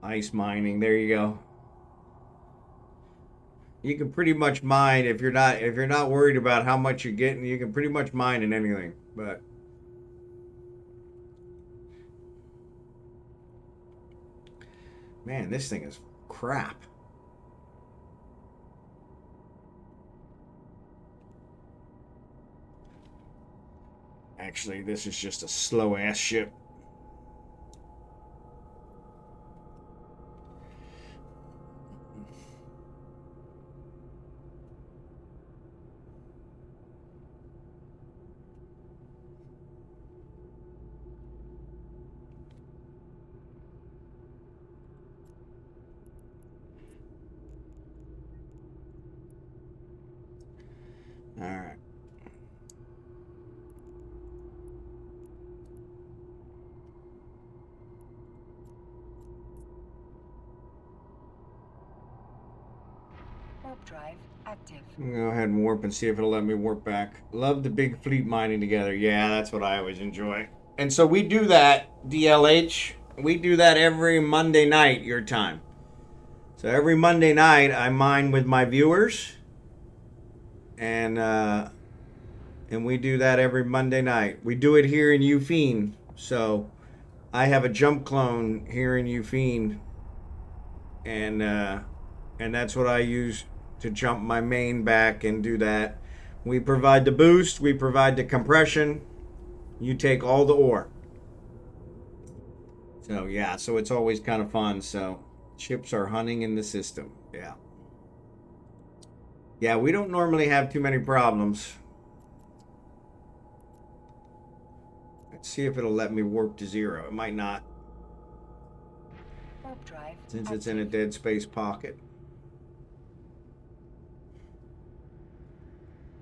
Ice mining, there you go. You can pretty much mine if you're not worried about how much you're getting, you can pretty much mine in anything. But man, this thing is crap. Actually, this is just a slow ass ship. All right. Warp drive active. I'm gonna go ahead and warp and see if it'll let me warp back. Love the big fleet mining together. Yeah, that's what I always enjoy. And so we do that, DLH. We do that every Monday night, your time. So every Monday night, I mine with my viewers, and we do that every Monday night. We do it here in Eufene. So I have a jump clone here in Eufene, and that's what I use to jump my main back and do that. We provide the boost, we provide the compression. You take all the ore. So yeah, so it's always kind of fun. So ships are hunting in the system. Yeah. Yeah, we don't normally have too many problems. Let's see if it'll let me warp to 0. It might not. Warp drive Since it's in a dead space pocket.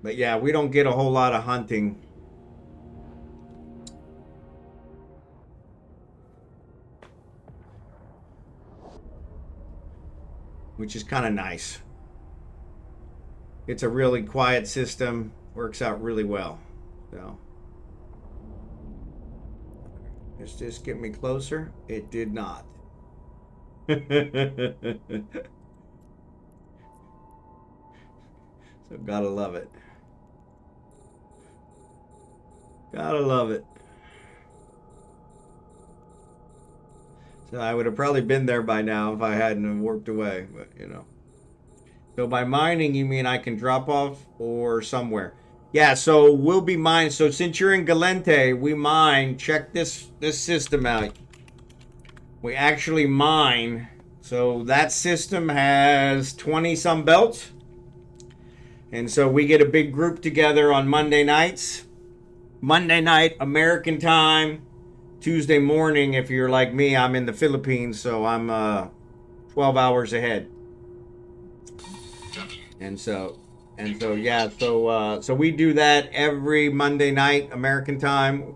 But yeah, we don't get a whole lot of hunting. Which is kind of nice. It's a really quiet system. Works out really well. So. Does this get me closer? It did not. So gotta love it. Gotta love it. So I would have probably been there by now if I hadn't warped away, but you know. So by mining, you mean I can drop off or somewhere? Yeah, so we'll be mined. So since you're in Galente, we mine. Check this system out. We actually mine. So that system has 20 some belts. And so we get a big group together on Monday nights. Monday night, American time. Tuesday morning, if you're like me, I'm in the Philippines, so I'm 12 hours ahead. And so yeah, so we do that every Monday night, American time.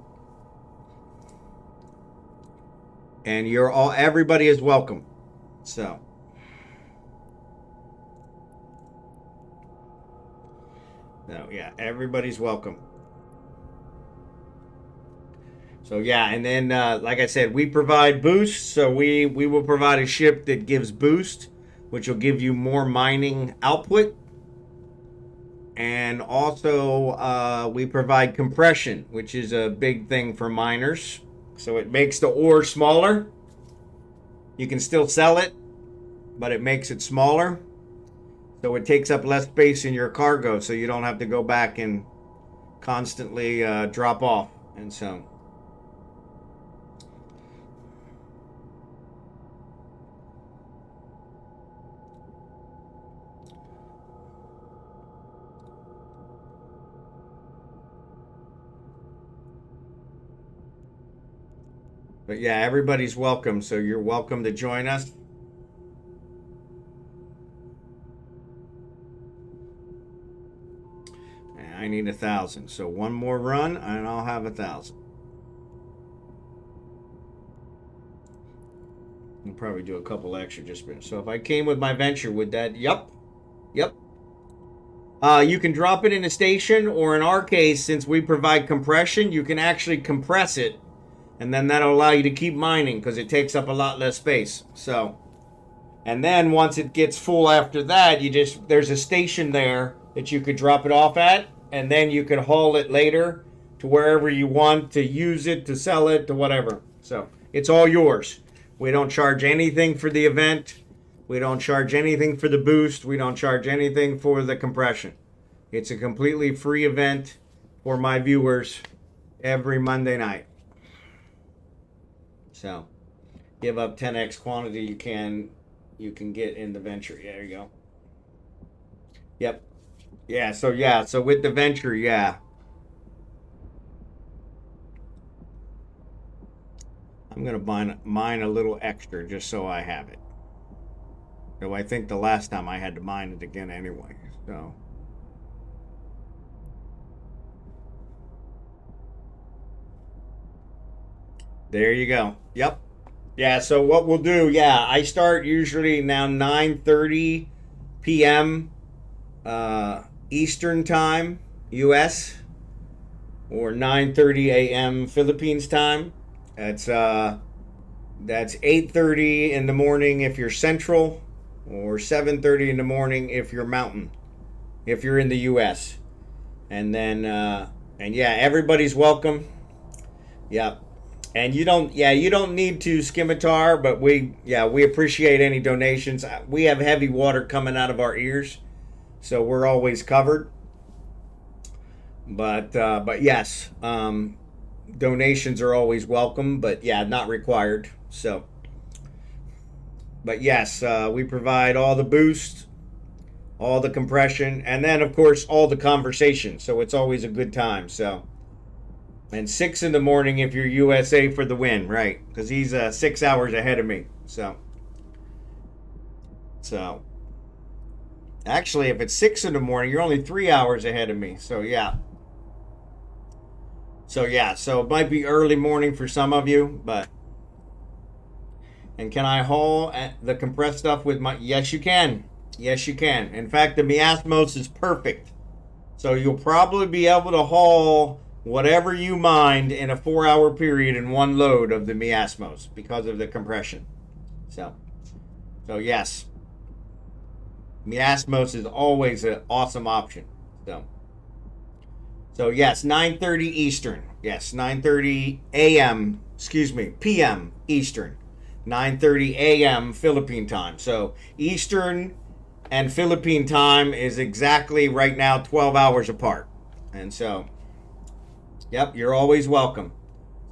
And everybody is welcome. So yeah, everybody's welcome. So yeah, and then like I said, we provide boosts. So we will provide a ship that gives boost, which will give you more mining output. And also we provide compression, which is a big thing for miners. So it makes the ore smaller. You can still sell it, but it makes it smaller. So it takes up less space in your cargo, so you don't have to go back and constantly drop off. And so, but yeah, everybody's welcome. So you're welcome to join us. I need 1,000. So one more run and I'll have 1,000. I'll probably do a couple extra just for, so if I came with my venture, would that? Yep. You can drop it in a station, or in our case, since we provide compression, you can actually compress it, and then that'll allow you to keep mining because it takes up a lot less space. So, and then once it gets full after that, there's a station there that you could drop it off at, and then you can haul it later to wherever you want to use it, to sell it, to whatever. So it's all yours. We don't charge anything for the event. We don't charge anything for the boost. We don't charge anything for the compression. It's a completely free event for my viewers every Monday night. So give up 10x quantity you can get in the venture. Yeah, there you go. Yep. So with the venture, yeah. I'm going to mine a little extra just so I have it. Though I think the last time I had to mine it again anyway. So there you go. Yep. Yeah, so what we'll do, I start usually now 9:30 p.m. Eastern time, US, or 9:30 a.m. Philippines time. That's 8:30 in the morning if you're Central, or 7:30 in the morning if you're Mountain, if you're in the US. And then everybody's welcome. Yep. And you don't need to scimitar, but we appreciate any donations. We have heavy water coming out of our ears, so we're always covered. But yes, donations are always welcome, but not required. So, but yes, we provide all the boost, all the compression, and then of course all the conversation. So it's always a good time. So. And 6 in the morning if you're USA for the win, right? Because he's 6 hours ahead of me. So actually, if it's 6 in the morning, you're only 3 hours ahead of me. So yeah. So it might be early morning for some of you, but. And can I haul the compressed stuff with my? Yes, you can. Yes, you can. In fact, the miasmos is perfect. So you'll probably be able to haul whatever you mined in a 4-hour period in one load of the miasmos because of the compression. So yes, miasmos is always an awesome option. So yes, 9:30 Eastern. Yes, 9:30 a.m. p.m. Eastern. 9:30 a.m. Philippine time. So Eastern and Philippine time is exactly right now 12 hours apart. And so yep, you're always welcome.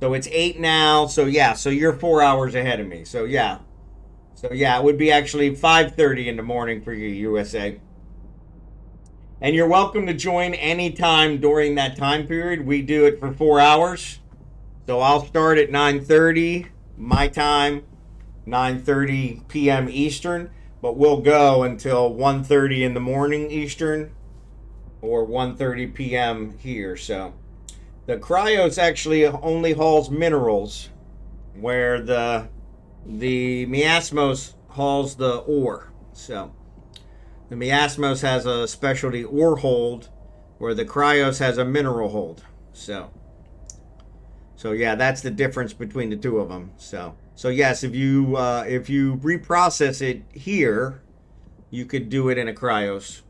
So it's 8 now. So you're 4 hours ahead of me. So it would be actually 5:30 in the morning for you, USA. And you're welcome to join anytime during that time period. We do it for 4 hours. So I'll start at 9:30 my time, 9:30 p.m. Eastern, but we'll go until 1:30 in the morning Eastern, or 1:30 p.m. here. So the cryos actually only hauls minerals, where the miasmos hauls the ore. So the miasmos has a specialty ore hold, where the cryos has a mineral hold. So that's the difference between the two of them. So yes, if you reprocess it here, you could do it in a cryos.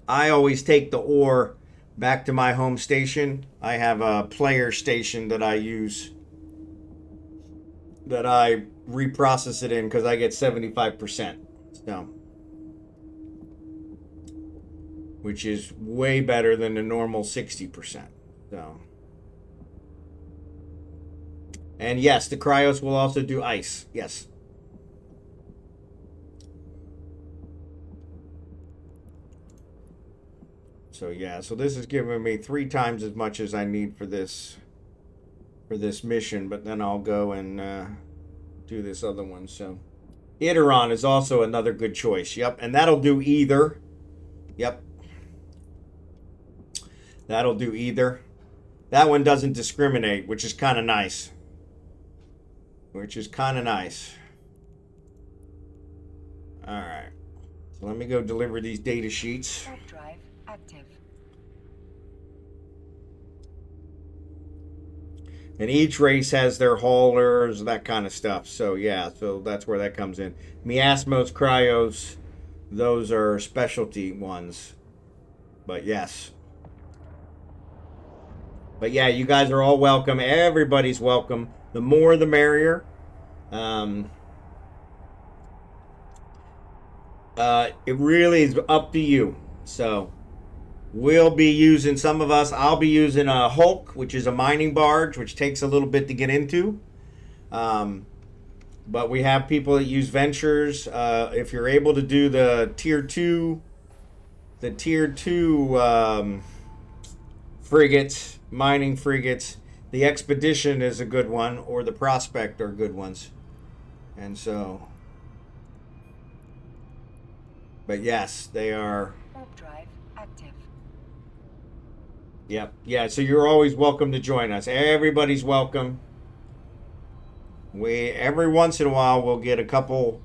I always take the ore back to my home station. I have a player station that I use that I reprocess it in because I get 75%. So, which is way better than the normal 60%. So, and yes, the cryos will also do ice. Yes. So yeah, so this is giving me 3 times as much as I need for this mission, but then I'll go and do this other one. So Iteron is also another good choice. Yep, and that'll do either. Yep. That'll do either. That one doesn't discriminate, which is kind of nice. Which is kind of nice. All right. So let me go deliver these data sheets. Warp drive active. And each race has their haulers, that kind of stuff. So yeah, so that's where that comes in. Miasmos, cryos, those are specialty ones. But yes. But yeah, you guys are all welcome. Everybody's welcome. The more the merrier. It really is up to you. So we'll be using, some of us, I'll be using a Hulk, which is a mining barge, which takes a little bit to get into. But we have people that use ventures. If you're able to do the tier 2 frigates, mining frigates, the expedition is a good one, or the prospect are good ones. And so, but yes, they are. Warp drive active. Yep. Yeah, so you're always welcome to join us. Everybody's welcome. We, every once in a while, we'll get a couple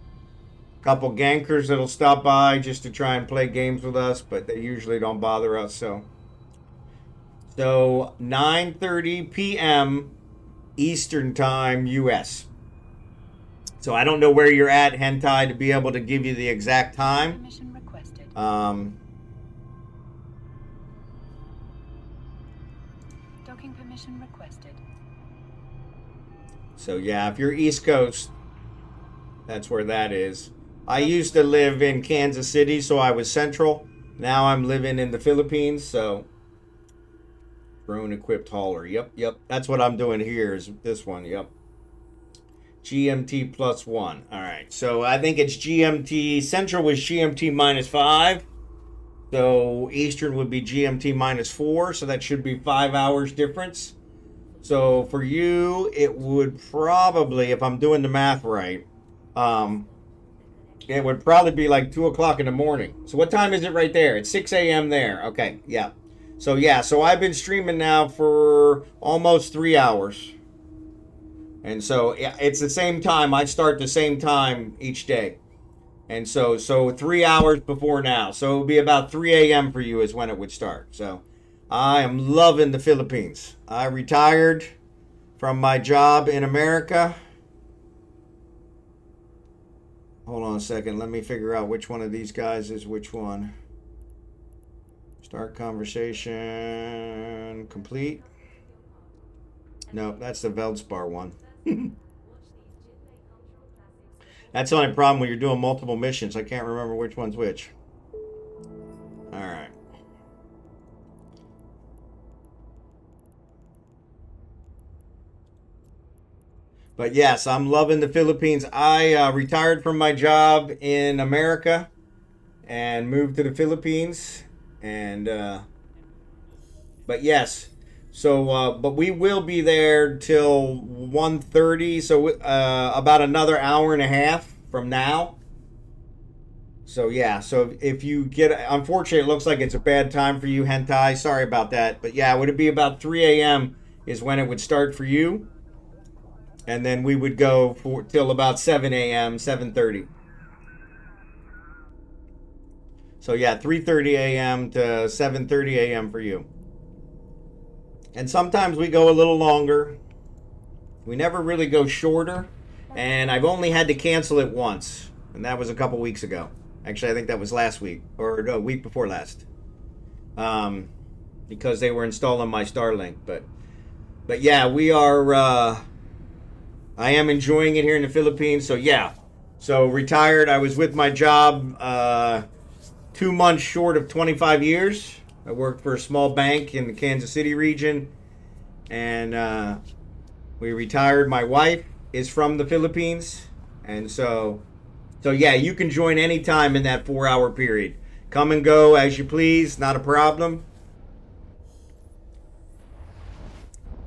gankers that'll stop by just to try and play games with us, but they usually don't bother us. So 9:30 p.m. Eastern Time, U.S. So I don't know where you're at, Hentai, to be able to give you the exact time. Permission requested. Docking permission requested. So yeah, if you're East Coast, that's where that is. I used to live in Kansas City, so I was central. Now I'm living in the Philippines, so drone equipped hauler. Yep. That's what I'm doing here is this one. Yep. GMT +1. All right. So I think it's GMT. Central was GMT -5. So Eastern would be GMT -4. So that should be 5 hours difference. So for you, it would probably, if I'm doing the math right, it would probably be like 2 o'clock in the morning. So what time is it right there? It's 6 a.m. there. Okay. Yeah. So yeah. So I've been streaming now for almost 3 hours. And so it's the same time. I start the same time each day. And so 3 hours before now. So it would be about 3 a.m. for you is when it would start. So I am loving the Philippines. I retired from my job in America. Hold on a second. Let me figure out which one of these guys is which one. Start conversation. Complete. No, that's the Veldspar one. That's the only problem when you're doing multiple missions. I can't remember which one's which. All right. But yes, I'm loving the Philippines. I retired from my job in America and moved to the Philippines. And but yes. So, but we will be there till 1:30, so about another hour and a half from now. So yeah, so if you get, unfortunately, it looks like it's a bad time for you, Hentai. Sorry about that, but yeah, would it be about 3 a.m. is when it would start for you, and then we would go for till about 7 a.m., 7:30. So yeah, 3:30 a.m. to 7:30 a.m. for you. And sometimes we go a little longer. We never really go shorter. And I've only had to cancel it once. And that was a couple weeks ago. Actually, I think that was last week. Or no, week before last. Because they were installing my Starlink. But yeah, we are... I am enjoying it here in the Philippines. So yeah, so retired. I was with my job 2 months short of 25 years. I worked for a small bank in the Kansas City region, and we retired. My wife is from the Philippines, and so yeah, you can join anytime in that 4 hour period. Come and go as you please, not a problem.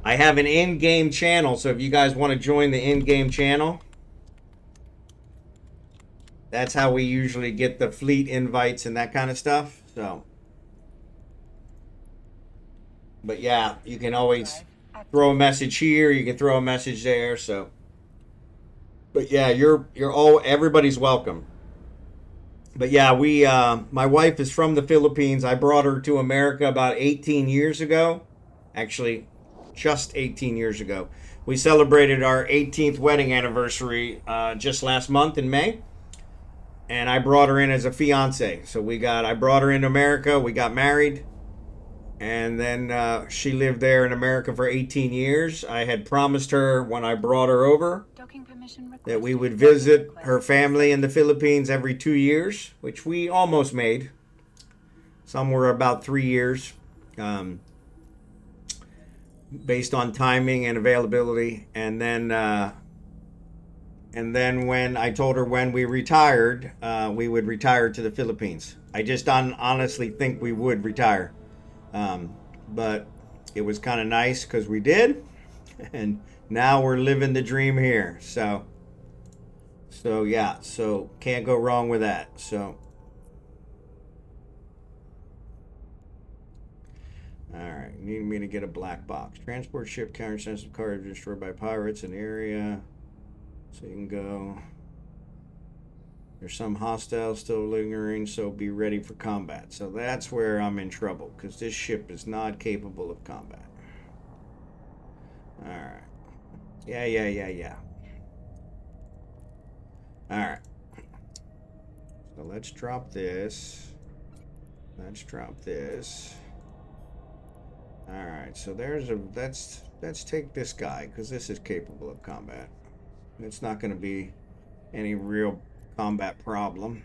I have an in-game channel, so if you guys want to join the in-game channel, that's how we usually get the fleet invites and that kind of stuff. So, but yeah, you can always throw a message here, you can throw a message there. So, but yeah, you're all everybody's welcome. But yeah, we my wife is from the Philippines. I brought her to America about 18 years ago. Actually, just 18 years ago. We celebrated our 18th wedding anniversary just last month in May. And I brought her in as a fiance. So I brought her into America. We got married. And then she lived there in America for 18 years. I had promised her when I brought her over that we would visit her family in the Philippines every 2 years, which we almost made. Some were about 3 years, based on timing and availability. And then when I told her when we retired, we would retire to the Philippines. I just honestly think we would retire. But it was kind of nice because we did. And now we're living the dream here. So yeah, so can't go wrong with that. So, all right, need me to get a black box. Transport ship counter-sensitive cargo destroyed by pirates in the area. So you can go. There's some hostiles still lingering, so be ready for combat. So that's where I'm in trouble, because this ship is not capable of combat. Alright. Yeah. Alright. So let's drop this. Let's drop this. Alright, so let's take this guy, because this is capable of combat. It's not going to be any real combat problem.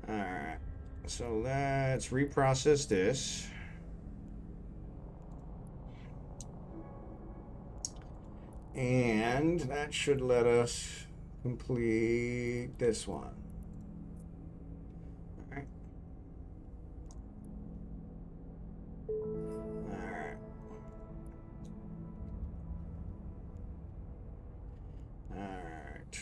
Alright, so let's reprocess this. And that should let us complete this one. Alright. Alright. Alright.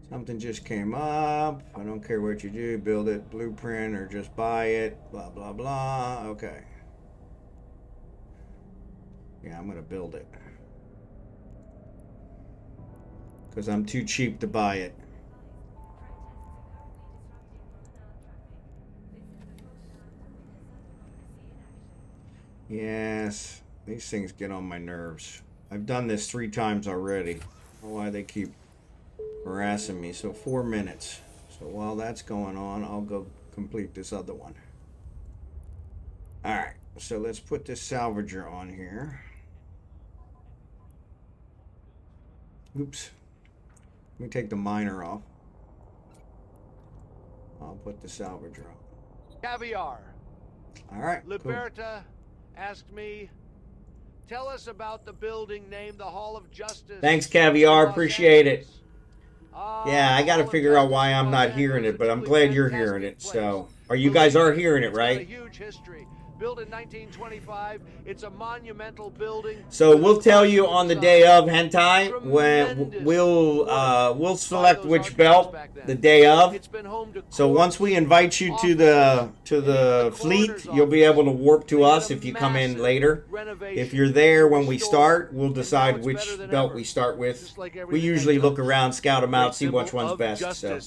Something just came up. I don't care what you do, build it, blueprint, or just buy it, blah, blah, blah. Okay. Yeah, I'm gonna build it. Because I'm too cheap to buy it. Yes, these things get on my nerves. I've done this 3 times already. I don't know why they keep harassing me. So 4 minutes. So while that's going on, I'll go complete this other one. Alright, so let's put this salvager on here. Oops. Let me take the miner off. I'll put the salvager on. Caviar. Alright, Liberta asked me, tell us about the building named the Hall of Justice. Thanks, Caviar. Los Appreciate it. Angeles. Yeah, I got to figure out why I'm not hearing it, but I'm glad you're hearing it. So, or you guys are hearing it, right? It's got a huge history. Built in 1925, it's a monumental building. So we'll tell you on the day of Hentai when we'll select which belt the day of. So once we invite you to the fleet, you'll be able to warp to us if you come in later. If you're there when we start, we'll decide which belt we start with. We usually look around, scout them out, see which one's best. So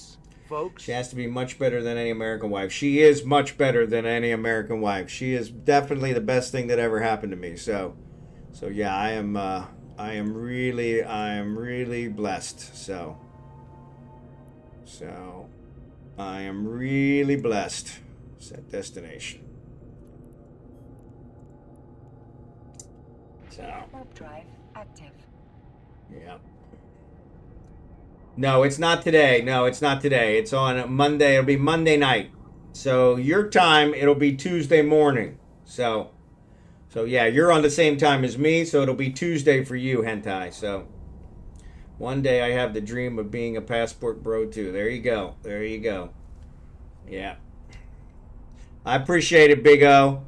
she has to be much better than any American wife. She is much better than any American wife. She is definitely the best thing that ever happened to me. So yeah, I am really blessed. So I am really blessed. Set destination. So Warp drive active. Yeah. No, it's not today. No, it's not today. It's on Monday. It'll be Monday night. So your time, it'll be Tuesday morning. So yeah, you're on the same time as me, so it'll be Tuesday for you, Hentai. So one day I have the dream of being a passport bro too. There you go. There you go. Yeah. I appreciate it, Big O.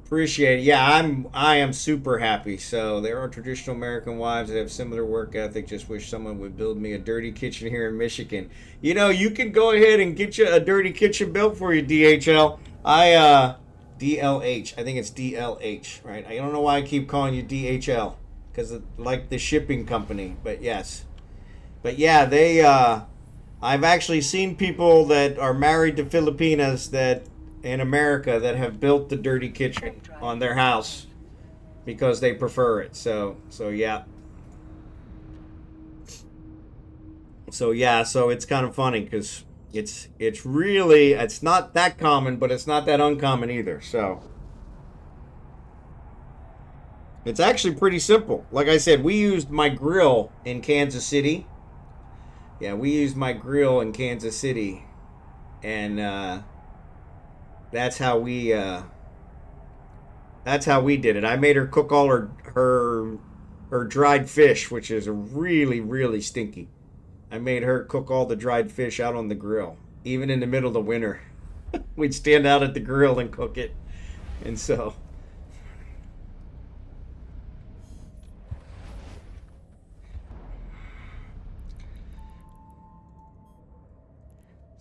Appreciate it. Yeah, I am super happy. So there are traditional American wives that have similar work ethic. Just wish someone would build me a dirty kitchen here in Michigan. You know, you can go ahead and get you a dirty kitchen built for you, DHL. DLH. I think it's DLH, right? I don't know why I keep calling you DHL because like the shipping company, but yes. But yeah, I've actually seen people that are married to Filipinas that in America that have built the dirty kitchen on their house because they prefer it. So yeah. So it's kind of funny because it's really, it's not that common, but it's not that uncommon either. So it's actually pretty simple. Like I said, we used my grill in Kansas City. Yeah, we used my grill in Kansas City, and that's how we did it. I made her cook all her dried fish, which is really stinky. I made her cook all the dried fish out on the grill, even in the middle of the winter. We'd stand out at the grill and cook it, and so.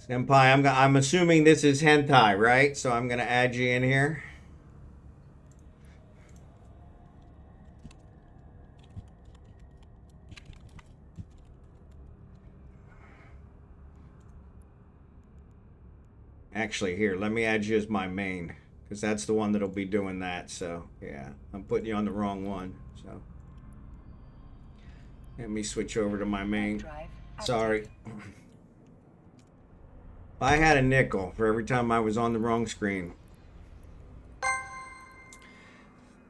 Senpai, I'm assuming this is hentai, right? So I'm gonna add you in here. Actually, here, let me add you as my main, because that's the one that'll be doing that. So yeah, I'm putting you on the wrong one. So let me switch over to my main. Sorry. I had a nickel for every time I was on the wrong screen.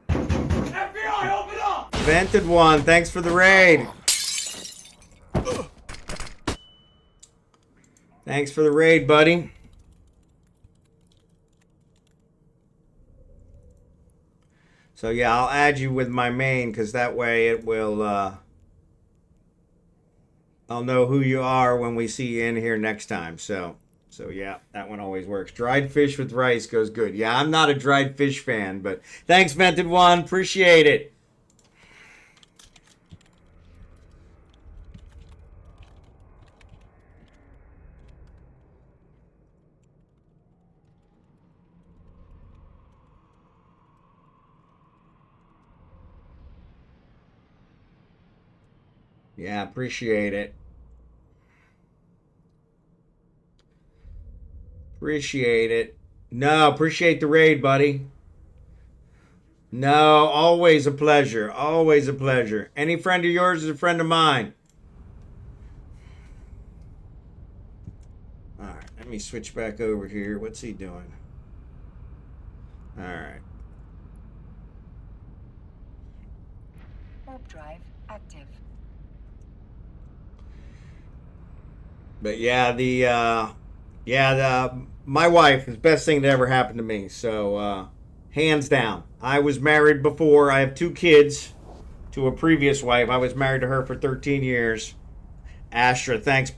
FBI, open up! Vented one, thanks for the raid. Thanks for the raid, buddy. So yeah, I'll add you with my main because that way it will, I'll know who you are when we see you in here next time. So yeah, that one always works. Dried fish with rice goes good. Yeah, I'm not a dried fish fan, but thanks, Vented One. Appreciate it. Yeah, appreciate it. Appreciate it. No, appreciate the raid, buddy. No, always a pleasure. Always a pleasure. Any friend of yours is a friend of mine. All right, let me switch back over here. What's he doing? All right. Warp drive active. But yeah, my wife is the best thing that ever happened to me. So, hands down. I was married before. I have 2 kids to a previous wife. I was married to her for 13 years. Astra, thanks.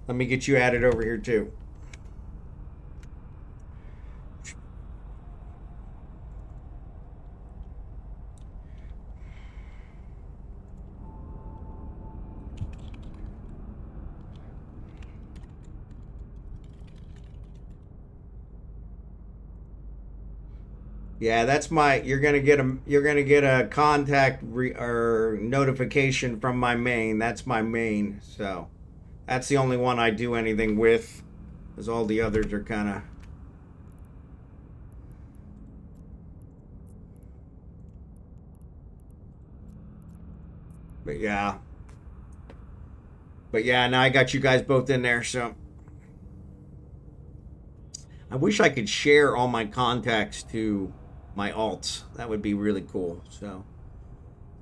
Let me get you added over here too. Yeah, that's my. You're gonna get a contact or notification from my main. That's my main. So that's the only one I do anything with, because all the others are kind of. But yeah. But yeah, now I got you guys both in there. So I wish I could share all my contacts to my alts. That would be really cool. So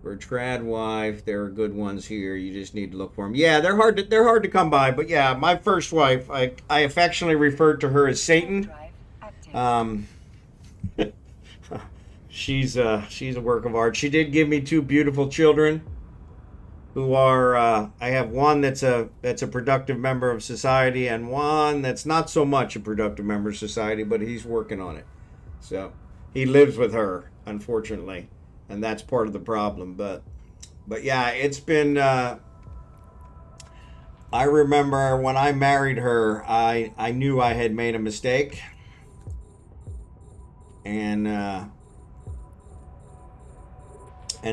For a trad wife, there are good ones here. You just need to look for them. Yeah, they're hard to come by. But yeah, my first wife, I affectionately referred to her as Satan. Drive active. She's a work of art. She did give me two beautiful children, who are I have one that's a productive member of society, and one that's not so much a productive member of society, but he's working on it. So he lives with her, unfortunately, and that's part of the problem. But yeah, it's been. I remember when I married her, I knew I had made a mistake, and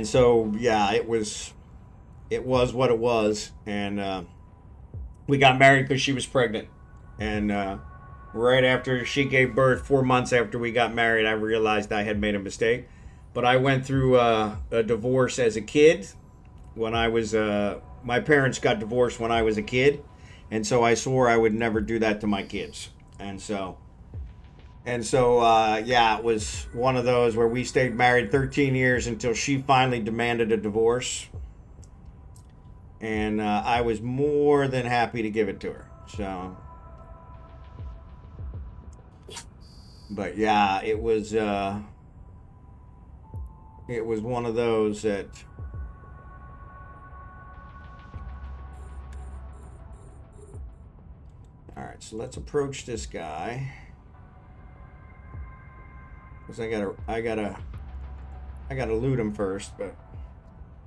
so yeah, it was what it was, and we got married because she was pregnant, and right after she gave birth, 4 months after we got married, I realized I had made a mistake. But I went through a divorce as a kid. When I was my parents got divorced when I was a kid, and so I swore I would never do that to my kids. Yeah, it was one of those where we stayed married 13 years until she finally demanded a divorce, and I was more than happy to give it to her. So, but yeah, it was one of those that. All right, so let's approach this guy. Cause I gotta loot him first, but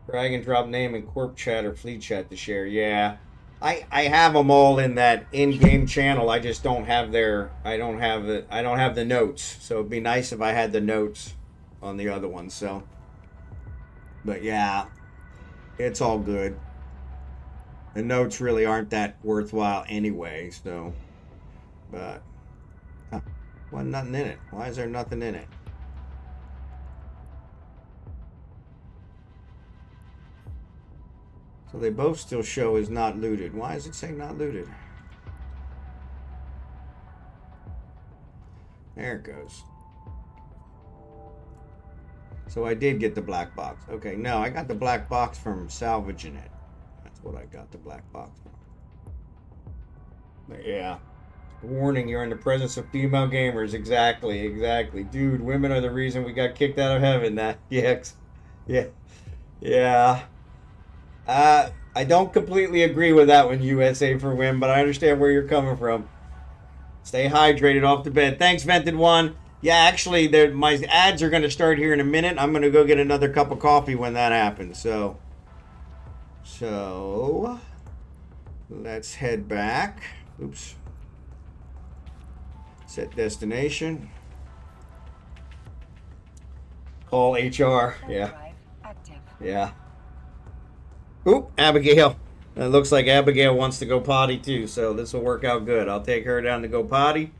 drag and drop name and corp chat or fleet chat to share. Yeah, I have them all in that in-game channel. I just don't have I don't have the notes. So it'd be nice if I had the notes on the other ones. So, but yeah, it's all good. The notes really aren't that worthwhile anyway. So, but well, nothing in it. Why is there nothing in it? So they both still show as not looted. Why does it say not looted? There it goes. So I did get the black box. Okay, no, I got the black box from salvaging it. That's what I got the black box from. But yeah. Warning, you're in the presence of female gamers. Exactly. Dude, women are the reason we got kicked out of heaven. That yeah. I don't completely agree with that one, USA for Win, but I understand where you're coming from. Stay hydrated off the bed. Thanks, Vented One. Yeah, actually, my ads are going to start here in a minute. I'm going to go get another cup of coffee when that happens. So let's head back. Oops. Set destination. Call HR. Yeah. Yeah. Oop, Abigail. It looks like Abigail wants to go potty too, so this will work out good. I'll take her down to go potty,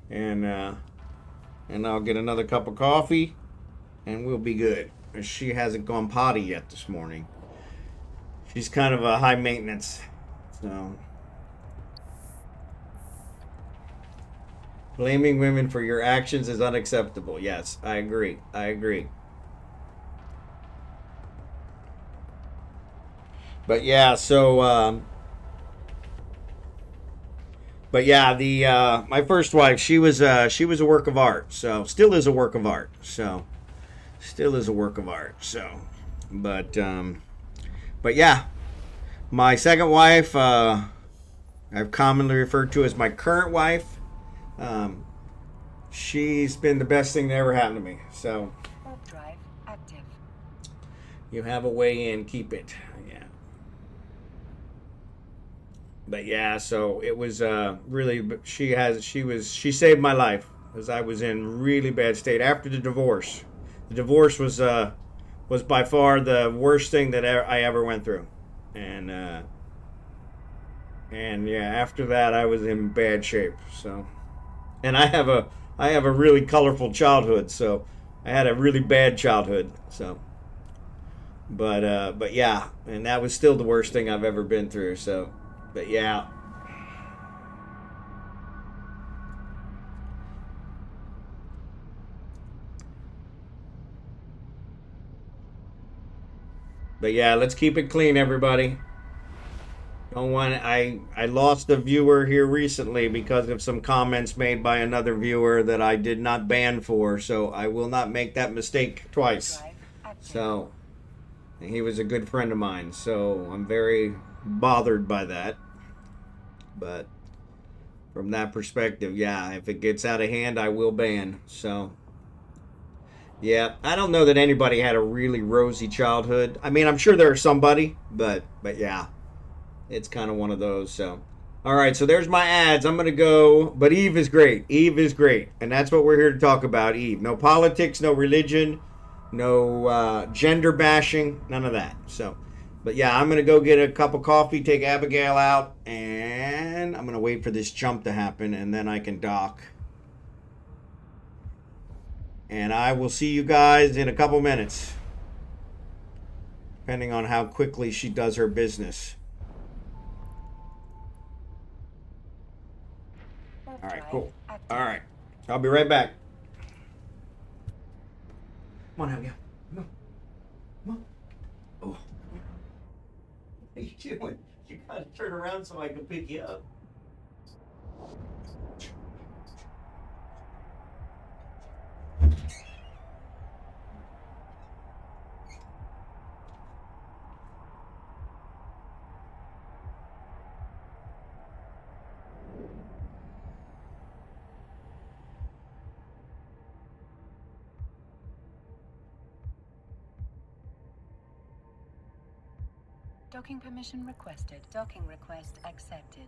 and I'll get another cup of coffee, and we'll be good. She hasn't gone potty yet this morning. She's kind of a high maintenance, so. Blaming women for your actions is unacceptable. Yes, I agree. But yeah, so but yeah, the my first wife, she was a work of art. So still is a work of art. So but yeah, my second wife, I've commonly referred to as my current wife. She's been the best thing that ever happened to me. So Drive active. you have a way in, keep it. Yeah. But yeah, so it was really. She saved my life because I was in really bad state after the divorce. The divorce was by far the worst thing that I ever went through, and yeah, after that I was in bad shape. So, and I have a really colorful childhood, so I had a really bad childhood. So, but yeah, and that was still the worst thing I've ever been through. So. But yeah. But yeah, let's keep it clean, everybody. Don't want I lost a viewer here recently because of some comments made by another viewer that I did not ban for, so I will not make that mistake twice. Drive active. So he was a good friend of mine, so I'm very bothered by that. But from that perspective, yeah, if it gets out of hand, I will ban. So yeah, I don't know that anybody had a really rosy childhood. I mean, I'm sure there are somebody, but yeah, it's kind of one of those. So, all right, so there's my ads. I'm gonna go, but Eve is great. Eve is great, and that's what we're here to talk about. Eve, no politics, no religion, no gender bashing, none of that. So, but yeah, I'm gonna go get a cup of coffee, take Abigail out, and I'm gonna wait for this jump to happen, and then I can dock. And I will see you guys in a couple minutes, depending on how quickly she does her business. Warp All right, drive cool. active. All right, I'll be right back. Come on, Abigail. Come on. Come on. Oh. What are you doing? You gotta turn around so I can pick you up. Docking permission requested. Docking request accepted.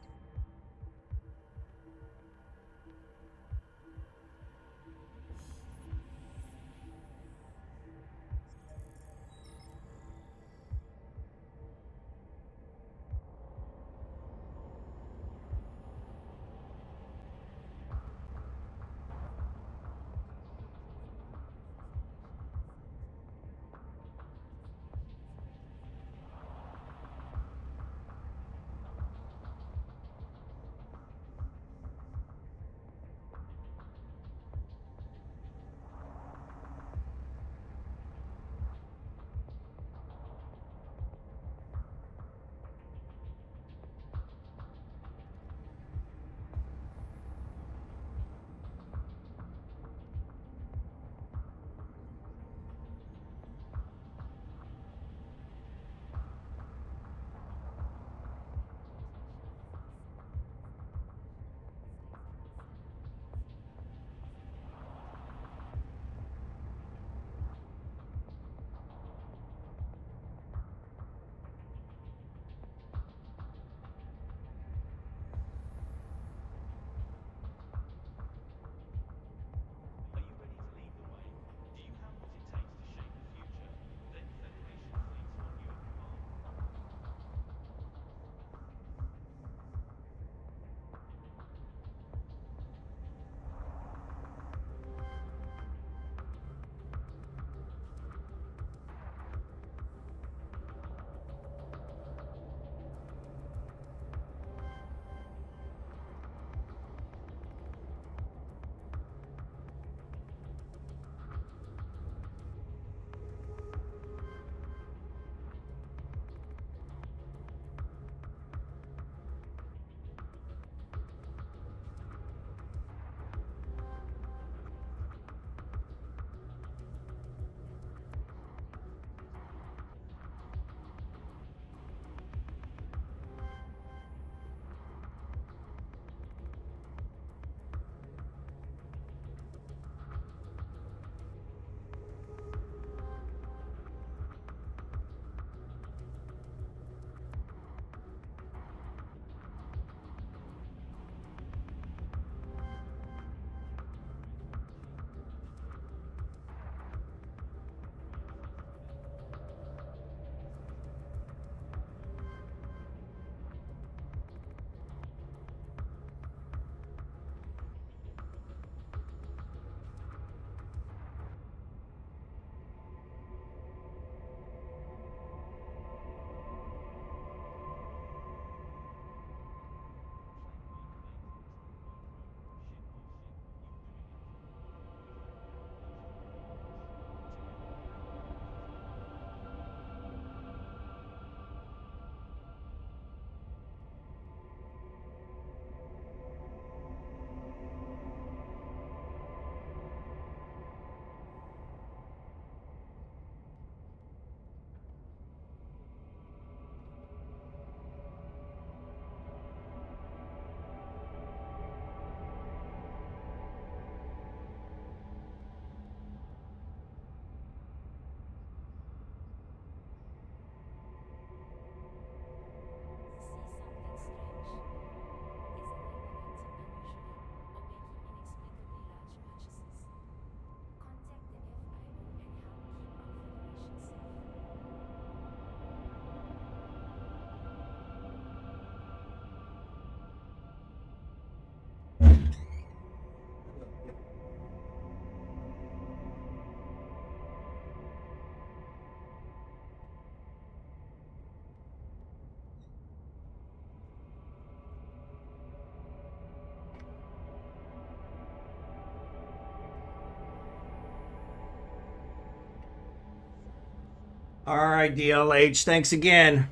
All right, DLH. Thanks again.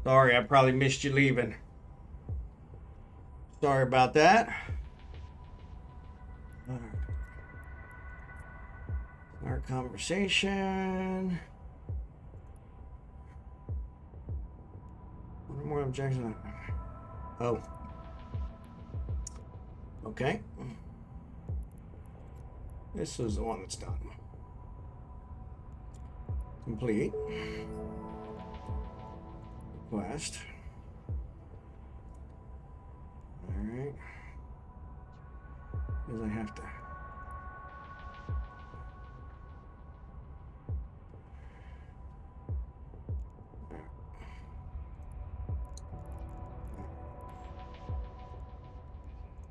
Sorry, I probably missed you leaving. Sorry about that. All right. Our conversation. One more objection. Oh. Okay. This is the one that's done. Complete. Request. Alright. Because I have to.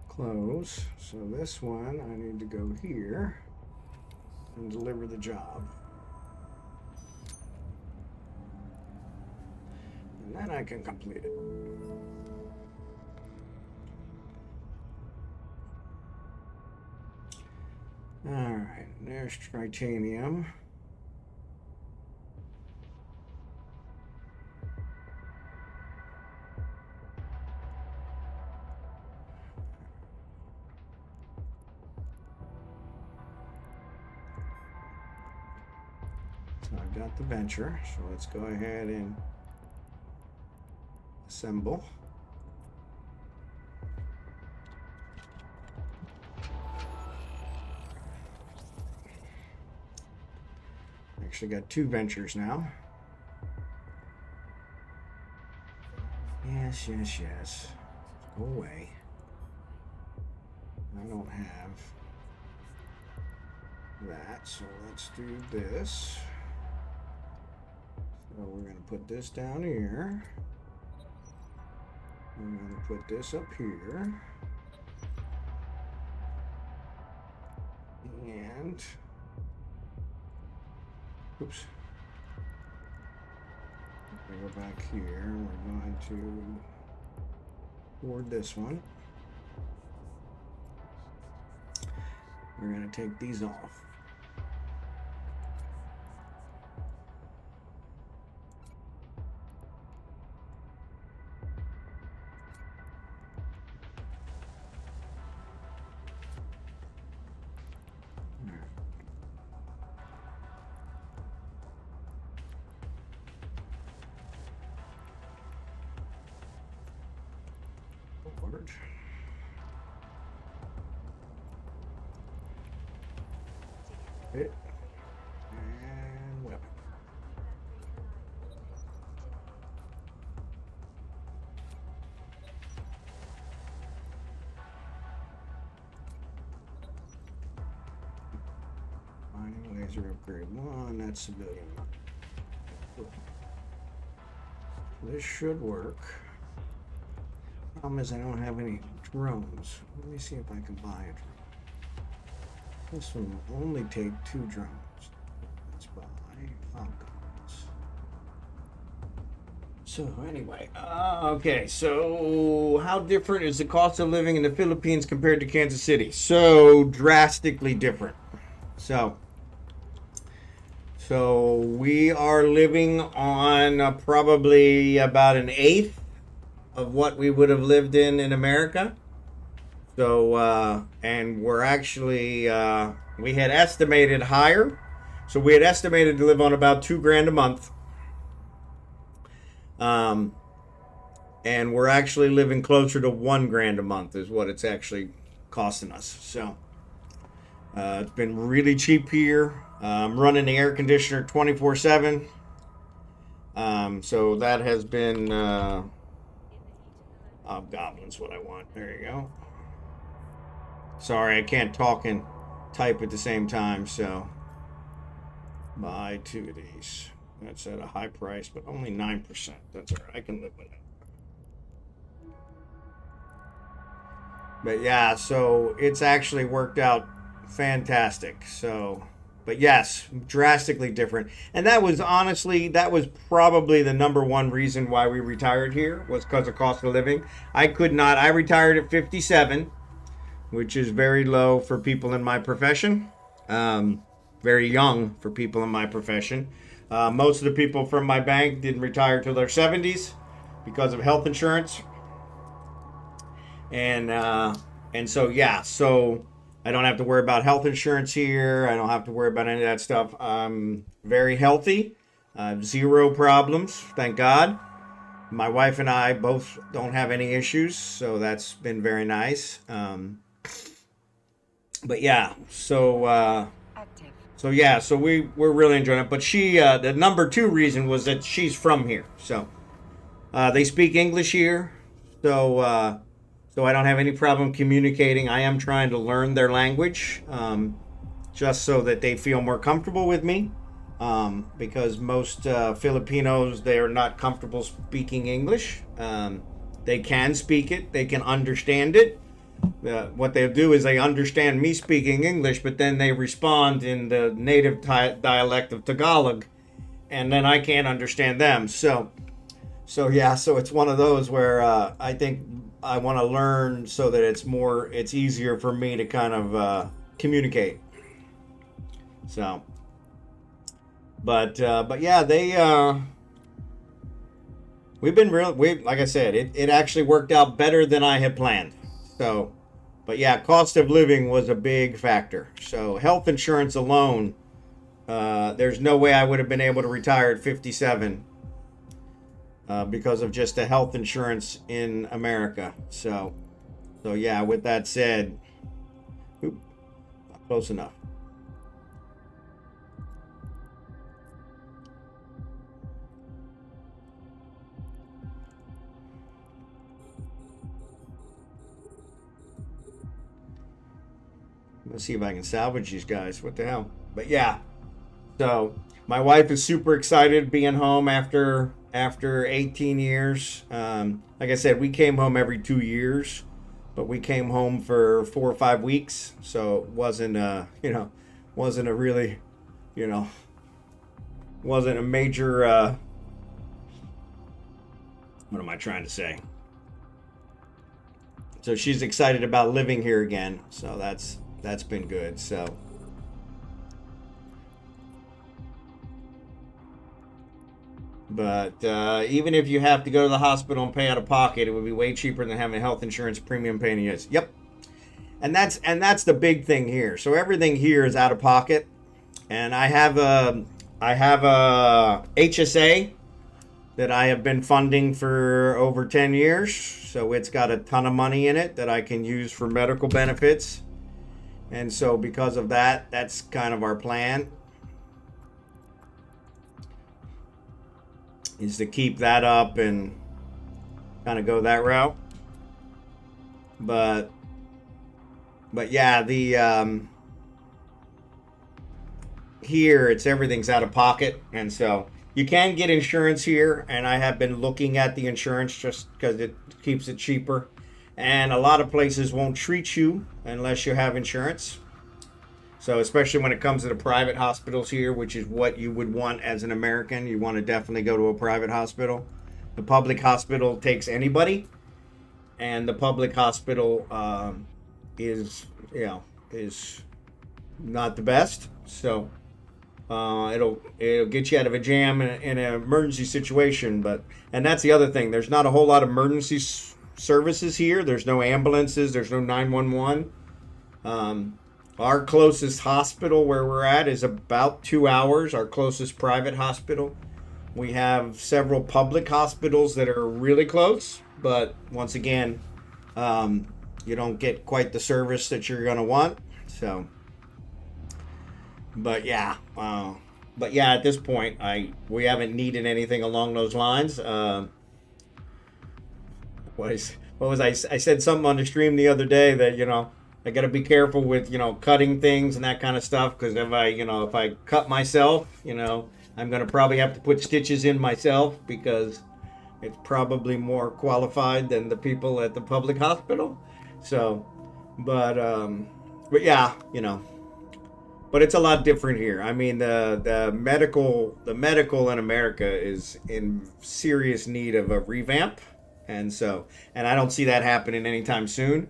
Close. So this one, I need to go here and deliver the job. And then I can complete it. Alright, there's titanium. So I've got the venture, so let's go ahead and assemble. Actually got two ventures now. Yes, yes, yes. Go away. I don't have that, so let's do this. So we're going to put this down here. We're going to put this up here. And oops. We go back here. We're going to board this one. We're going to take these off. Forward. Hit. And weapon. Mining laser upgrade 1, that's civilian. This should work. Problem is I don't have any drones. Let me see if I can buy a drone. This one will only take 2 drones. Let's buy Falcons. So anyway, okay, so how different is the cost of living in the Philippines compared to Kansas City? So drastically different. So we are living on probably about an eighth of what we would have lived in America. So, and we're actually, we had estimated higher. So we had estimated to live on about $2,000 a month. And we're actually living closer to $1,000 a month is what it's actually costing us. So, it's been really cheap here. I'm running the air conditioner 24/7. So that has been, Goblin's what I want. There you go. Sorry, I can't talk and type at the same time, so buy 2 of these. That's at a high price, but only 9%. That's all right. I can live with it. But yeah, so it's actually worked out fantastic. So, but yes, drastically different. And that was probably the number one reason why we retired here was because of cost of living. I retired at 57, which is very low for people in my profession. Very young for people in my profession. Most of the people from my bank didn't retire till their 70s because of health insurance. And so yeah, so I don't have to worry about health insurance here. I don't have to worry about any of that stuff. I'm very healthy. I have zero problems, thank God. My wife and I both don't have any issues, so that's been very nice. But yeah, Active. so yeah, so we're really enjoying it. But she, the number two reason was that she's from here, so they speak English here, so I don't have any problem communicating. I am trying to learn their language, just so that they feel more comfortable with me. Because most Filipinos, they are not comfortable speaking English. They can speak it, they can understand it. What they do is they understand me speaking English, but then they respond in the native dialect of Tagalog, and then I can't understand them. So yeah, so it's one of those where I think I want to learn so that it's easier for me to kind of communicate. So. But yeah, we've been like I said, it actually worked out better than I had planned. So, but yeah, cost of living was a big factor. So health insurance alone, there's no way I would have been able to retire at 57 because of just the health insurance in America. So yeah, with that said, oop, not close enough. Let's see if I can salvage these guys. What the hell? But yeah. So my wife is super excited being home after 18 years. Like I said, we came home every 2 years, but we came home for 4 or 5 weeks. So it wasn't wasn't a really, wasn't a major. What am I trying to say? So she's excited about living here again. So that's been good. So but even if you have to go to the hospital and pay out of pocket, it would be way cheaper than having health insurance premium paying you. Yep. And that's the big thing here. So everything here is out of pocket. And I have a HSA that I have been funding for over 10 years. So it's got a ton of money in it that I can use for medical benefits. And so because of that, that's kind of our plan, is to keep that up and kind of go that route. But yeah, the here everything's out of pocket, and so you can get insurance here, and I have been looking at the insurance just because it keeps it cheaper. And a lot of places won't treat you unless you have insurance. So especially when it comes to the private hospitals here, which is what you would want as an American, you want to definitely go to a private hospital. The public hospital takes anybody, and the public hospital is not the best. So it'll get you out of a jam in an emergency situation. And that's the other thing. There's not a whole lot of emergency services here. There's no ambulances. There's no 911. Our closest hospital where we're at is about 2 hours. Our closest private hospital. We have several public hospitals that are really close, but once again, you don't get quite the service that you're gonna want. So, but yeah, at this point, we haven't needed anything along those lines. What was I said something on the stream the other day that I got to be careful with cutting things and that kind of stuff, because if I cut myself, I'm gonna probably have to put stitches in myself, because it's probably more qualified than the people at the public hospital. So, but yeah, but it's a lot different here. I mean, the medical in America is in serious need of a revamp, and I don't see that happening anytime soon,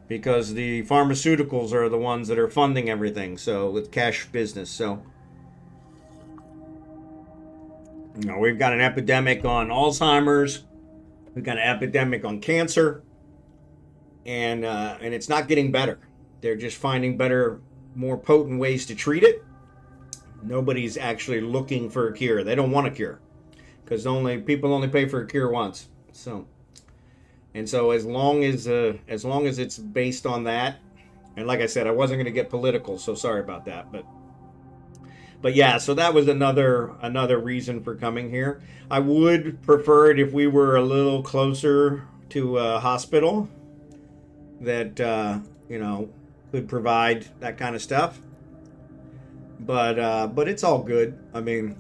because the pharmaceuticals are the ones that are funding everything. So with cash business. So You know, we've got an epidemic on Alzheimer's. We've got an epidemic on cancer, and it's not getting better. They're just finding better, more potent ways to treat it. Nobody's actually looking for a cure. They don't want a cure because people only pay for a cure once. So, and so as long as it's based on that, and like I said, I wasn't going to get political, so sorry about that, but yeah, so that was another reason for coming here. I would prefer it if we were a little closer to a hospital that you know, could provide that kind of stuff. But it's all good. I mean,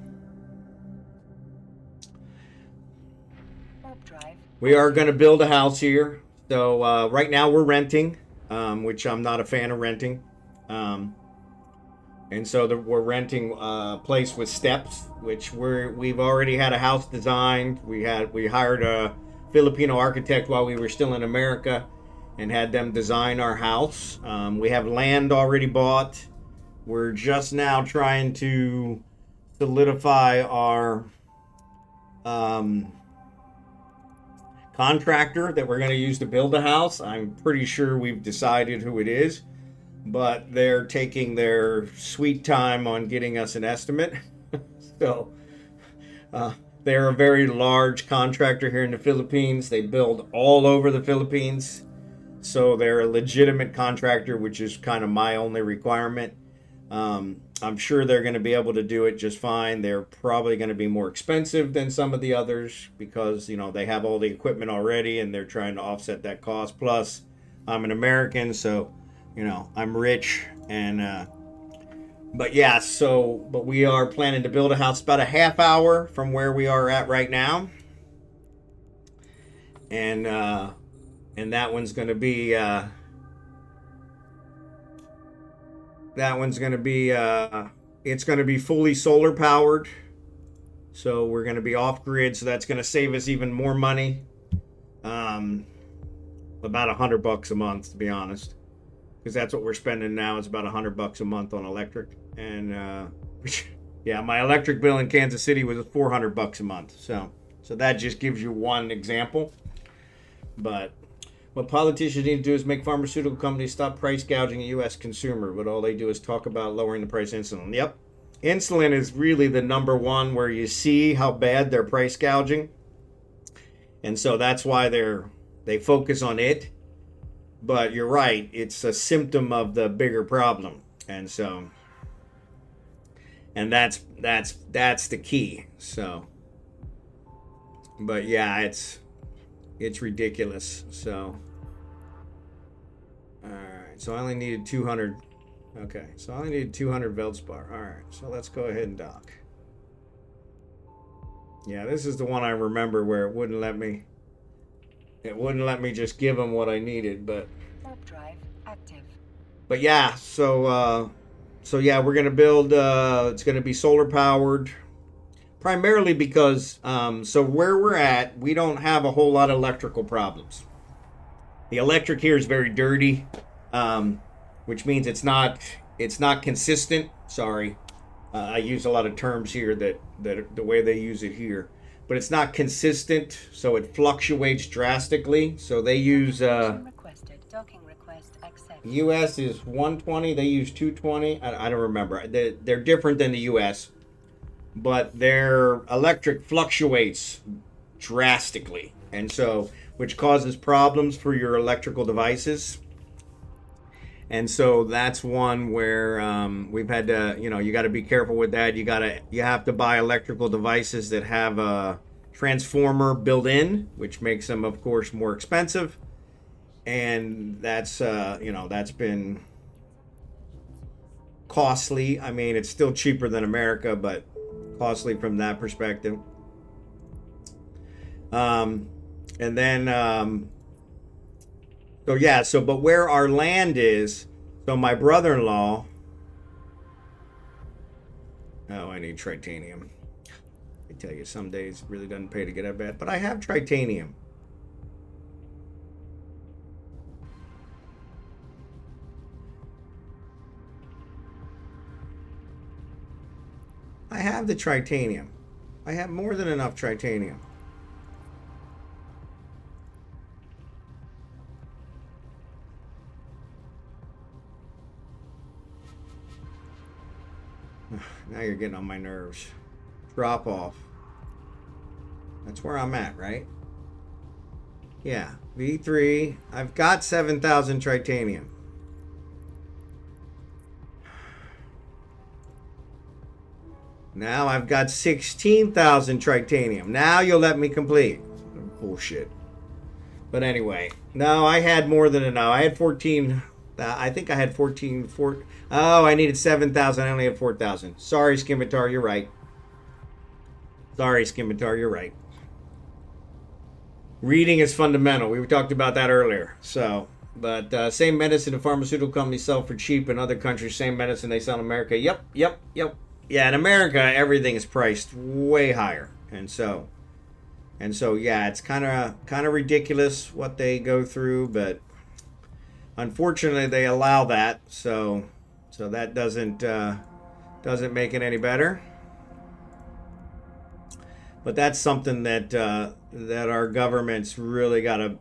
Warp drive. we are going to build a house here. So right now we're renting, which I'm not a fan of renting. And so we're renting a place with steps, which we've already had a house designed. We hired a Filipino architect while we were still in America, and had them design our house. We have land already bought. We're just now trying to solidify our contractor that we're going to use to build the house. I'm pretty sure we've decided who it is, but they're taking their sweet time on getting us an estimate. So they're a very large contractor here in the Philippines. They build all over the Philippines. So they're a legitimate contractor, which is kind of my only requirement. I'm sure they're going to be able to do it just fine. They're probably going to be more expensive than some of the others because, you know, they have all the equipment already and they're trying to offset that cost. Plus, I'm an American, so, you know, I'm rich. And, but yeah, but we are planning to build a house about a half hour from where we are at right now. And that one's going to be, it's going to be fully solar powered. So we're going to be off grid. So that's going to save us even more money. About $100 a month, to be honest, because that's what we're spending now. It's about $100 a month on electric. And, yeah, my electric bill in Kansas City was $400 a month. So that just gives you one example. But what politicians need to do is make pharmaceutical companies stop price gouging the U.S. consumer, but all they do is talk about lowering the price of insulin. Yep. Insulin is really the number one where you see how bad they're price gouging. And so that's why they focus on it. But you're right, it's a symptom of the bigger problem. And so, and that's the key. So, but yeah, it's ridiculous. So, all right. So I only needed 200. Okay. So I only needed 200 Veldspar. All right. So let's go ahead and dock. Yeah, this is the one I remember where it wouldn't let me. It wouldn't let me just give them what I needed, but. Warp drive active. But yeah. So yeah, we're gonna build. It's gonna be solar powered. Primarily because, so where we're at, we don't have a whole lot of electrical problems. The electric here is very dirty, which means it's not consistent. Sorry, I use a lot of terms here that the way they use it here, but it's not consistent, so it fluctuates drastically. So they use Requested. Docking request accepted. U.S. is 120. They use 220. I don't remember. They're different than the U.S. But their electric fluctuates drastically, and so which causes problems for your electrical devices. And so that's one where we've had to, you know, you got to be careful with that. You have to buy electrical devices that have a transformer built in, which makes them, of course, more expensive. And that's you know, that's been costly. I mean, it's still cheaper than America, but costly from that perspective. And then so yeah, but where our land is, so my brother-in-law, oh, I need titanium. I tell you, some days it really doesn't pay to get out of bed, but I have titanium. I have the titanium. I have more than enough titanium. Now you're getting on my nerves. Drop off. That's where I'm at, right? Yeah, V3. I've got 7,000 titanium. Now I've got 16,000 titanium. Now you'll let me complete. Bullshit. But anyway, no, I had more than enough. I had 14. I think I had 14. Oh, I needed 7,000. I only had 4,000. Sorry, Scimitar, you're right. Sorry, Scimitar, you're right. Reading is fundamental. We talked about that earlier. So, but same medicine the pharmaceutical companies sell for cheap in other countries, same medicine they sell in America. Yep. Yeah, in America, everything is priced way higher. And so yeah, it's kind of ridiculous what they go through, but unfortunately they allow that. So that doesn't make it any better. But that's something that our government's really got to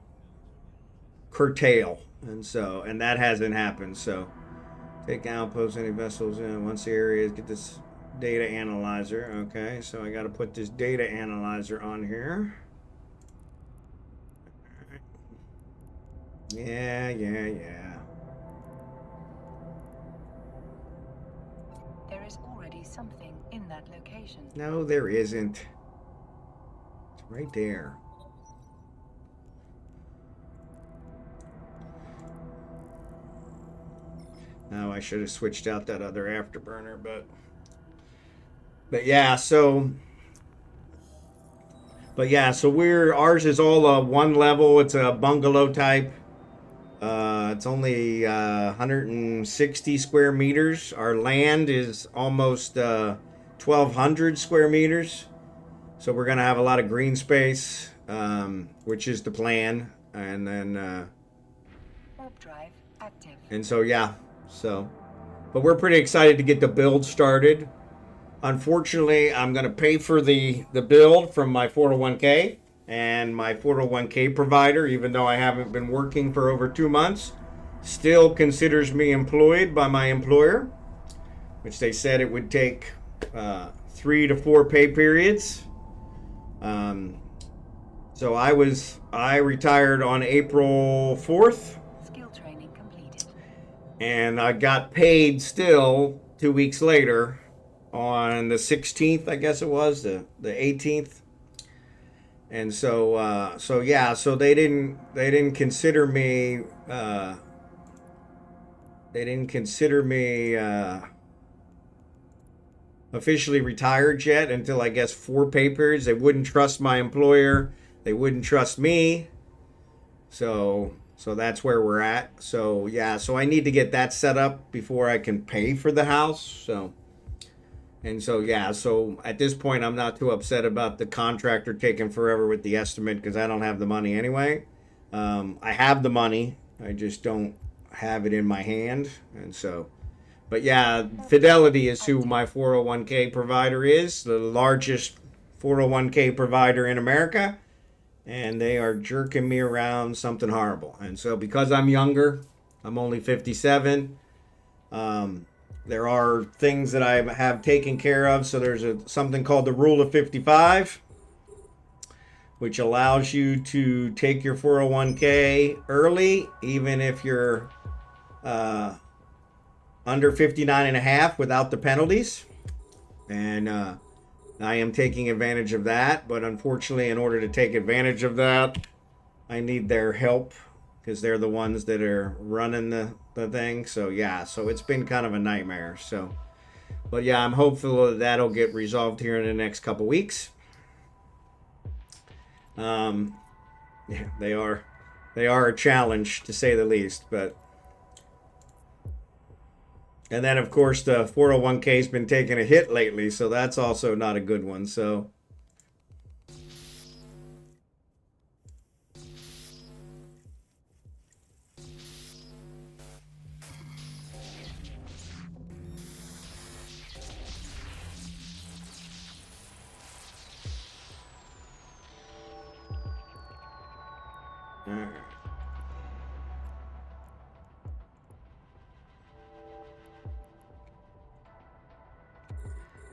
curtail, and that hasn't happened. So take outposts, any vessels in once the areas get this data analyzer. Okay, so I got to put this data analyzer on here. Yeah. There is already something in that location. No, there isn't. It's right there. Now I should have switched out that other afterburner, but yeah, so ours is all one level. It's a bungalow type. It's only 160 square meters. Our land is almost 1,200 square meters. So we're gonna have a lot of green space, which is the plan, and then Warp drive active. and so yeah, but we're pretty excited to get the build started. Unfortunately, I'm going to pay for the build from my 401k, and my 401k provider, even though I haven't been working for over 2 months, still considers me employed by my employer, which they said it would take 3 to 4 pay periods. So I retired on April 4th. Skill training completed. And I got paid still 2 weeks later on the 16th, I guess it was, the 18th. And so yeah, so they didn't consider me officially retired yet until I guess 4 pay periods. They wouldn't trust my employer. They wouldn't trust me. So that's where we're at. So yeah, so I need to get that set up before I can pay for the house. So at this point I'm not too upset about the contractor taking forever with the estimate because I don't have the money anyway. I have the money, I just don't have it in my hand. And so, but yeah, Fidelity is who my 401k provider is, the largest 401k provider in America. And they are jerking me around something horrible. And so because I'm younger, I'm only 57, there are things that I have taken care of. So there's something called the Rule of 55, which allows you to take your 401k early, even if you're under 59 and a half without the penalties. And I am taking advantage of that, but unfortunately, in order to take advantage of that, I need their help because they're the ones that are running the thing. So yeah, so it's been kind of a nightmare. So, but yeah, I'm hopeful that that'll get resolved here in the next couple weeks. Yeah, they are a challenge to say the least, but. And then, of course, the 401k's been taking a hit lately, so that's also not a good one. So,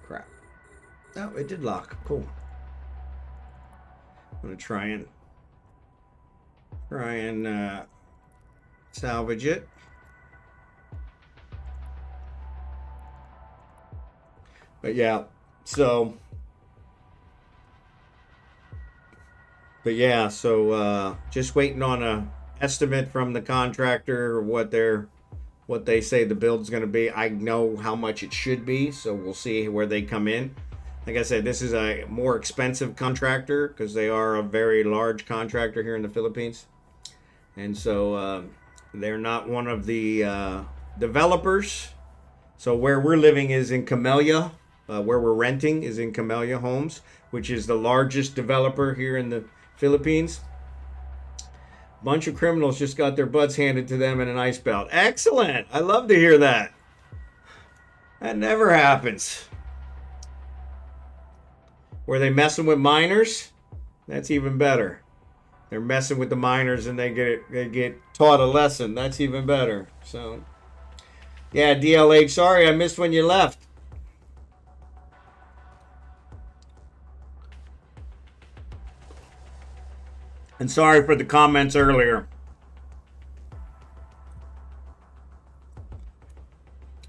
Crap. Oh, it did lock. Cool. I'm gonna try and salvage it. But yeah, so just waiting on a estimate from the contractor what they say the build's going to be. I know how much it should be, so we'll see where they come in. Like I said, this is a more expensive contractor because they are a very large contractor here in the Philippines. And so they're not one of the developers. So where we're living is in Camellia. Where we're renting is in Camellia Homes, which is the largest developer here in the Philippines. Bunch of criminals just got their butts handed to them in an ice belt. Excellent. I love to hear that. That never happens. Were they messing with minors? That's even better. They're messing with the minors and they get taught a lesson. That's even better. So, yeah, DLH, sorry I missed when you left. And sorry for the comments earlier.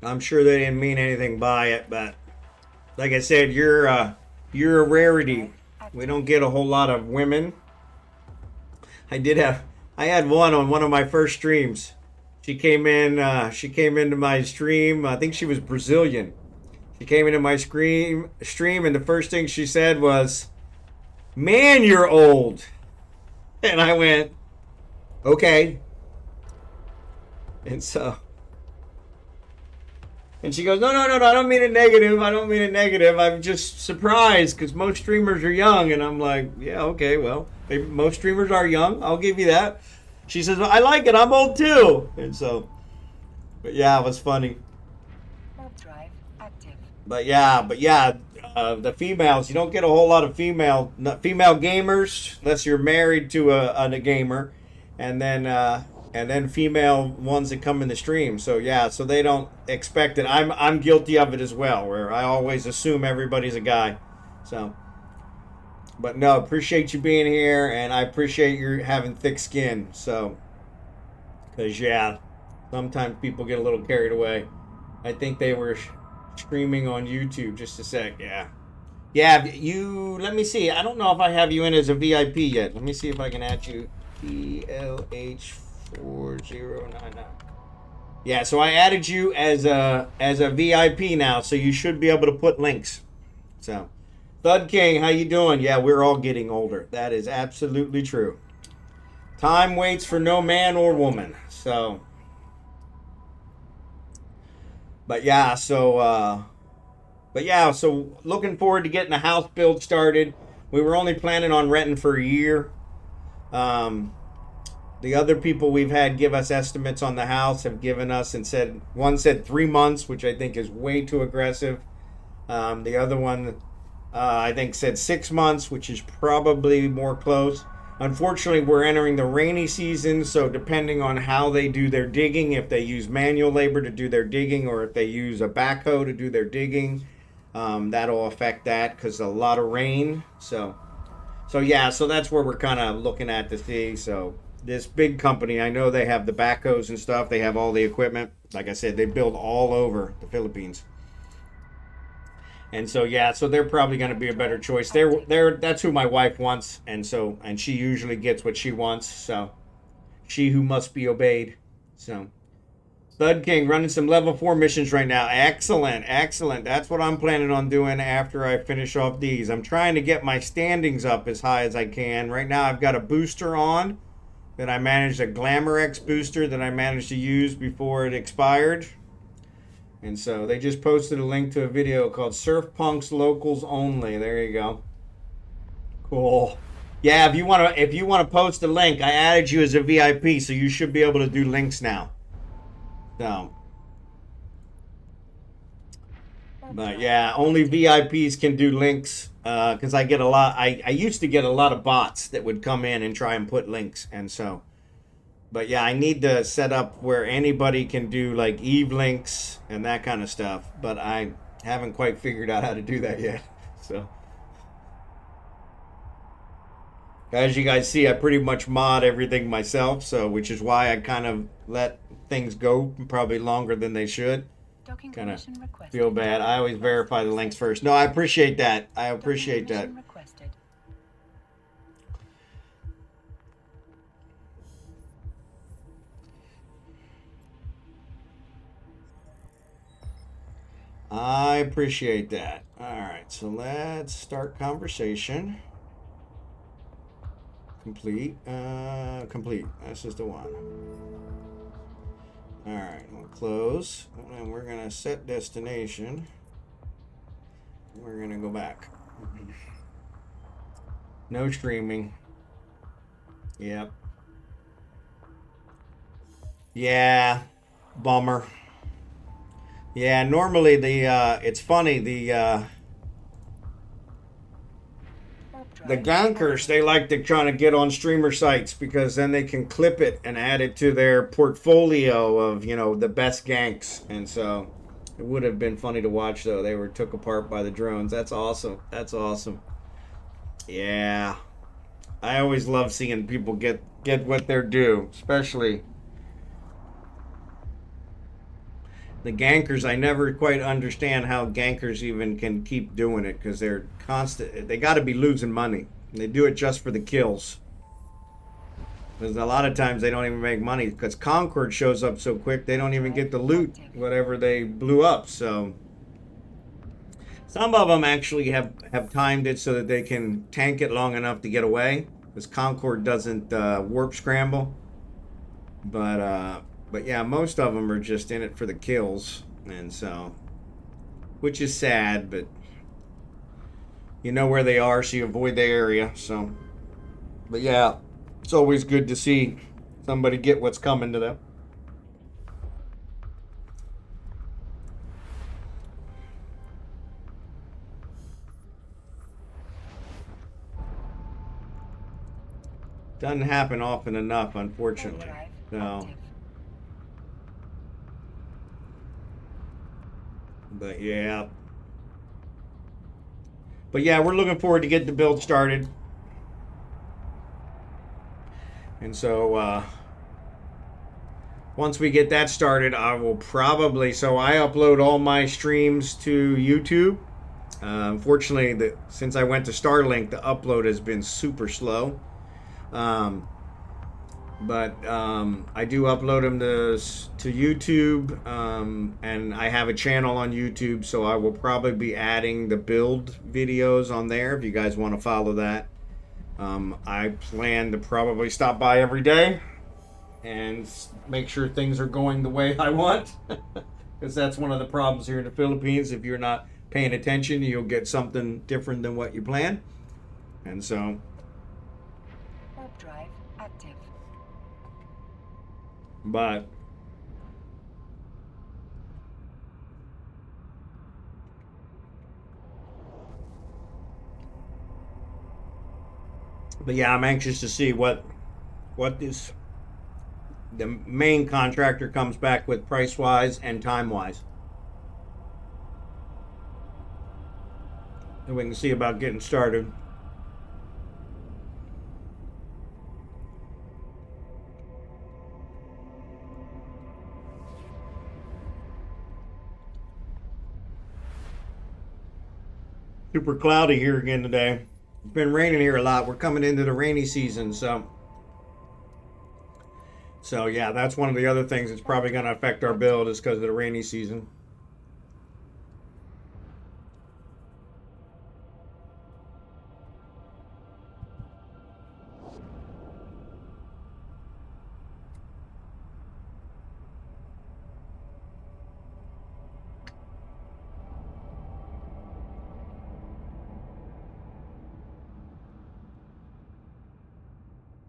I'm sure they didn't mean anything by it, but like I said, you're a rarity. We don't get a whole lot of women. I had one on one of my first streams. She came into my stream. I think she was Brazilian. She came into my stream, and the first thing she said was, "Man, you're old." And I went, "Okay." And she goes, no, I don't mean it negative. I'm just surprised because most streamers are young. And I'm like, yeah, okay, well, most streamers are young. I'll give you that. She says, well, I like it. I'm old too. And so, but yeah, it was funny. Warp drive active. But yeah, the females, you don't get a whole lot of female gamers unless you're married to a gamer, and then female ones that come in the stream. So yeah, so they don't expect it. I'm guilty of it as well, where I always assume everybody's a guy. So, but no, appreciate you being here, and I appreciate you having thick skin. So, because yeah, sometimes people get a little carried away. I think they were streaming on YouTube. Just a sec. Yeah, let me see. I don't know if I have you in as a VIP yet. Let me see if I can add you. PLH4099. Yeah, so I added you as a VIP now, so you should be able to put links. So, Thud King, how you doing? Yeah, we're all getting older. That is absolutely true. Time waits for no man or woman. So, but yeah, so looking forward to getting the house build started. We were only planning on renting for a year. The other people we've had give us estimates on the house have given us and one said 3 months, which I think is way too aggressive. The other one, I think, said 6 months, which is probably more close. Unfortunately, we're entering the rainy season, so depending on how they do their digging, if they use manual labor to do their digging or if they use a backhoe to do their digging, that'll affect that because a lot of rain. So yeah, so that's where we're kind of looking at to see. So this big company, I know they have the backhoes and stuff. They have all the equipment. Like I said, they build all over the Philippines. And so yeah, so they're probably going to be a better choice. That's who my wife wants, and she usually gets what she wants. So she who must be obeyed. So Thud King running some level 4 missions right now. Excellent. That's what I'm planning on doing after I finish off these. I'm trying to get my standings up as high as I can. Right now I've got a booster on that I managed, a Glamour X booster that I managed to use before it expired. And so they just posted a link to a video called Surf Punks Locals Only. There you go. Cool. Yeah, if you want to post a link, I added you as a VIP, so you should be able to do links now. So, but yeah, only VIPs can do links because I get a lot. I used to get a lot of bots that would come in and try and put links, and so. But yeah, I need to set up where anybody can do like Eve links and that kind of stuff. But Haven't quite figured out how to do that yet. So, as you guys see, I pretty much mod everything myself, so which is why I kind of let things go probably longer than they should. Docking Kind of permission requested. feel bad. I always verify the links first. No, I appreciate that. I appreciate that. Docking permission requested. I appreciate that. All right, so let's start conversation. Complete. Complete. This is the one. All right, we'll close, and we're gonna set destination. We're gonna go back. No streaming. Yep. Yeah. Bummer. Yeah, normally it's funny, the gankers, they like to try to get on streamer sites because then they can clip it and add it to their portfolio of, the best ganks. And so it would have been funny to watch, though. They were took apart by the drones. That's awesome. That's awesome. Yeah. I always love seeing people get what they're due, especially the gankers. I never quite understand how gankers even can keep doing it because they're constant. They got to be losing money. They do it just for the kills. Because a lot of times they don't even make money because Concord shows up so quick they don't even get to loot whatever they blew up. So some of them actually have timed it so that they can tank it long enough to get away. Because Concord doesn't warp scramble. But yeah, most of them are just in it for the kills, and so, which is sad, but you know where they are, so you avoid the area. So, but yeah, it's always good to see somebody get what's coming to them. Doesn't happen often enough, unfortunately. No. But yeah. But yeah, we're looking forward to getting the build started. And so once we get that started, I will probably, so I upload all my streams to YouTube. Unfortunately, since I went to Starlink, the upload has been super slow. But I do upload them to YouTube, and I have a channel on YouTube, so I will probably be adding the build videos on there if you guys want to follow that. I plan to probably stop by every day and make sure things are going the way I want, because that's one of the problems here in the Philippines. If you're not paying attention, you'll get something different than what you plan. And so warp drive active. But yeah, I'm anxious to see what this the main contractor comes back with price wise and time wise. And we can see about getting started. Super cloudy here again today. It's been raining here a lot. We're coming into the rainy season, so yeah, that's one of the other things that's probably going to affect our build is because of the rainy season.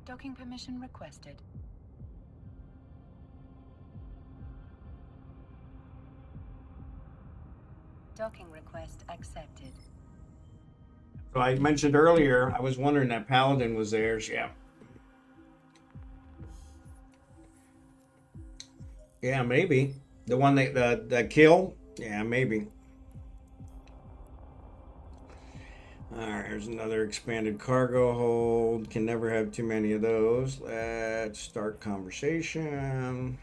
Docking permission requested. Docking request accepted. So I mentioned earlier, I was wondering that Paladin was there. Yeah. Yeah, maybe. The one that kill? Yeah, maybe. There's another expanded cargo hold. Can never have too many of those. Let's start conversation.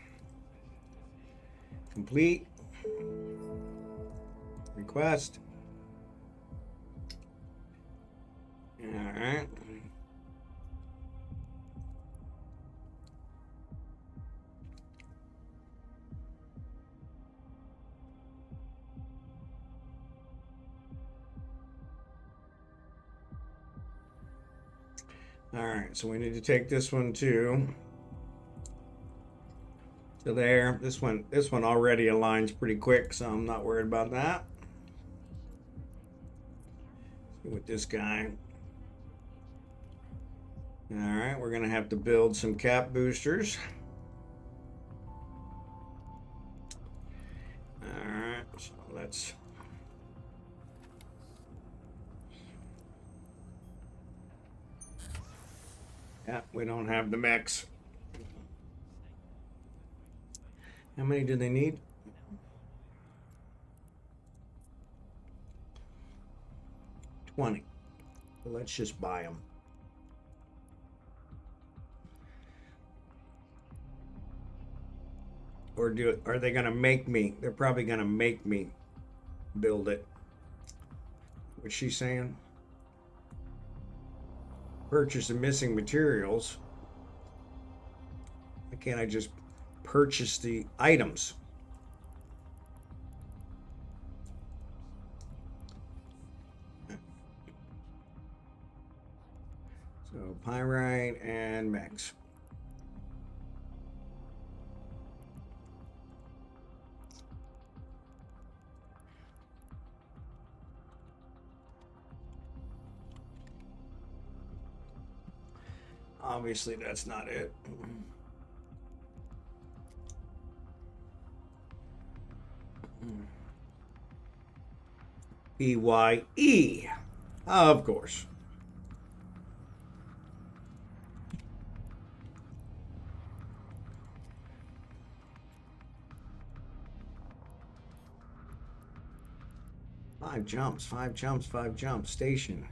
Complete. Request. Alright. Alright, so we need to take this one too. So there. This one already aligns pretty quick, so I'm not worried about that. With this guy. Alright, we're gonna have to build some cap boosters. Alright, so let's yeah, we don't have the mechs. How many do they need? 20. So let's just buy them. Or do it? Are they gonna make me? They're probably gonna make me build it. What's she saying? Purchase the missing materials. Why can't I just purchase the items? So pyrite and mechs. Obviously, that's not it. PYE. Of course. Five jumps, 5 jumps. Station.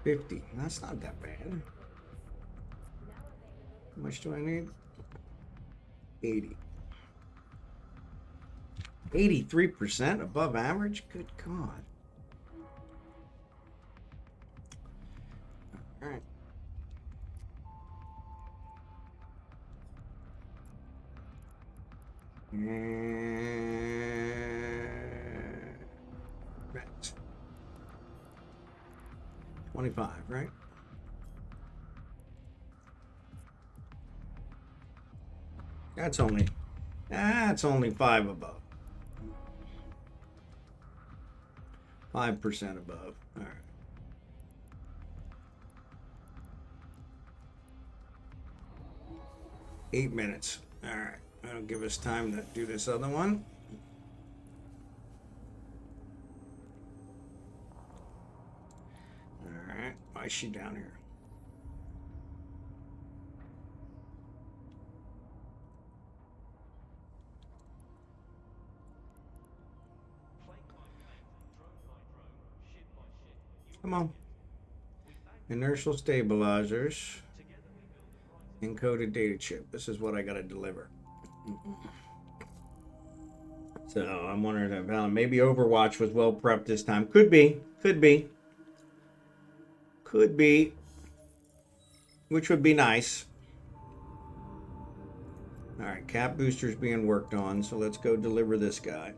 50. That's not that bad. How much do I need? 80. 83% above average? Good God. All right. Right. 25, right? That's only 5 above. 5% above. All right. Eight minutes. All right. That'll give us time to do this other one. All right. Why is she down here? Come on. Inertial stabilizers. Encoded data chip. This is what I gotta deliver. So I'm wondering if maybe Overwatch was well prepped this time. Could be. Which would be nice. Alright, cap booster's being worked on, so let's go deliver this guy.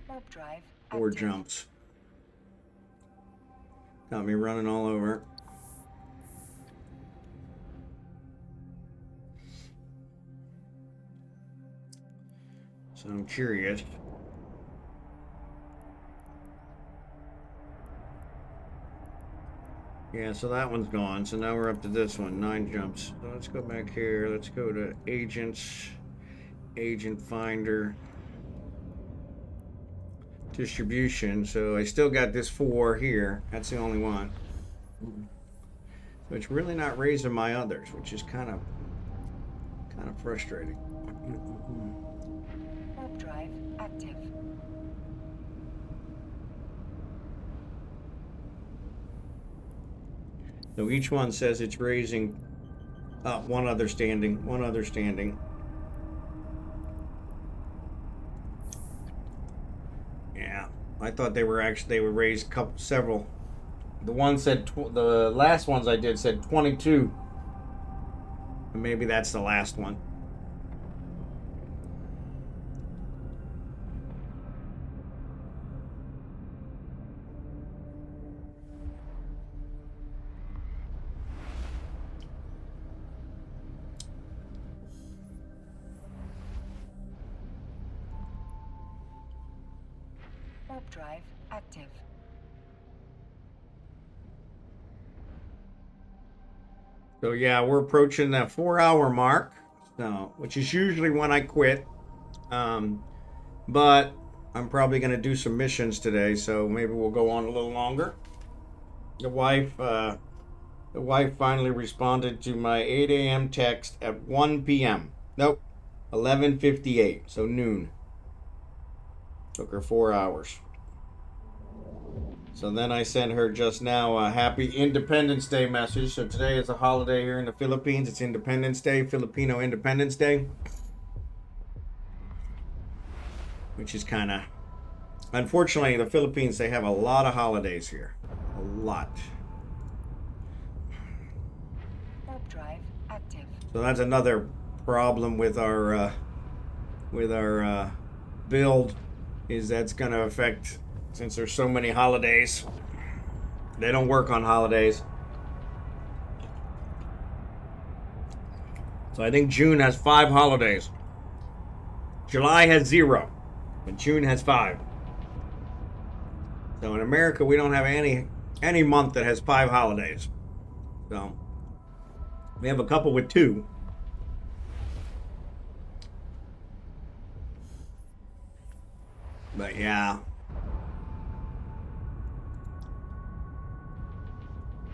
Warp drive 4 active. jumps. Got me running all over. So I'm curious. Yeah, so that one's gone. So now we're up to this one, 9 jumps. So let's go back here. Let's go to agents, agent finder, distribution. So I still got this 4 here. That's the only one. So it's really not raising my others, which is kind of frustrating. active. So each one says it's raising one other standing, one other standing. Yeah, I thought they would raise several. The one said the last ones I did said 22. And maybe that's the last one. Warp drive active. So yeah, we're approaching that 4-hour mark, so which is usually when I quit. But I'm probably gonna do some missions today, so maybe we'll go on a little longer. The wife finally responded to my 8 a.m. text at 1 p.m. Nope, 11:58, so noon. Took her 4 hours. So then I sent her just now a happy Independence Day message. So today is a holiday here in the Philippines. It's Independence Day, Filipino Independence Day. Which is kind of... Unfortunately, the Philippines, they have a lot of holidays here. A lot. Warp drive active. So that's another problem with our build, is that's going to affect, since there's so many holidays. They don't work on holidays. So I think June has 5 holidays. July has 0, but June has 5. So in America, we don't have any month that has 5 holidays. So we have a couple with 2. But yeah.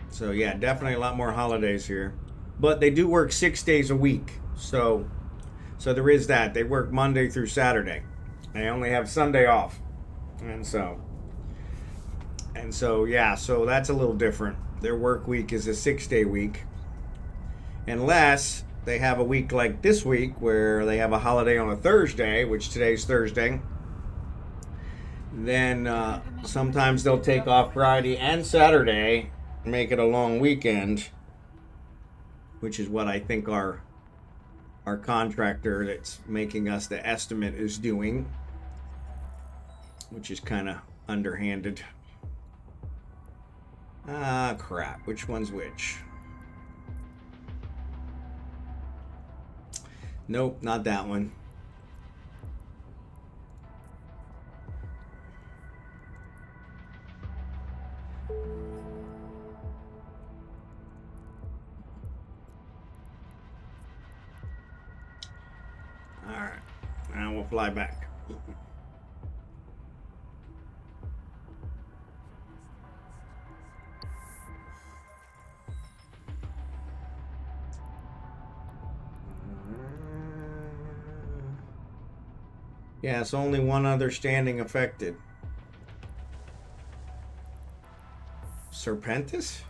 So yeah, definitely a lot more holidays here. But they do work 6 days a week. So there is that. They work Monday through Saturday. They only have Sunday off. And so yeah, so that's a little different. Their work week is a 6-day week. Unless they have a week like this week where they have a holiday on a Thursday, which today's Thursday. Then sometimes they'll take off Friday and Saturday, make it a long weekend, which is what I think our contractor that's making us the estimate is doing, which is kind of underhanded. Ah, crap. Which one's which? Nope, not that one. Alright, now we'll fly back. Yeah, it's only one other standing affected. Serpentis?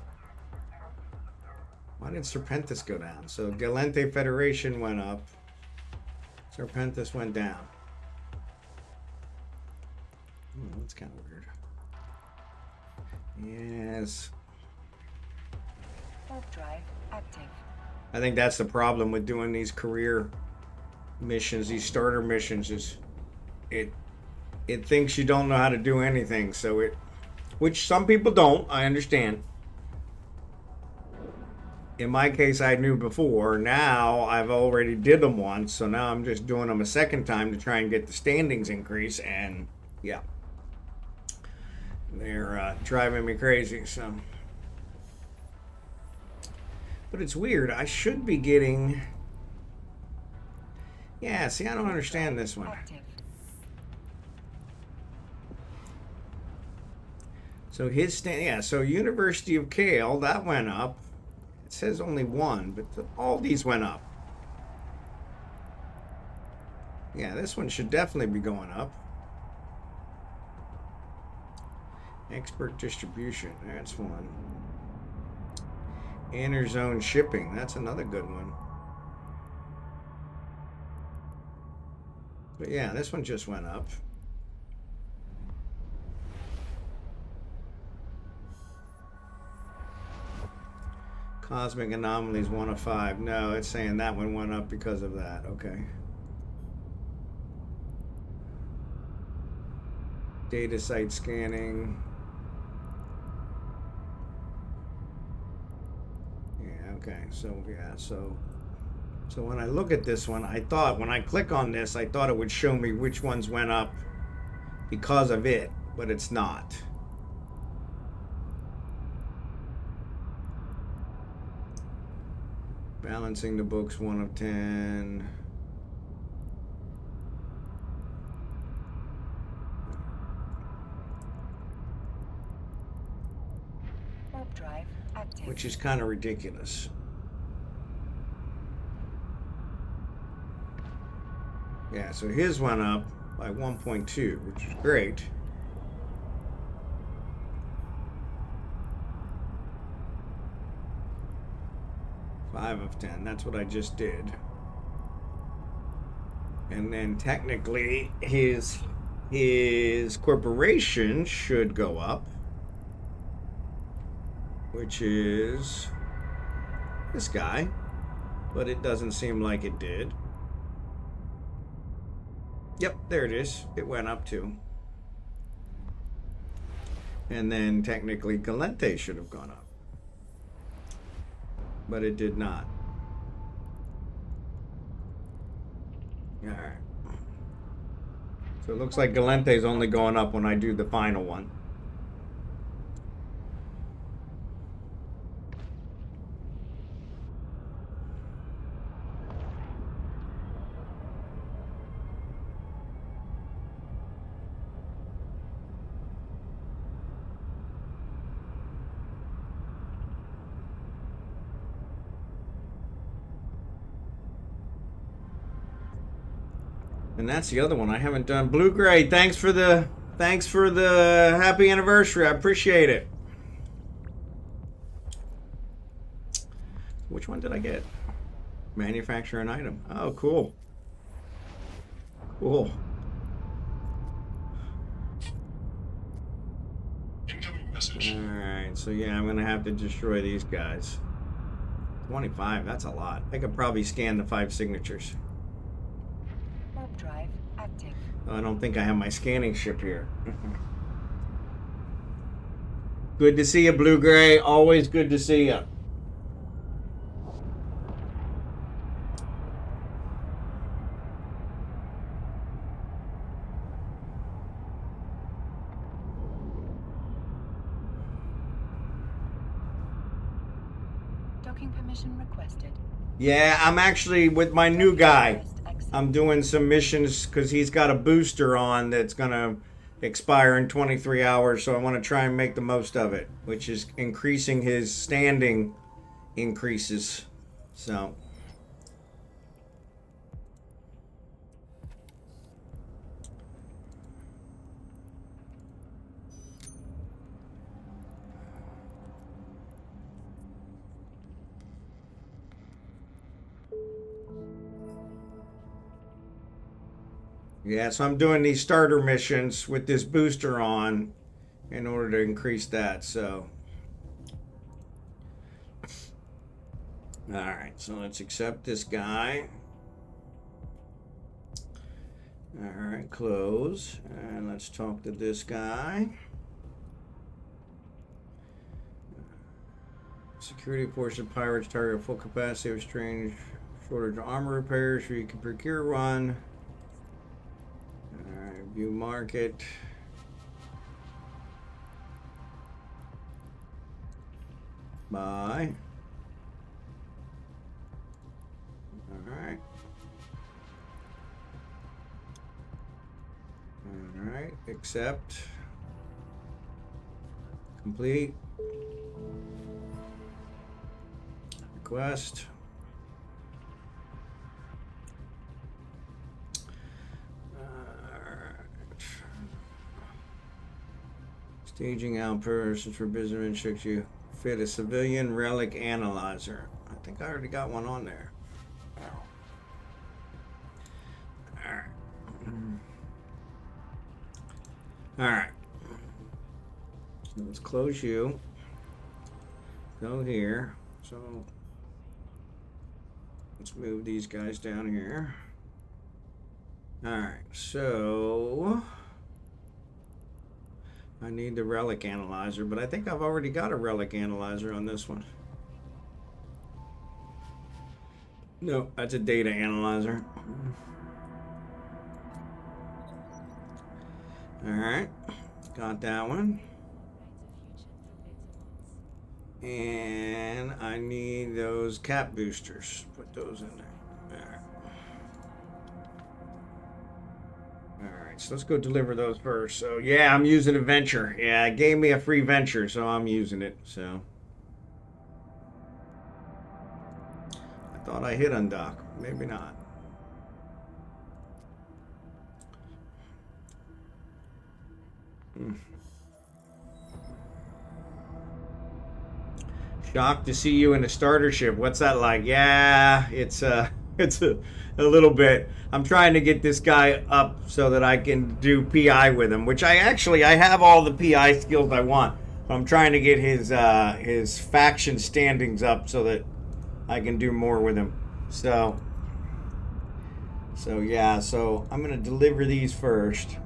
Why did Serpentis go down? So Galente Federation went up. Serpentis went down. That's kind of weird. Yes. Warp drive active. I think that's the problem with doing these career missions, these starter missions, is it thinks you don't know how to do anything, so which some people don't, I understand. In my case, I knew before. Now I've already did them once, so now I'm just doing them a second time to try and get the standings increase, and yeah, they're driving me crazy. So, but it's weird. I should be getting. Yeah, see, I don't understand this one. Active. So so University of Kale, that went up. It says only 1, but all these went up. Yeah, this one should definitely be going up. Expert distribution, that's one. Interzone shipping, that's another good one. But yeah, this one just went up. Cosmic anomalies 1 of 5. No, it's saying that one went up because of that. Okay. Data site scanning. Yeah, okay. So yeah, so when I look at this one, I thought when I click on this, I thought it would show me which ones went up because of it, but it's not. Balancing the books 1 of 10. Warp drive active. Which is kind of ridiculous. Yeah, so his went up by 1.2, which is great. Five of 10, that's what I just did. And then technically his corporation should go up, which is this guy, but it doesn't seem like it did. Yep, there it is. It went up too. And then technically Galente should have gone up, but it did not. All right. So it looks like Galente's only going up when I do the final one. And that's the other one I haven't done. Blue Gray, thanks for the happy anniversary. I appreciate it. Which one did I get? Manufacture an item. Oh, cool. Cool. Incoming message. All right, so yeah, I'm gonna have to destroy these guys. 25, that's a lot. I could probably scan the 5 signatures. Warp drive active. I don't think I have my scanning ship here. Good to see you, Blue Gray. Always good to see you. Docking permission requested. Yeah, I'm actually with my new guy. I'm doing some missions because he's got a booster on that's going to expire in 23 hours. So I want to try and make the most of it, which is increasing his standing increases. So. Yeah, so I'm doing these starter missions with this booster on in order to increase that, so. Alright, so let's accept this guy. Alright, close. And let's talk to this guy. Security force of pirates target full capacity of strange shortage of armor repairs. You can procure one. View market. Buy. All right. All right. Accept. Complete. Request. Staging outbursts for business checks you fit a civilian relic analyzer. I think I already got one on there. Alright. Alright. So let's close you. Go here. So let's move these guys down here. Alright, so I need the relic analyzer, but I think I've already got a relic analyzer on this one. No, that's a data analyzer. Alright, got that one. And I need those cap boosters. Put those in there. Alright, so let's go deliver those first. So yeah, I'm using a venture. Yeah, it gave me a free venture, so I'm using it. So I thought I hit undock. Maybe not. Shocked to see you in a starter ship. What's that like? Yeah, it's it's a little bit. I'm trying to get this guy up so that I can do PI with him, which I have all the PI skills I want. I'm trying to get his faction standings up so that I can do more with him. So yeah, so I'm gonna deliver these first,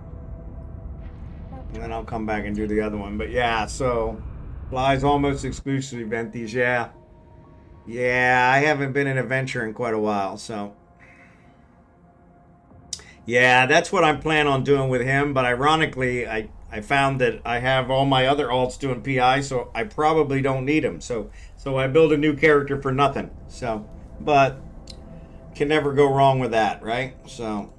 and then I'll come back and do the other one. But yeah, so flies almost exclusively Venties. Yeah, I haven't been in a venture in quite a while, so yeah, that's what I'm planning on doing with him. But ironically, I found that I have all my other alts doing PI, so I probably don't need him. So I build a new character for nothing. So, but can never go wrong with that, right? So.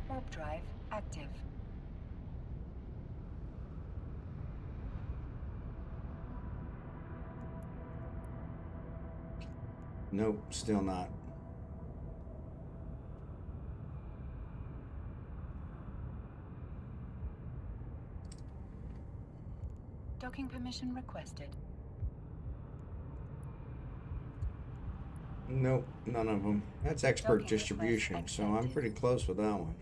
Warp drive active. Nope, still not. Docking permission requested. Nope, none of them. That's expert Docking distribution, request so I'm accepted. pretty close with that one.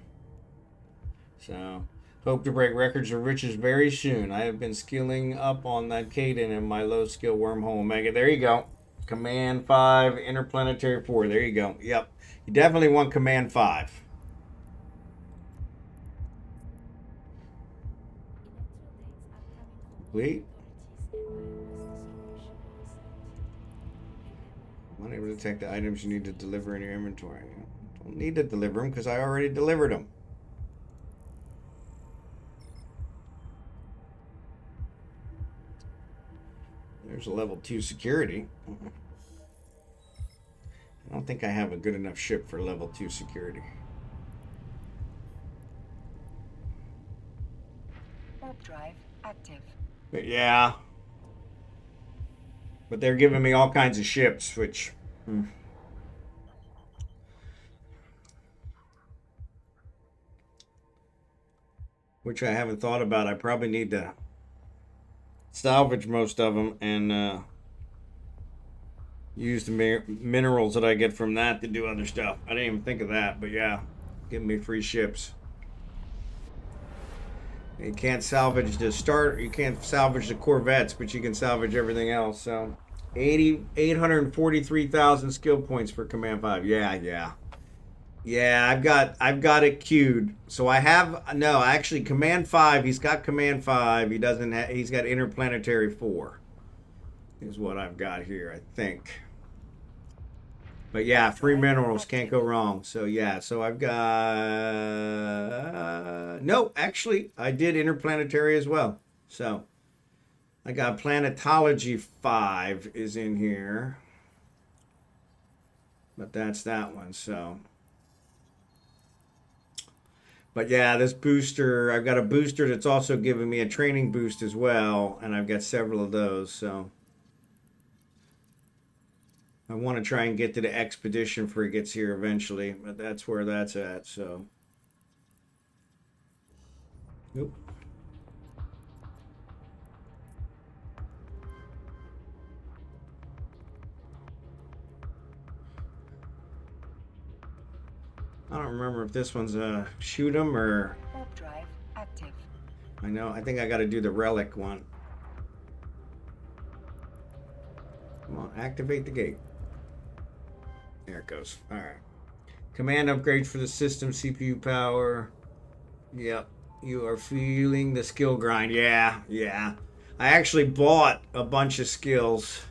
So, hope to break records of riches very soon. I have been skilling up on that Caden and my low skill wormhole Omega. There you go. Command 5, Interplanetary 4. There you go. Yep. You definitely want Command 5. Complete. Unable to detect the items you need to deliver in your inventory. Don't need to deliver them because I already delivered them. There's a level 2 security. I don't think I have a good enough ship for level 2 security. Warp drive active. But yeah. But they're giving me all kinds of ships, which. Which I haven't thought about. I probably need to salvage most of them and use the minerals that I get from that to do other stuff. I didn't even think of that, but yeah, give me free ships. You can't salvage you can't salvage the Corvettes, but you can salvage everything else. So 843,000 skill points for Command 5. Yeah, I've got it queued. So I have actually Command 5, he's got Command 5. He's got Interplanetary 4. Is what I've got here, I think. But yeah, free minerals can't go wrong. So yeah, so I've got no, actually I did Interplanetary as well. So I got Planetology 5 is in here. But that's that one, so But yeah, this booster, I've got a booster that's also giving me a training boost as well, and I've got several of those, so I want to try and get to the expedition before it gets here eventually, but that's where that's at, so. Oop. I don't remember if this one's a shoot 'em or Warp drive active. I think I got to do the relic one. Come on, activate the gate. There it goes. All right. Command upgrades for the system, CPU power. Yep. You are feeling the skill grind. Yeah, yeah. I actually bought a bunch of skills.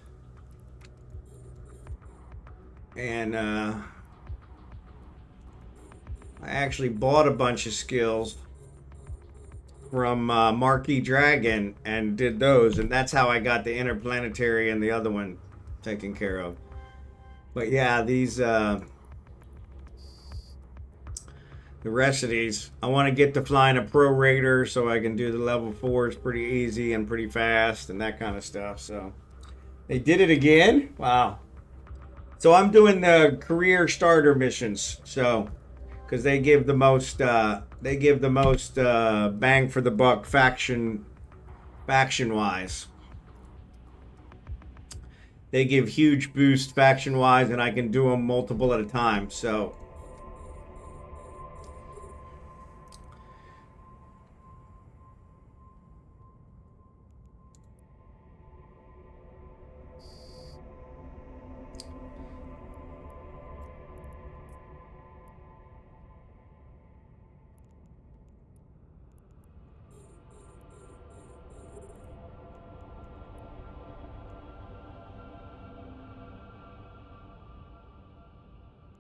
And I actually bought a bunch of skills from Marquee Dragon and did those, and that's how I got the interplanetary and the other one taken care of. But yeah, these the rest of these, I want to get to flying a pro raider so I can do the level 4s pretty easy and pretty fast and that kind of stuff. So they did it again. Wow. So I'm doing the career starter missions. So because they give the most bang for the buck faction wise. They give huge boost faction wise, and I can do them multiple at a time. So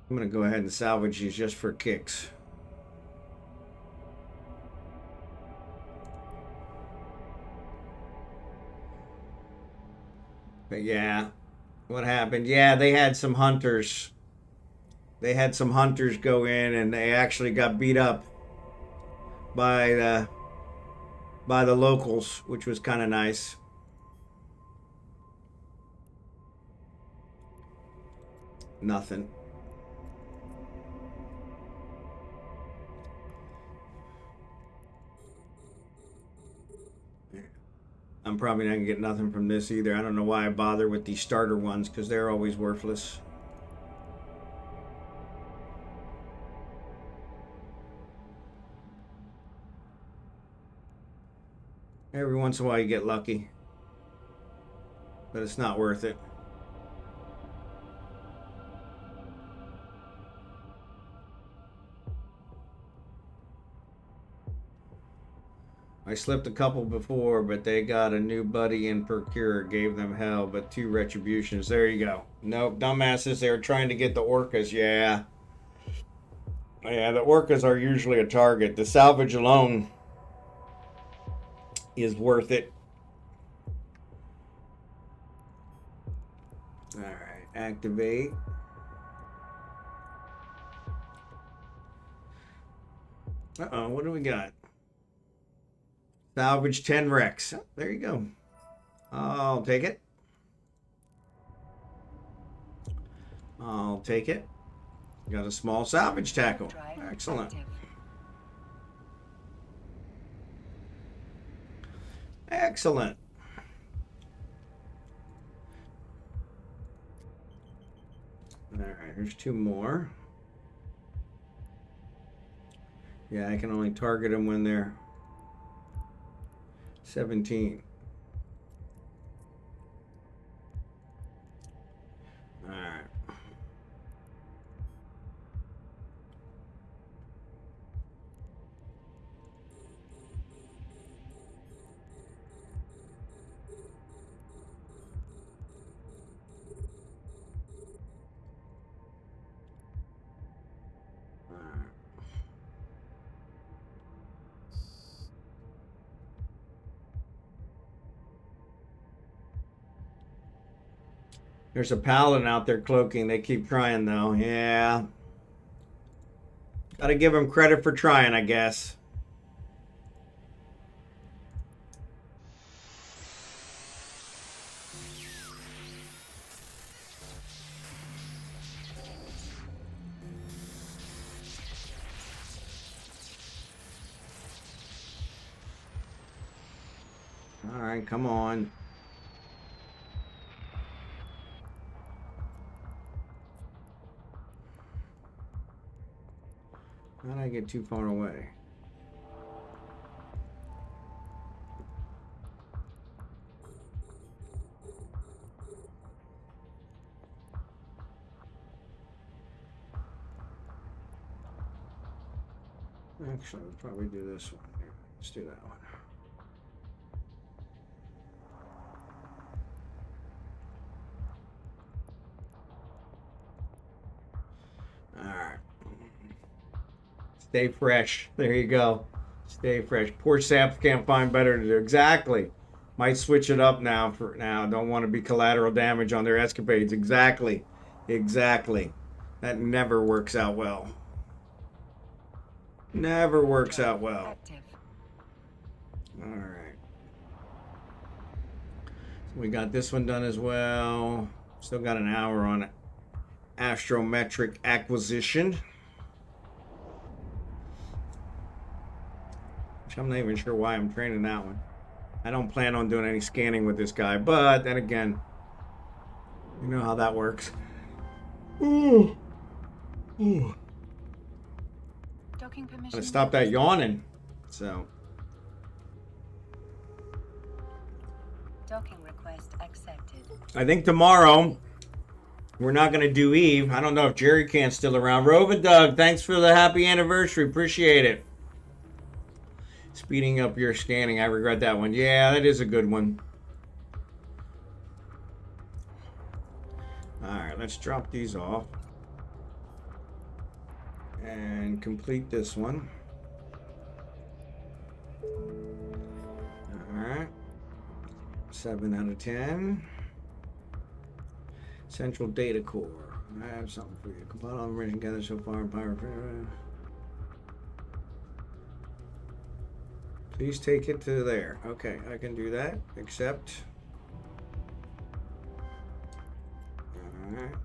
I'm going to go ahead and salvage these just for kicks. But yeah, what happened? Yeah, they had some hunters. They had some hunters go in, and they actually got beat up by the locals, which was kind of nice. Nothing. I'm probably not gonna get nothing from this either. I don't know why I bother with these starter ones because they're always worthless. Every once in a while you get lucky, but it's not worth it. I slipped a couple before, but they got a new buddy in Procure, gave them hell, but 2 retributions. There you go. Nope, dumbasses, they were trying to get the orcas. Yeah. Yeah, the orcas are usually a target. The salvage alone is worth it. Alright, activate. Uh-oh, what do we got? Salvage 10 Rex. Oh, there you go. I'll take it. I'll take it. Got a small salvage tackle. Excellent. Excellent. Alright, here's 2 more. Yeah, I can only target them when they're 17. All right. There's a paladin out there cloaking. They keep trying though. Yeah. Gotta give him credit for trying, I guess. All right, come on. How did I get too far away? Actually, I'll probably do this one. Here, let's do that one. Alright. Stay fresh. There you go. Stay fresh. Poor saps can't find better to do. Exactly. Might switch it up now for now. Don't want to be collateral damage on their escapades. Exactly. Exactly. That never works out well. Never works out well. Active. Alright. So we got this one done as well. Still got an hour on it. Astrometric acquisition. Which I'm not even sure why I'm training that one. I don't plan on doing any scanning with this guy, but then again, you know how that works. Ooh. Ooh. Docking permission. Gotta stop that yawning. So. Docking request accepted. I think tomorrow we're not going to do Eve. I don't know if Jerry Can's still around. Rovin Doug, thanks for the happy anniversary. Appreciate it. Speeding up your scanning. I regret that one. Yeah, that is a good one. All right, let's drop these off. And complete this one. All right. 7 out of 10. Central data core. I have something for you. Compile all information gathered so far in Pirate. Please take it to there. Okay, I can do that. Accept. Alright.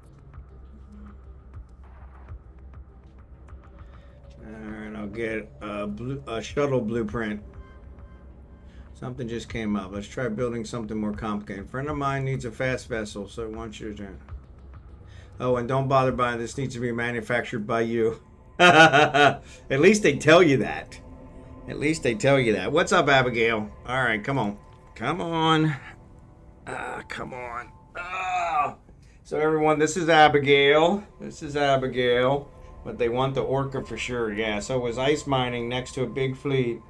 Alright, I'll get a shuttle blueprint. Something just came up. Let's try building something more complicated. A friend of mine needs a fast vessel, so I want you to... Oh, and don't bother buying this. Needs to be manufactured by you. At least they tell you that. At least they tell you that. What's up, Abigail? All right, come on. Come on. Come on. So, everyone, this is Abigail. This is Abigail. But they want the Orca for sure. Yeah, so it was ice mining next to a big fleet.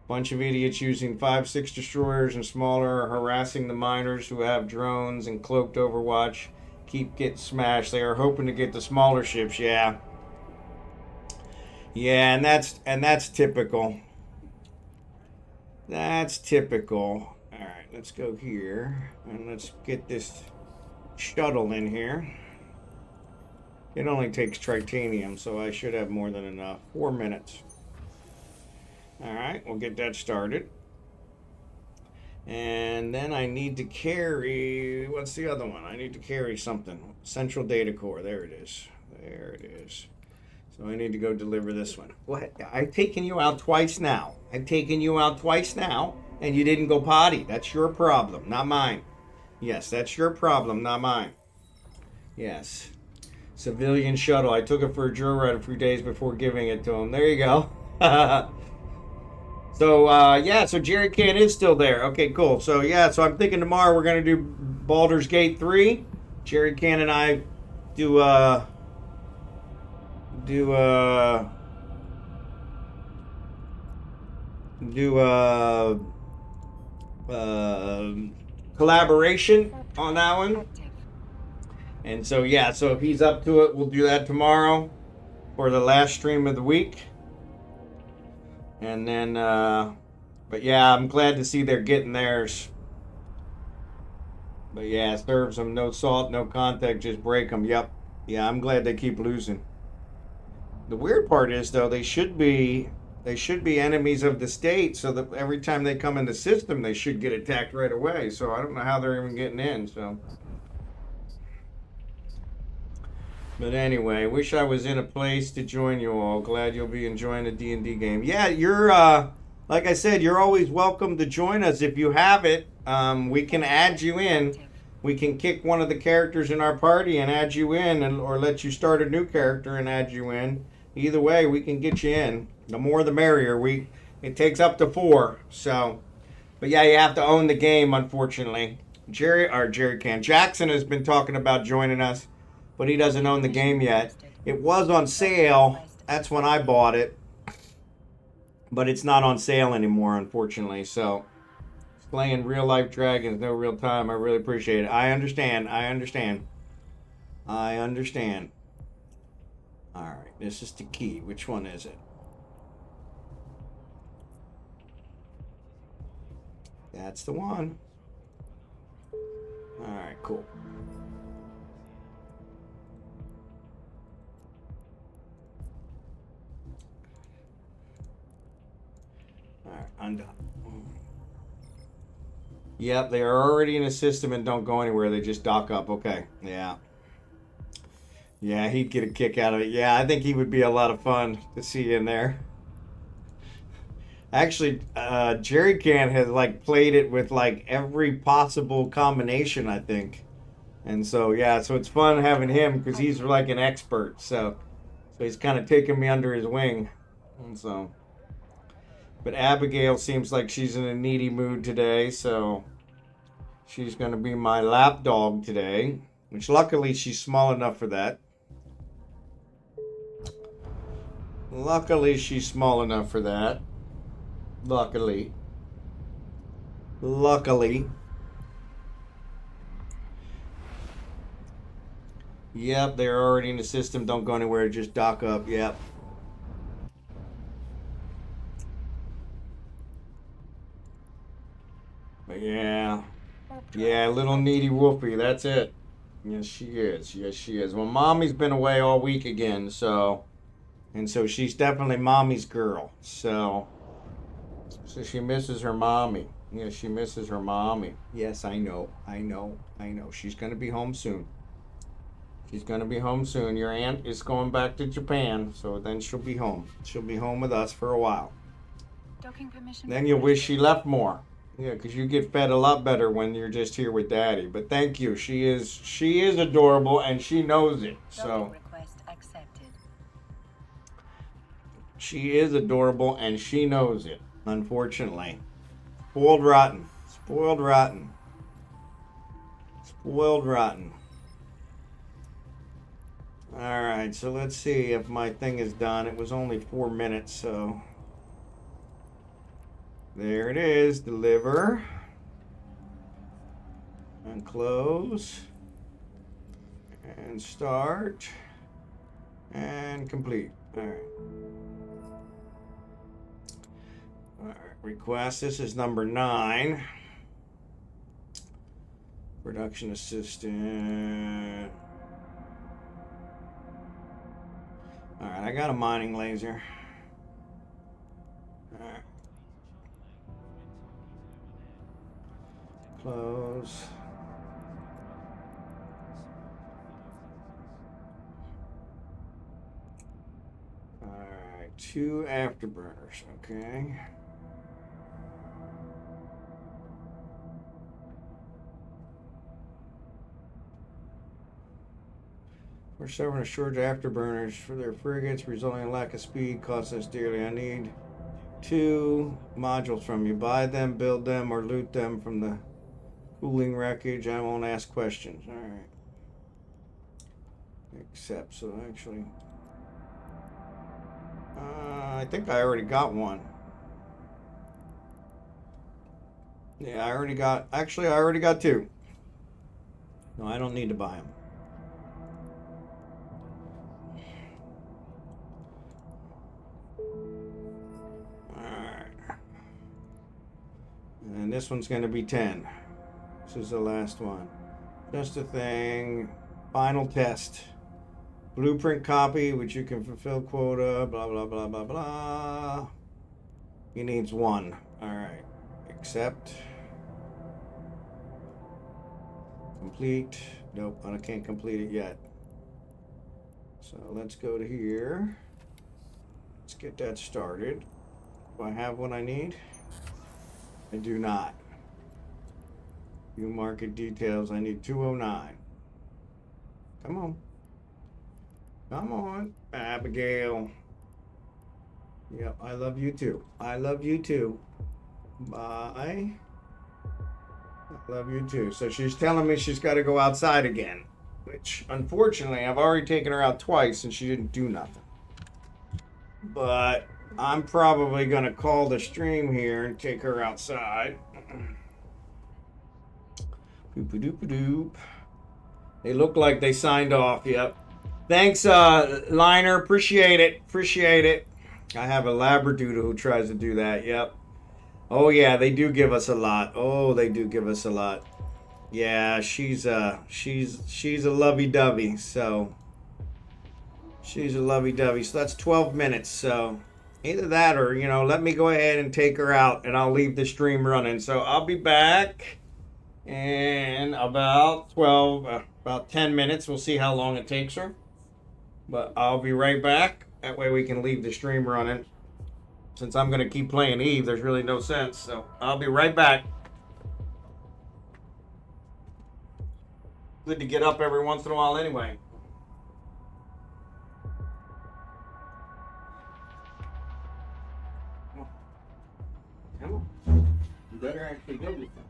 Bunch of idiots using 5-6 destroyers and smaller are harassing the miners who have drones and cloaked overwatch. Keep getting smashed. They are hoping to get the smaller ships. Yeah. Yeah, and that's typical. That's typical. All right, let's go here and let's get this shuttle in here. It only takes titanium, so I should have more than enough. 4 minutes. All right, we'll get that started. And then I need to carry, what's the other one? I need to carry something. Central data core, there it is. There it is. So I need to go deliver this one. What? I've taken you out twice now. I've taken you out twice now, and you didn't go potty. That's your problem, not mine. Yes, that's your problem, not mine. Yes. Civilian shuttle. I took it for a joyride a few days before giving it to him. There you go. So, yeah, so Jerry Can is still there. Okay, cool. So, yeah, so I'm thinking tomorrow we're going to do Baldur's Gate 3. Jerry Can and I do collaboration on that one. Active. And so, yeah, so if he's up to it, we'll do that tomorrow for the last stream of the week. And then, but yeah, I'm glad to see they're getting theirs. But yeah, serves them no salt, no contact, just break them. Yep. Yeah, I'm glad they keep losing. The weird part is though they should be enemies of the state, so that every time they come in the system, they should get attacked right away. So I don't know how they're even getting in. So, but anyway, wish I was in a place to join you all. Glad you'll be enjoying a D&D game. Yeah, you're like I said, you're always welcome to join us if you have it. We can add you in. We can kick one of the characters in our party and add you in, or let you start a new character and add you in. Either way, we can get you in. The more the merrier. It takes up to 4. So, but yeah, you have to own the game, unfortunately. Jerry can. Jackson has been talking about joining us, but he doesn't own the game yet. It was on sale. That's when I bought it. But it's not on sale anymore, unfortunately. So, playing real life dragons, no real time. I really appreciate it. I understand. Alright, this is the key. Which one is it? That's the one. Alright, cool. Alright, I'm done. Yep, they are already in the system and don't go anywhere. They just dock up. Okay, yeah. Yeah, he'd get a kick out of it. Yeah, I think he would be a lot of fun to see in there. Actually, Jerry Can has like played it with like every possible combination, I think. And so yeah, so it's fun having him because he's like an expert. So he's kind of taking me under his wing. And so, but Abigail seems like she's in a needy mood today, so she's going to be my lap dog today. Which luckily she's small enough for that. Luckily she's small enough for that. Luckily. Yep, they're already in the system. Don't go anywhere. Just dock up. Yep. But yeah. Yeah, little needy Wolfie. That's it. Yes, she is. Yes, she is. Well, Mommy's been away all week again, so... And so she's definitely Mommy's girl. So she misses her mommy. Yeah, she misses her mommy. Yes, I know. She's going to be home soon. Your aunt is going back to Japan, so then she'll be home. She'll be home with us for a while. Docking permission. Then you'll wish she left more. Yeah, because you get fed a lot better when you're just here with Daddy. But thank you. She is adorable, and she knows it. So Request accepted. she is adorable, and she knows it. Unfortunately, spoiled rotten. All right, so let's see if my thing is done. It was only 4 minutes, so there it is. Deliver and close and start and complete. All right. Request. This is number 9. Production assistant. All right, I got a mining laser. All right. Close. All right, 2 afterburners. Okay. We're serving a shortage of afterburners for their frigates, resulting in lack of speed, costs us dearly. I need 2 modules from you. Buy them, build them, or loot them from the cooling wreckage. I won't ask questions. Alright. Accept. So actually... I think I already got one. Yeah, I already got... Actually, I already got 2. No, I don't need to buy them. And this one's going to be 10. This is the last one. Just a thing. Final test. Blueprint copy, which you can fulfill quota, blah, blah, blah, blah, blah. He needs 1. All right. Accept. Complete. Nope, I can't complete it yet. So let's go to here. Let's get that started. Do I have what I need? I do not. View market details. I need 209. Come on. Come on, Abigail. Yep, I love you too. I love you too. Bye. I love you too. So she's telling me she's got to go outside again, which unfortunately I've already taken her out twice and she didn't do nothing. But I'm probably going to call the stream here and take her outside. Doop-a-doop-a-doop. They look like they signed off. Yep. Thanks, Liner. Appreciate it. Appreciate it. I have a Labradoodle who tries to do that. Yep. Oh yeah, they do give us a lot. Oh, they do give us a lot. Yeah, she's a lovey-dovey. So she's a lovey-dovey. So that's 12 minutes. So either that or, you know, let me go ahead and take her out and I'll leave the stream running. So I'll be back in about 10 minutes. We'll see how long it takes her. But I'll be right back. That way we can leave the stream running. Since I'm going to keep playing Eve, there's really no sense. So I'll be right back. Good to get up every once in a while anyway. Come on. You better actually go this time.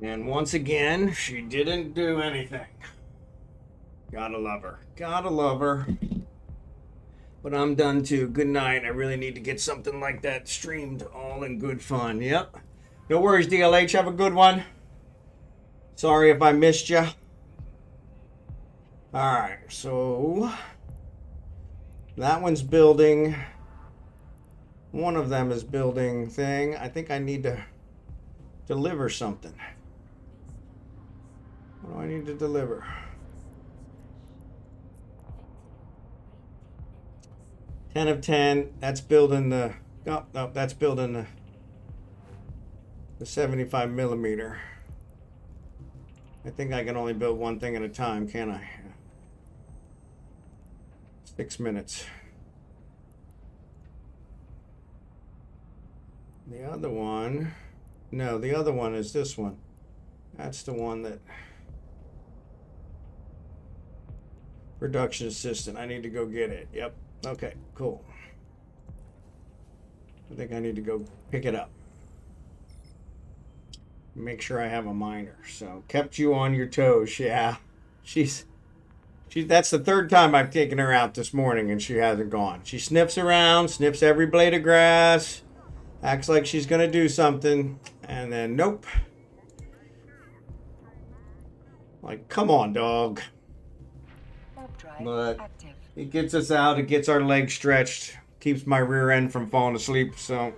And once again, she didn't do anything. Gotta love her. Gotta love her. But I'm done too. Good night. I really need to get something like that streamed all in good fun. Yep. No worries, DLH. Have a good one. Sorry if I missed you. Alright, so that one's building. One of them is building thing. I think I need to deliver something. What do I need to deliver? Ten of 10. That's building the. Oh, no, that's building the 75 millimeter. I think I can only build one thing at a time, can't I? 6 minutes. The other one. No, the other one is this one. That's the one that. Production assistant. I need to go get it. Yep. Okay, cool. I think I need to go pick it up. Make sure I have a miner. So, kept you on your toes. Yeah. That's the third time I've taken her out this morning and she hasn't gone. She sniffs around, sniffs every blade of grass, acts like she's going to do something, and then nope. Like, come on, dog. But it gets us out, it gets our legs stretched, keeps my rear end from falling asleep, so.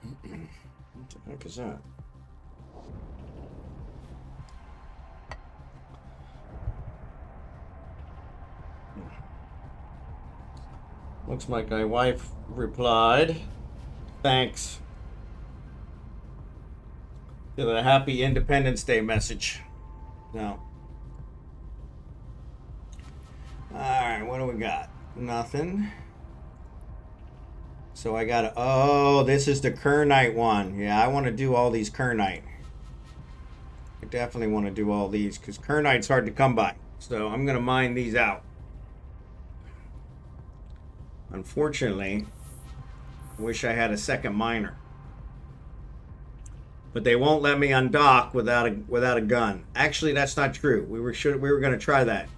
What the heck is that? Looks like my wife replied. Thanks. To the happy Independence Day message. No. Alright, what do we got? Nothing. So I gotta. Oh, this is the Kernite one. Yeah, I want to do all these Kernite. I definitely want to do all these because Kernite's hard to come by. So I'm gonna mine these out. Unfortunately, wish I had a second miner. But they won't let me undock without a gun. Actually, that's not true. We were going to try that.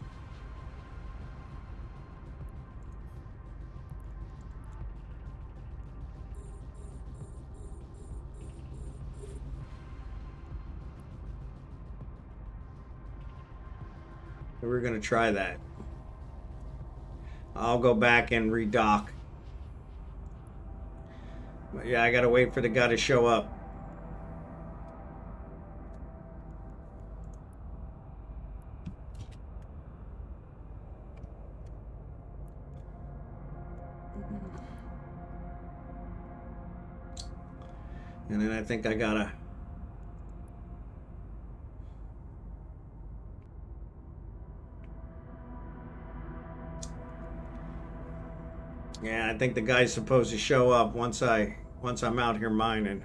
We were going to try that. I'll go back and redock. But yeah, I got to wait for the guy to show up. And then I think I gotta. Yeah, I think the guy's supposed to show up once I'm out here mining.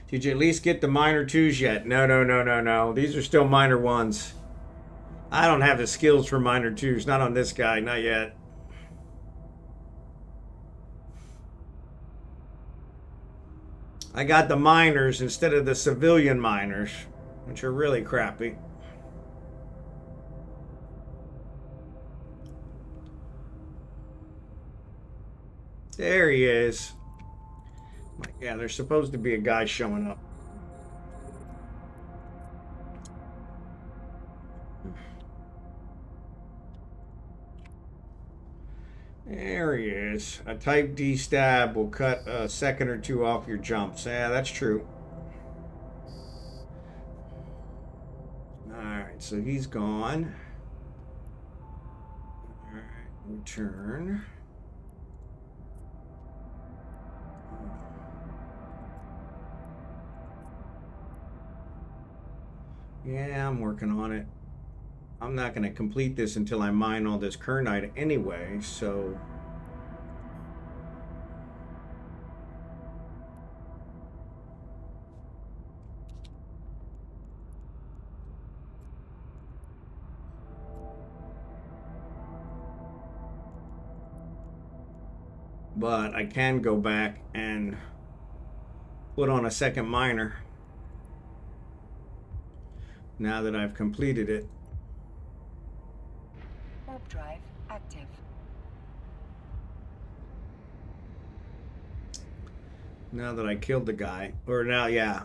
Did you at least get the miner 2s yet? No. These are still miner 1s. I don't have the skills for miner 2s. Not on this guy, not yet. I got the miners instead of the civilian miners, which are really crappy. There he is. Yeah, there's supposed to be a guy showing up. There he is. A type D stab will cut a second or two off your jumps. Yeah, that's true. Alright, so he's gone. Alright, return. Yeah, I'm working on it. I'm not going to complete this until I mine all this Kernite anyway, so. But I can go back and put on a second miner now that I've completed it. Warp drive active. Now that I killed the guy. Or now, yeah.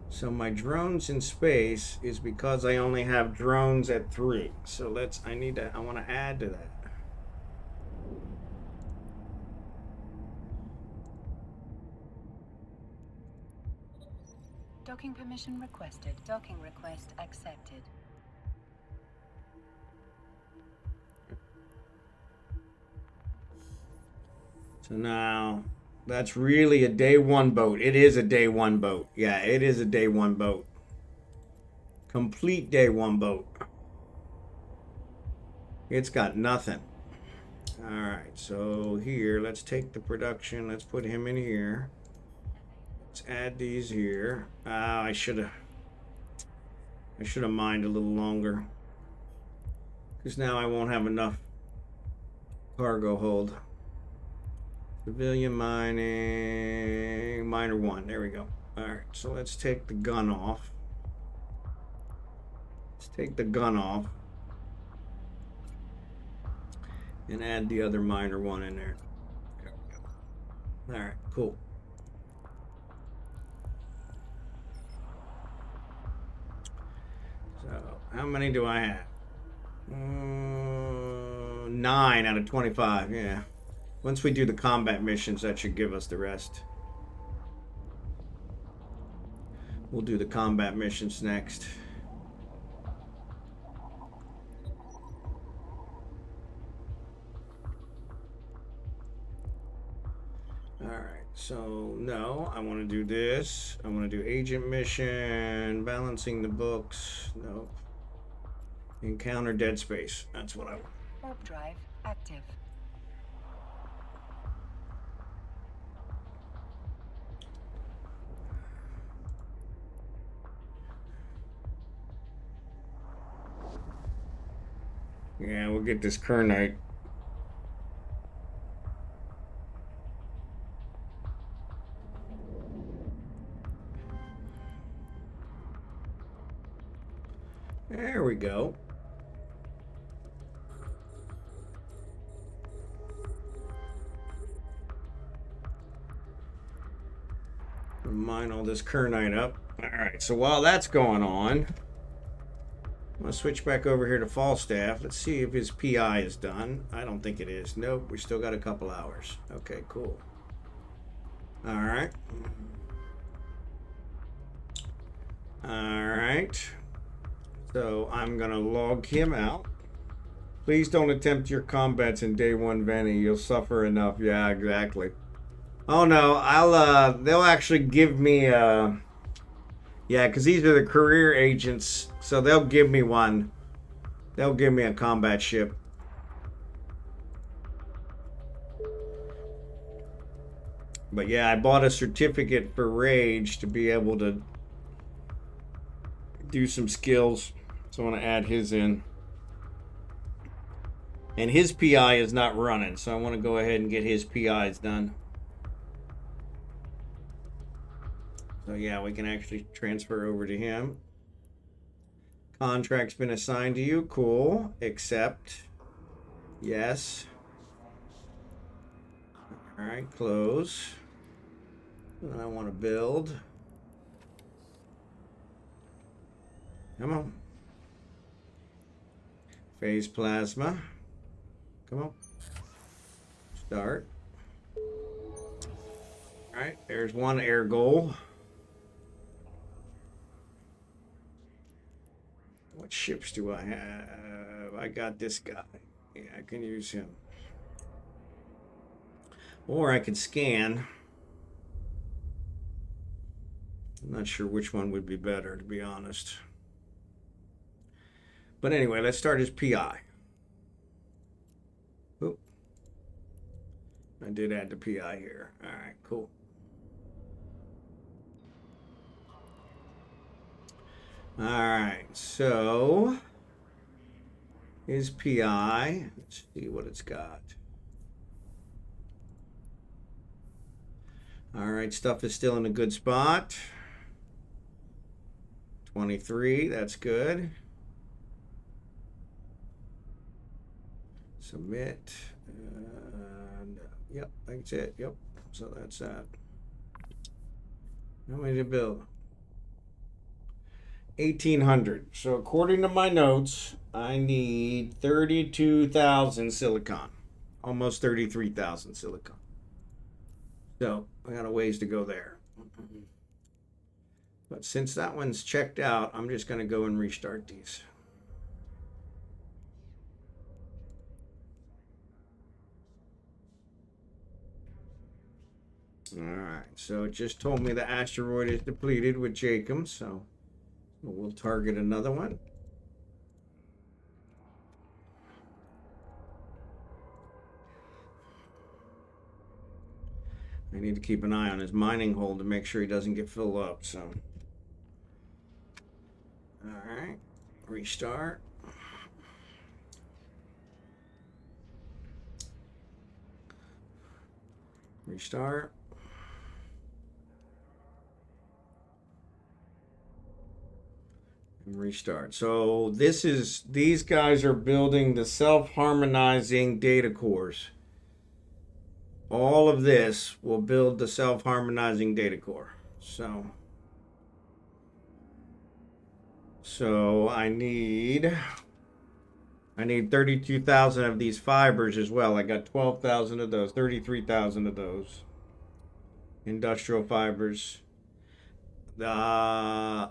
So my drones in space is because I only have drones at 3. So I want to add to that. Docking permission requested. Docking request accepted. So now that's really a day 1 boat. It is a day 1 boat. Yeah, it is a day 1 boat. Complete day 1 boat. It's got nothing. All right, so here, let's take the production. Let's put him in here. Let's add these here. I should have mined a little longer, because now I won't have enough cargo hold. Civilian mining, miner 1. There we go. All right, so let's take the gun off. Let's take the gun off and add the other miner 1 in there. There we go. All right, cool. So how many do I have? 9 out of 25. Yeah. Once we do the combat missions, that should give us the rest. We'll do the combat missions next. Alright, so no, I want to do this. I want to do agent mission, balancing the books. Nope. Encounter dead space. That's what I want. Warp drive active. Yeah, we'll get this Kernite. There we go. Mine all this Kernite up. Alright, so while that's going on, I'm going to switch back over here to Falstaff. Let's see if his PI is done. I don't think it is. Nope, we still got a couple hours. Okay, cool. Alright. Alright. So I'm going to log him out. Please don't attempt your combats in day 1, Vanny. You'll suffer enough. Yeah, exactly. Oh no, they'll actually give me, yeah, because these are the career agents, so they'll give me one. They'll give me a combat ship. But yeah, I bought a certificate for Rage to be able to do some skills. So I want to add his in. And his PI is not running, so I want to go ahead and get his PIs done. So yeah, we can actually transfer over to him. Contract's been assigned to you. Cool. Accept. Yes. All right, close. And I want to build. Come on. Phase plasma. Come on. Start. All right, there's one air goal. What ships do I have? I got this guy. Yeah, I can use him. Or I can scan. I'm not sure which one would be better, to be honest. But anyway, let's start his PI. Oop. I did add the PI here. All right, cool. All right, so his PI, let's see what it's got. All right, stuff is still in a good spot. 23, that's good. Submit. And, yep, that's it. Yep, so that's that. How many to build? 1,800. So according to my notes, I need 32,000 silicon. Almost 33,000 silicon. So I got a ways to go there. But since that one's checked out, I'm just going to go and restart these. All right, so it just told me the asteroid is depleted with Jacob, so we'll target another one. I need to keep an eye on his mining hole to make sure he doesn't get filled up, so. All right, restart. Restart. And restart. So these guys are building the self-harmonizing data cores. All of this will build the self-harmonizing data core. So I need 32,000 of these fibers as well. I got 12,000 of those, 33,000 of those industrial fibers. The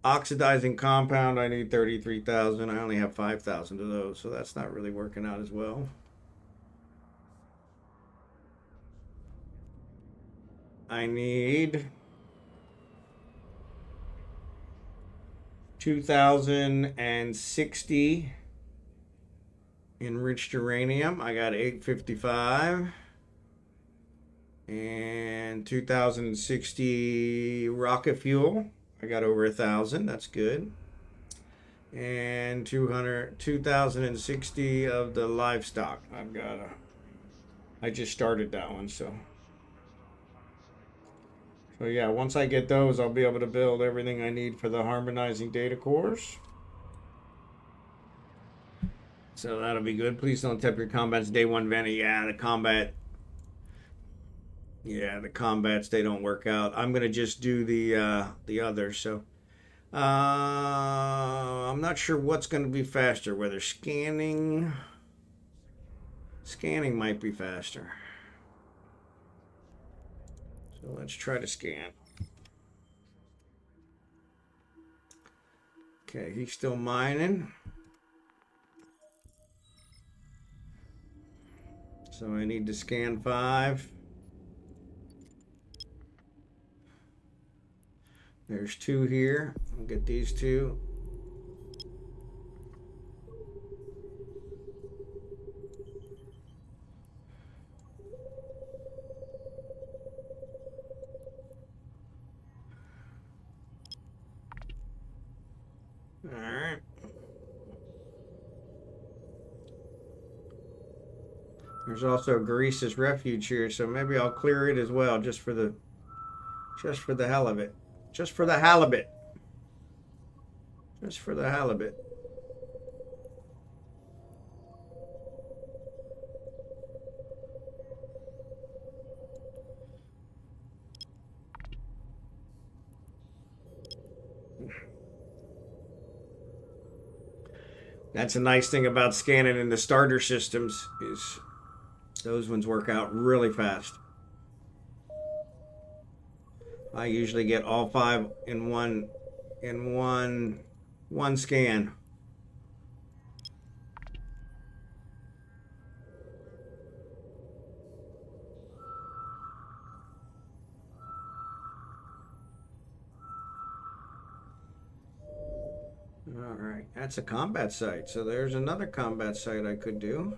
oxidizing compound, I need 33,000. I only have 5,000 of those, so that's not really working out as well. I need 2,060 enriched uranium. I got 855. And 2,060 rocket fuel. I got over 1,000. That's good. And 2,060 of the livestock. I just started that one, so yeah, once I get those, I'll be able to build everything I need for the harmonizing data cores. So that'll be good. Please don't tap your combats day one Venti. Yeah, the combats, they don't work out. I'm gonna just do the others. So I'm not sure what's gonna be faster. Whether scanning might be faster. So let's try to scan. Okay, he's still mining. So I need to scan 5. There's 2 here. I'll get these 2. All right. There's also Grease's refuge here, so maybe I'll clear it as well, just for the hell of it. Just for the halibut. Just for the halibut. That's a nice thing about scanning in the starter systems is those ones work out really fast. I usually get all 5 in one scan. All right, that's a combat site. So there's another combat site I could do.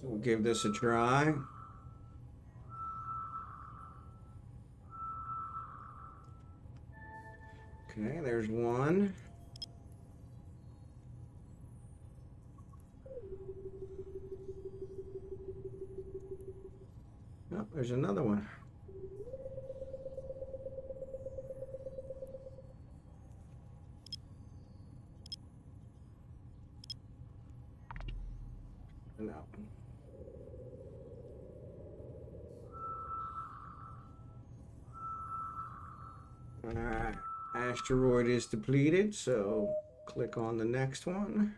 So we'll give this a try. Okay, there's one. Oh, there's another one. And that one. Alright, asteroid is depleted, so click on the next one.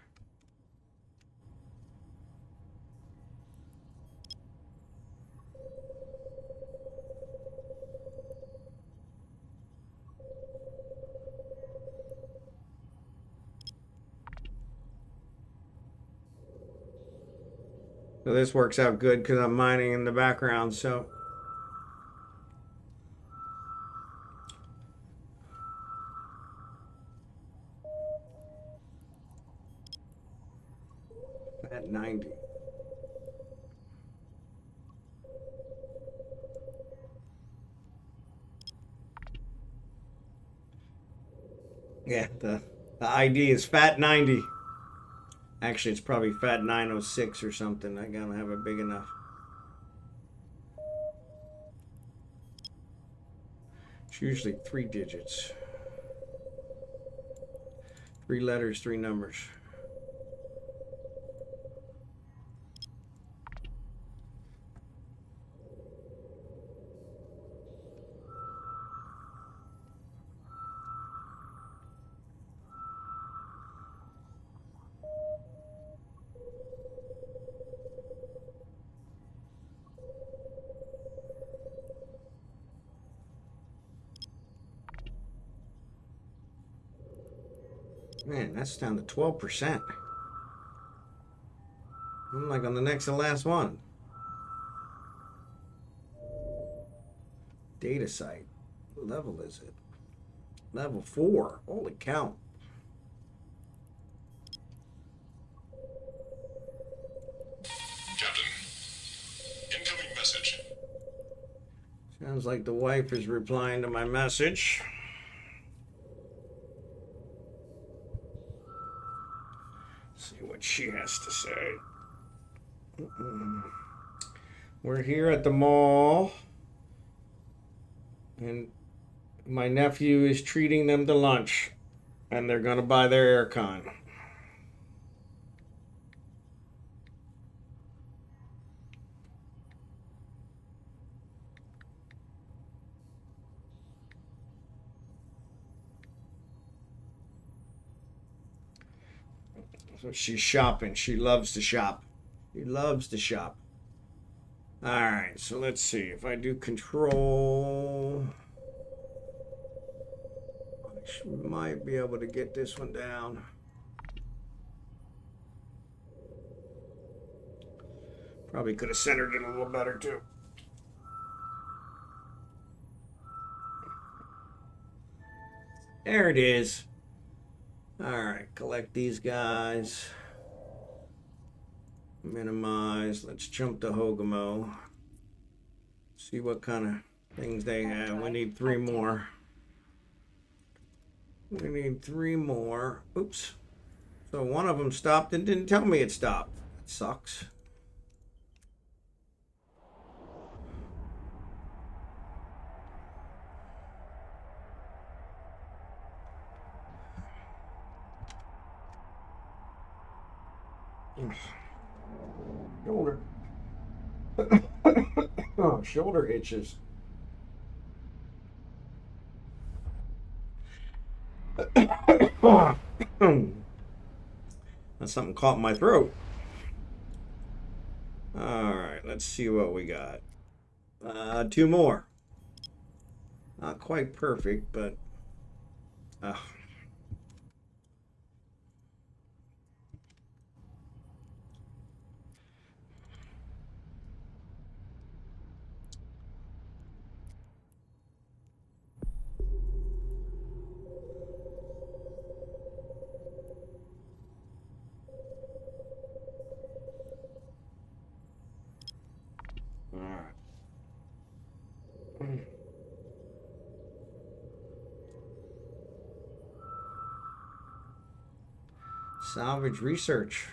So this works out good because I'm mining in the background, so at 90. Yeah, the ID is Fat 90. Actually, it's probably Fat 906 or something. I gotta have it big enough. It's usually 3 digits. 3 letters, 3 numbers. Man, that's down to 12%. I'm like on the next to last one. Data site. What level is it? Level 4. Holy cow. Captain, incoming message. Sounds like the wife is replying to my message. See what she has to say. We're here at the mall, and my nephew is treating them to lunch, and they're gonna buy their aircon. So she's shopping. She loves to shop. She loves to shop. All right, so let's see. If I do control, I might be able to get this one down. Probably could have centered it a little better too. There it is. All right, collect these guys. Minimize. Let's jump to Hogamo. See what kind of things they have. We need 3 more. We need 3 more. Oops. So one of them stopped and didn't tell me it stopped. That sucks. Shoulder. Oh, shoulder itches. That's something caught in my throat. All right, let's see what we got. 2 more. Not quite perfect, but Salvage research.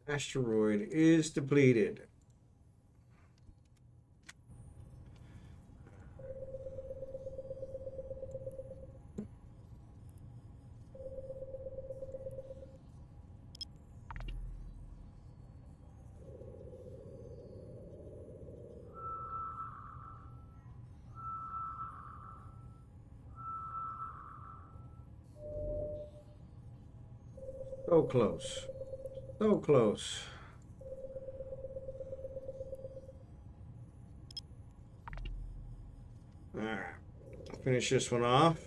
Asteroid is depleted. So close. So close. All right. Finish this one off.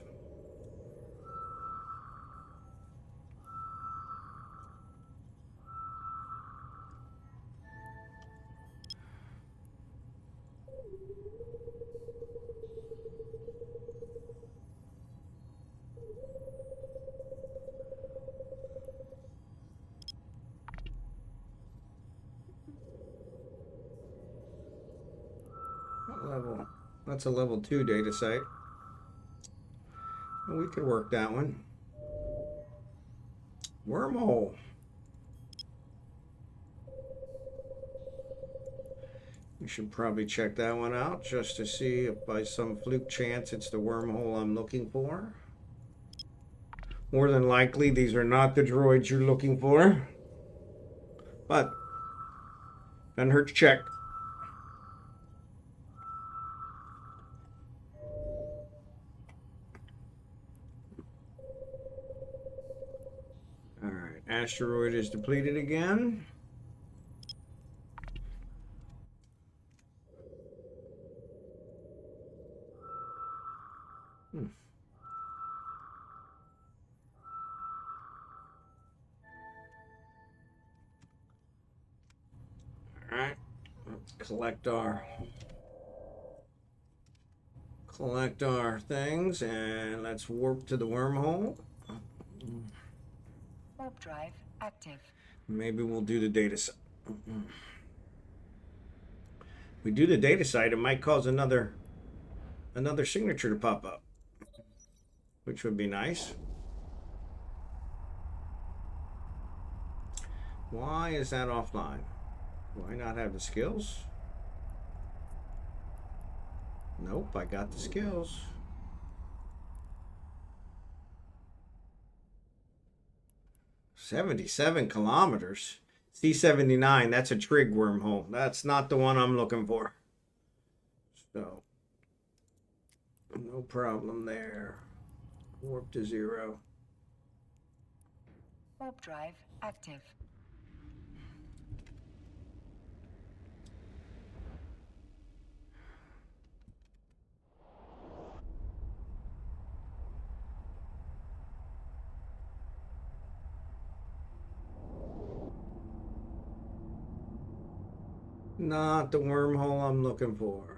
What level? That's a level 2 data site. We could work that one. Wormhole. We should probably check that one out just to see if by some fluke chance it's the wormhole I'm looking for. More than likely, these are not the droids you're looking for. But, doesn't hurt to check. Alright, asteroid is depleted again. Alright, let's collect our things and let's warp to the wormhole. Warp drive active. Maybe we'll do the data site. We do the data site, it might cause another signature to pop up, which would be nice. Why is that offline? Do I not have the skills? Nope, I got the skills. $77 kilometers. C-79, that's a trig wormhole. That's not the one I'm looking for. So, no problem there. Warp to 0. Warp drive active. Not the wormhole I'm looking for.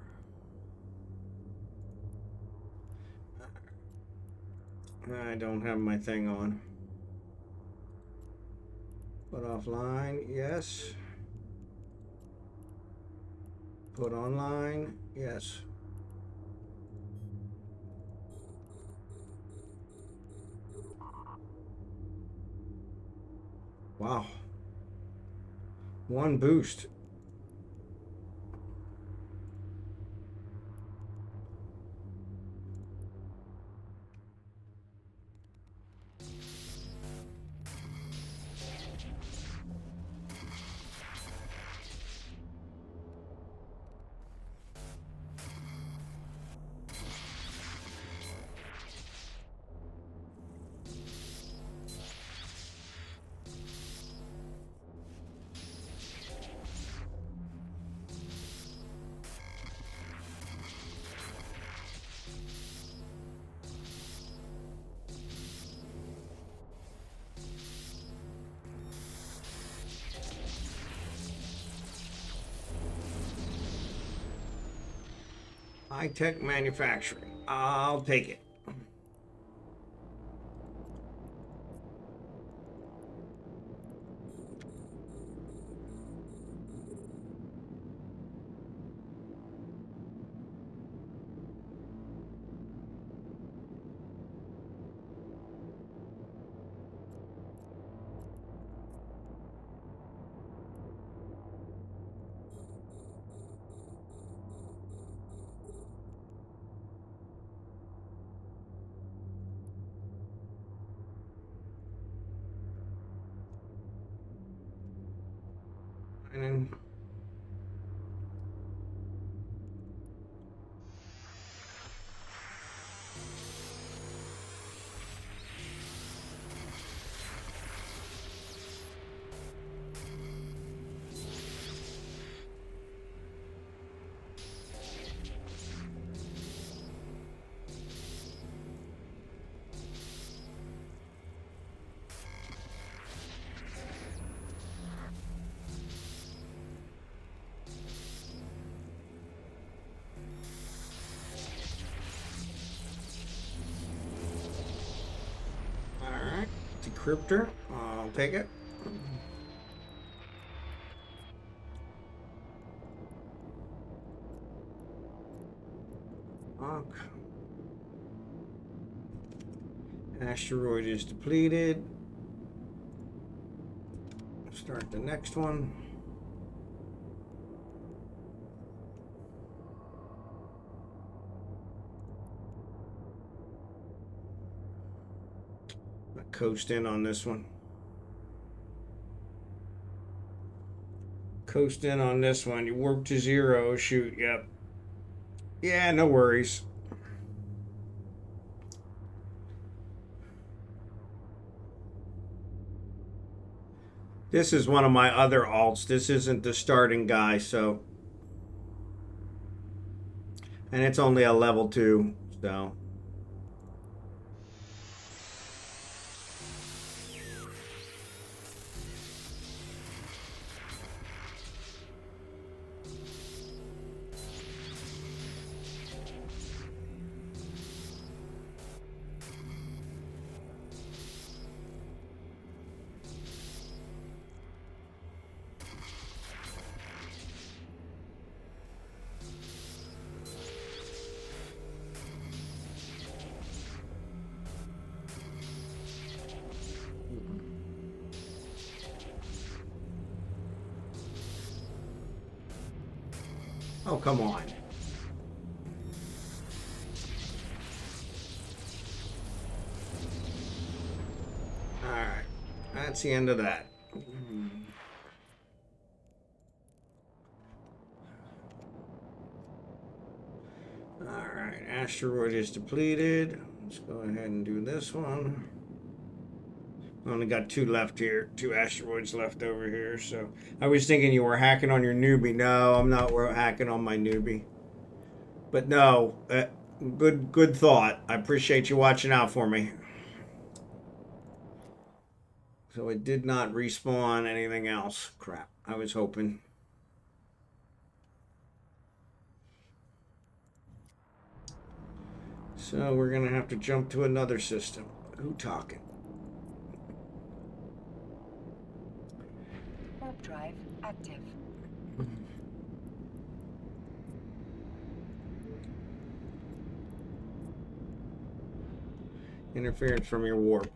I don't have my thing on. Put offline, yes. Put online, yes. Wow. One boost. High-tech manufacturing. I'll take it. And then decryptor. I'll take it. Asteroid is depleted. Start the next one. Coast in on this one. Coast in on this one. You warp to 0. Shoot, yep. Yeah, no worries. This is one of my other alts. This isn't the starting guy, so. And it's only a level 2, so. Oh, come on. Alright. That's the end of that. Alright. Asteroid is depleted. Let's go ahead and do this one. Only got 2 left here. 2 asteroids left over here. So I was thinking you were hacking on your newbie. No, I'm not hacking on my newbie. But no, good thought. I appreciate you watching out for me. So it did not respawn anything else. Crap. I was hoping. So we're going to have to jump to another system. Who talking? Warp drive active. Interference from your warp.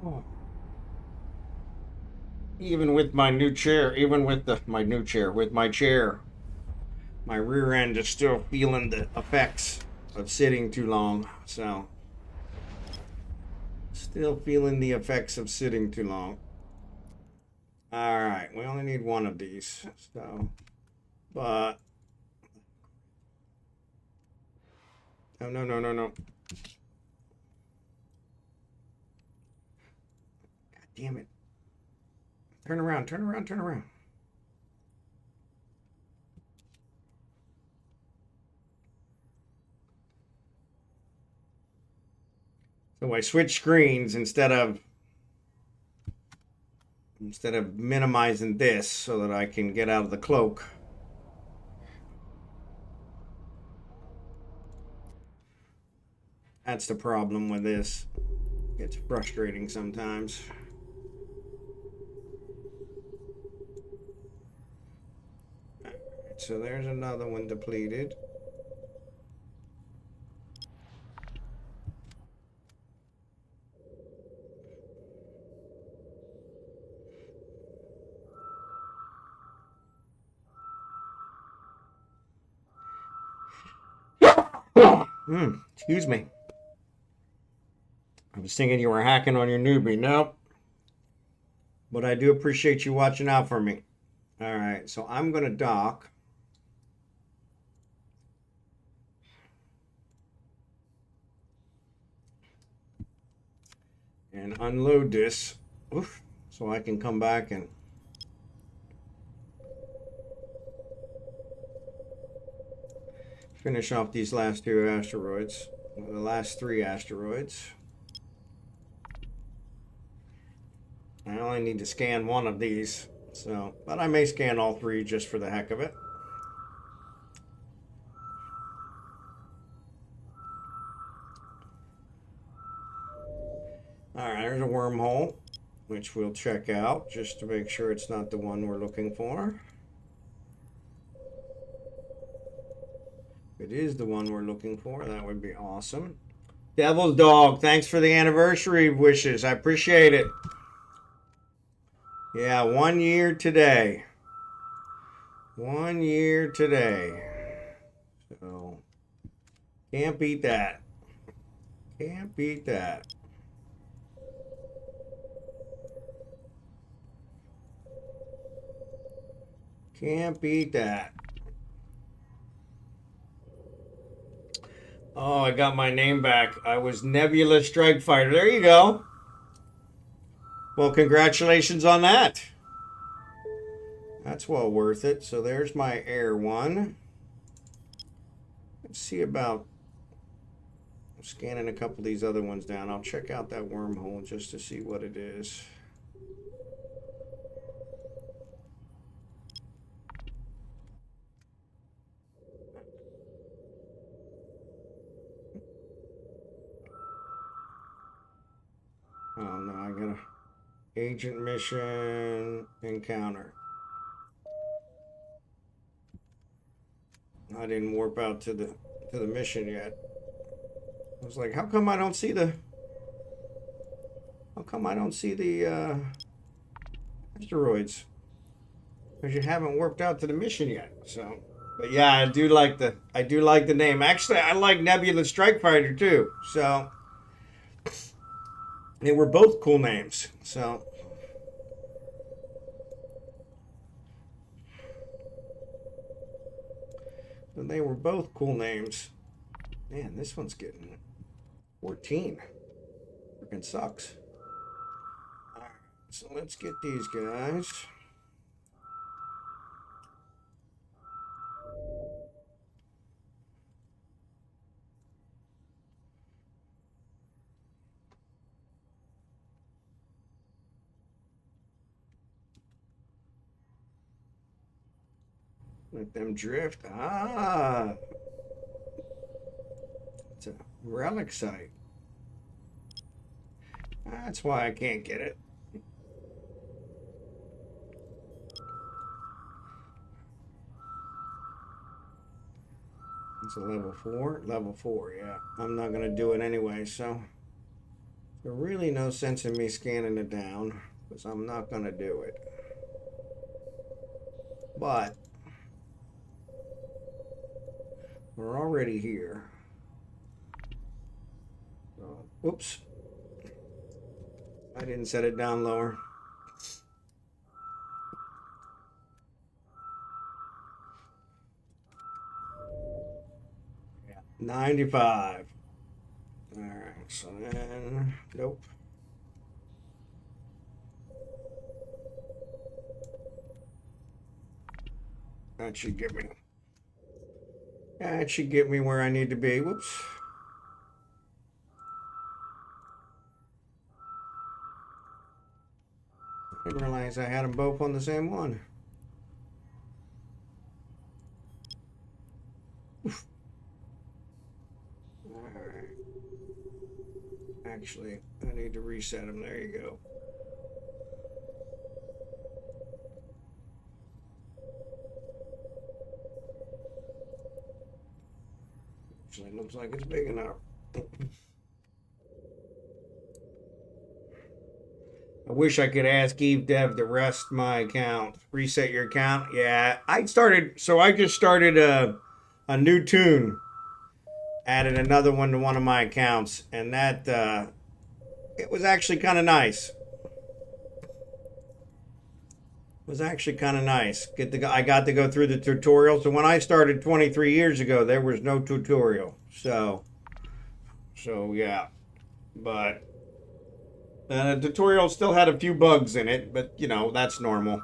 Oh. Even with my new chair, even with my chair, my rear end is still feeling the effects of sitting too long. So, still feeling the effects of sitting too long. All right, we only need one of these. So, but no. God damn it. Turn around. So I switch screens instead of minimizing this so that I can get out of the cloak. That's the problem with this. It's frustrating sometimes. Alright, so there's another one depleted. Excuse me. I was thinking you were hacking on your newbie. Nope. But I do appreciate you watching out for me. All right, so I'm going to dock. And unload this. Oof, so I can come back and finish off these last two asteroids. The last three asteroids. I only need to scan one of these, so, but I may scan all three just for the heck of it. All right, there's a wormhole, which we'll check out just to make sure it's not the one we're looking for. If it is the one we're looking for, that would be awesome. Devil's Dog, thanks for the anniversary wishes. I appreciate it. Yeah, 1 year today. 1 year today. So, can't beat that. Can't beat that. Can't beat that. Oh, I got my name back. I was Nebula Strike Fighter. There you go. Well, congratulations on that. That's well worth it. So there's my air one. Let's see about scanning a couple of these other ones down. I'll check out that wormhole just to see what it is. Oh no, I got a agent mission encounter. I didn't warp out to the mission yet. I was like, how come I don't see the asteroids? Because you haven't warped out to the mission yet. So, but yeah, I do like the name. Actually, I like Nebula Strike Fighter too. So they were both cool names. So they were both cool names. Man, this one's getting 14. Freaking sucks. Alright, so let's get these guys. Let them drift. Ah, it's a relic site. That's why I can't get it. It's a level 4. Level 4, yeah. I'm not going to do it anyway, so there's really no sense in me scanning it down because I'm not going to do it. But we're already here. So, oops. I didn't set it down lower. Yeah, 95. All right, so then, nope. That should get me. That should get me where I need to be. Whoops. realize I had them both on the same one. Oof. All right. Actually, I need to reset them. There you go. Actually, it looks like it's big enough. I wish I could ask Eve Dev to rest my account. Reset your account. Yeah, I just started a new Toon. Added another one to one of my accounts, and that it was actually kind of nice. It was actually kind of nice. I got to go through the tutorial. So when I started 23 years ago, there was no tutorial. So yeah, but the tutorial still had a few bugs in it, but you know that's normal.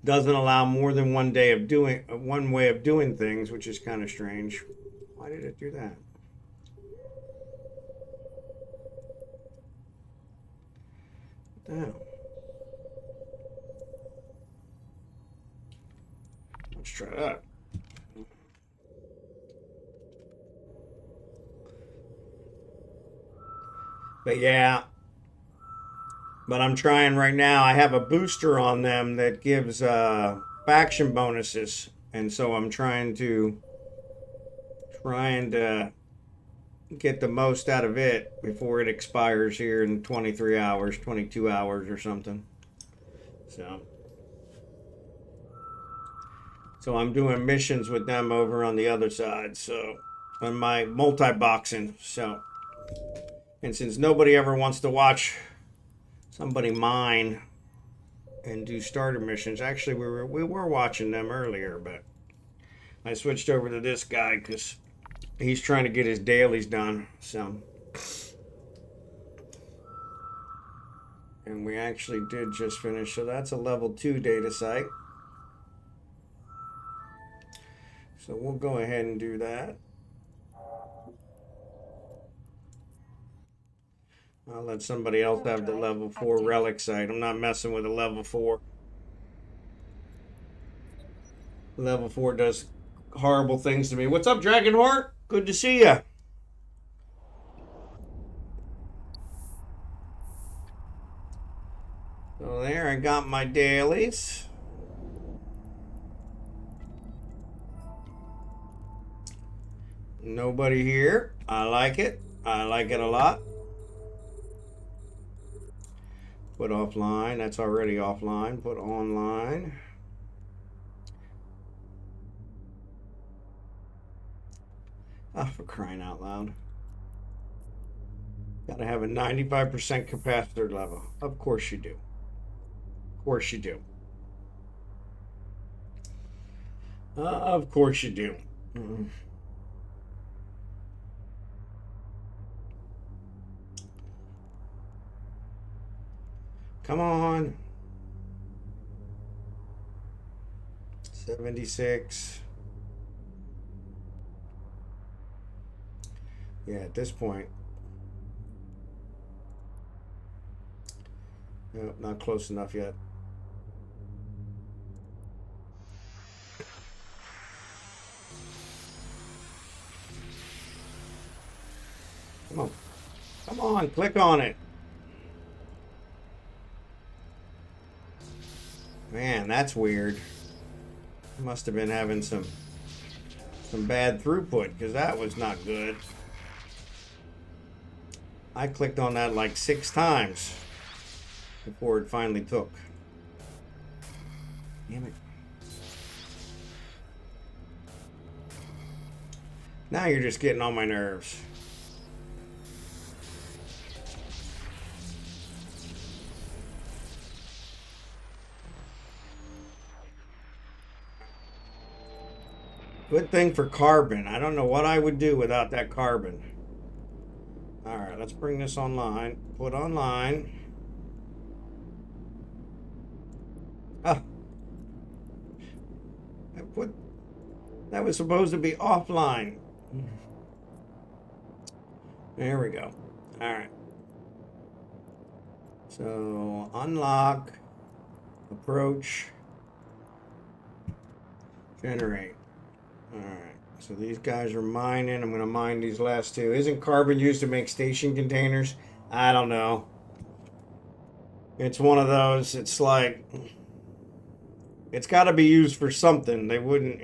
Doesn't allow more than one way of doing things, which is kind of strange. Why did it do that? Damn. Let's try that. But yeah. But I'm trying right now. I have a booster on them that gives faction bonuses, and so I'm trying to get the most out of it before it expires here in 23 hours, 22 hours or something. So I'm doing missions with them over on the other side. So on my multi-boxing. So, and since nobody ever wants to watch somebody mine and do starter missions. Actually, we were watching them earlier, but I switched over to this guy because he's trying to get his dailies done. So, and we actually did just finish. So that's a level 2 data site. So we'll go ahead and do that. I'll let somebody else have the level 4 relic site. I'm not messing with a level 4. Level 4 does horrible things to me. What's up, Dragonheart? Good to see ya. So there, I got my dailies. Nobody here. I like it. I like it a lot. Put offline. That's already offline. Put online. Oh, for crying out loud. Gotta have a 95% capacitor level. Of course you do. Of course you do. Of course you do. Mm-hmm. Come on. 76. Yeah, at this point. Nope, not close enough yet. Come on. Come on, click on it. Man, that's weird. Must have been having some bad throughput because that was not good. I clicked on that like 6 times before it finally took. Damn it. Now you're just getting on my nerves. Good thing for carbon. I don't know what I would do without that carbon. All right, let's bring this online. Put online. Oh. That was supposed to be offline. There we go. All right. So unlock, approach, generate. All right. So these guys are mining. I'm going to mine these last two. Isn't carbon used to make station containers? I don't know. It's one of those. It's like, it's got to be used for something. They wouldn't,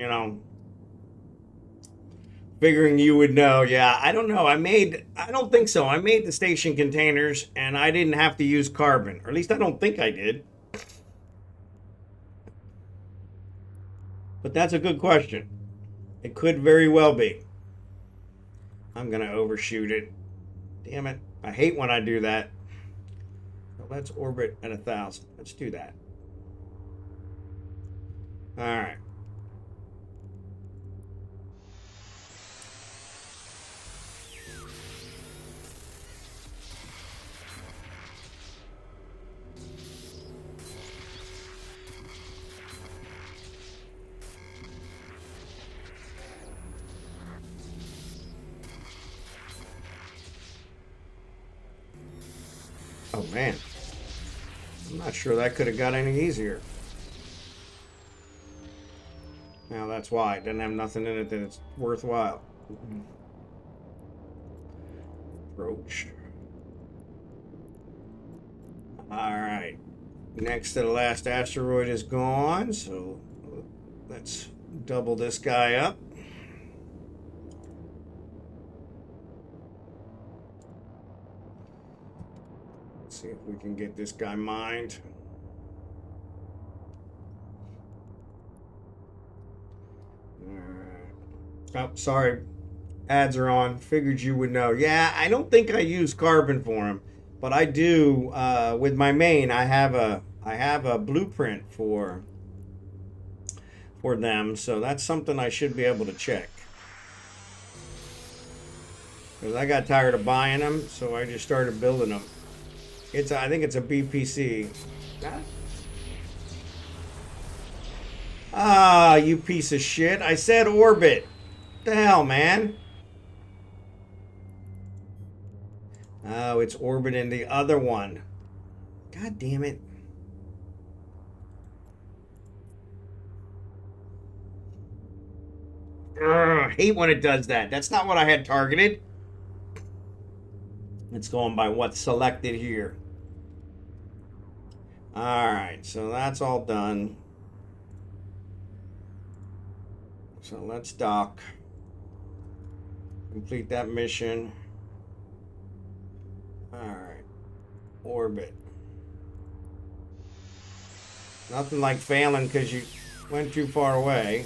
figuring you would know. Yeah, I don't know. I don't think so. I made the station containers and I didn't have to use carbon. Or at least I don't think I did. But that's a good question. It could very well be. I'm going to overshoot it. Damn it. I hate when I do that. So let's orbit at 1,000. Let's do that. All right. Oh man, I'm not sure that could have got any easier. Now that's why it doesn't have nothing in it that it's worthwhile. Approach. Alright. Next to the last asteroid is gone, so let's double this guy up. Let's see if we can get this guy mined. Oh, sorry. Ads are on. Figured you would know. Yeah, I don't think I use carbon for them, but I do with my main. I have a blueprint for them, so that's something I should be able to check. Because I got tired of buying them, so I just started building them. I think it's a BPC. Ah, you piece of shit! I said orbit. What the hell, man? Oh, it's orbiting the other one. God damn it. Ugh, hate when it does that. That's not what I had targeted. It's going by what's selected here. Alright, so that's all done. So let's dock. Complete that mission. Alright. Orbit. Nothing like failing because you went too far away.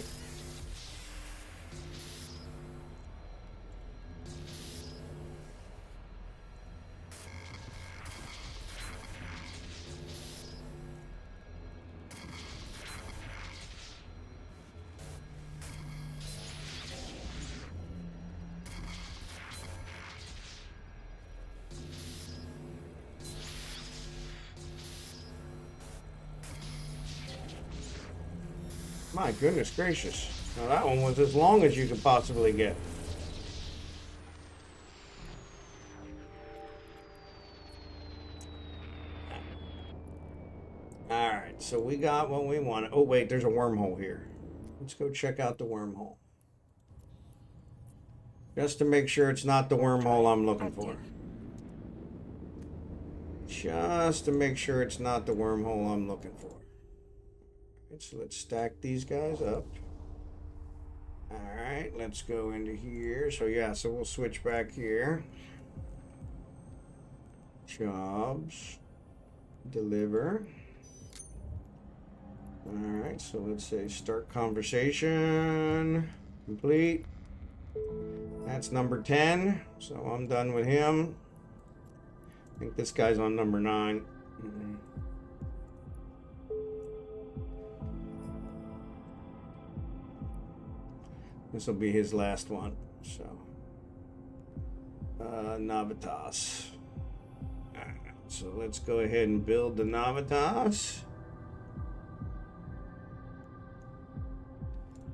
My goodness gracious. Now that one was as long as you could possibly get. Alright, so we got what we wanted. Oh wait, there's a wormhole here. Let's go check out the wormhole. Just to make sure it's not the wormhole I'm looking for. Just to make sure it's not the wormhole I'm looking for. So let's stack these guys up. Alright, let's go into here. So yeah, so we'll switch back here. Jobs. Deliver. Alright, so let's say start conversation. Complete. That's number 10. So I'm done with him. I think this guy's on number 9. This will be his last one. So, Navitas. All right, so let's go ahead and build the Navitas.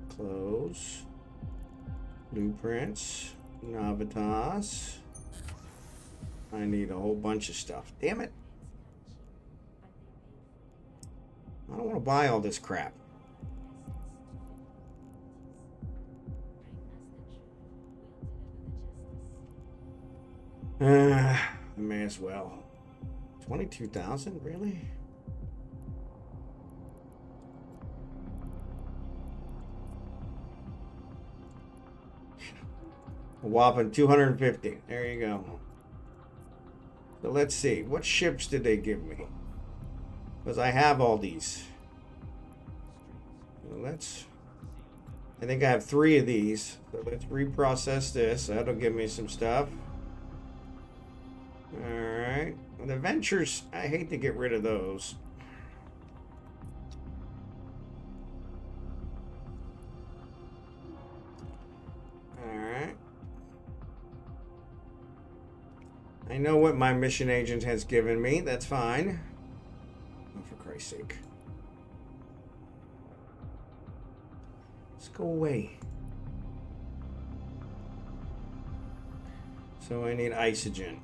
Close. Blueprints. Navitas. I need a whole bunch of stuff. Damn it. I don't want to buy all this crap. I may as well. 22,000, really? A whopping 250. There you go. So let's see. What ships did they give me? Because I have all these. So I think I have 3 of these. So let's reprocess this. That'll give me some stuff. Alright. The ventures, I hate to get rid of those. Alright. I know what my mission agent has given me. That's fine. Oh, for Christ's sake. Let's go away. So I need isogen.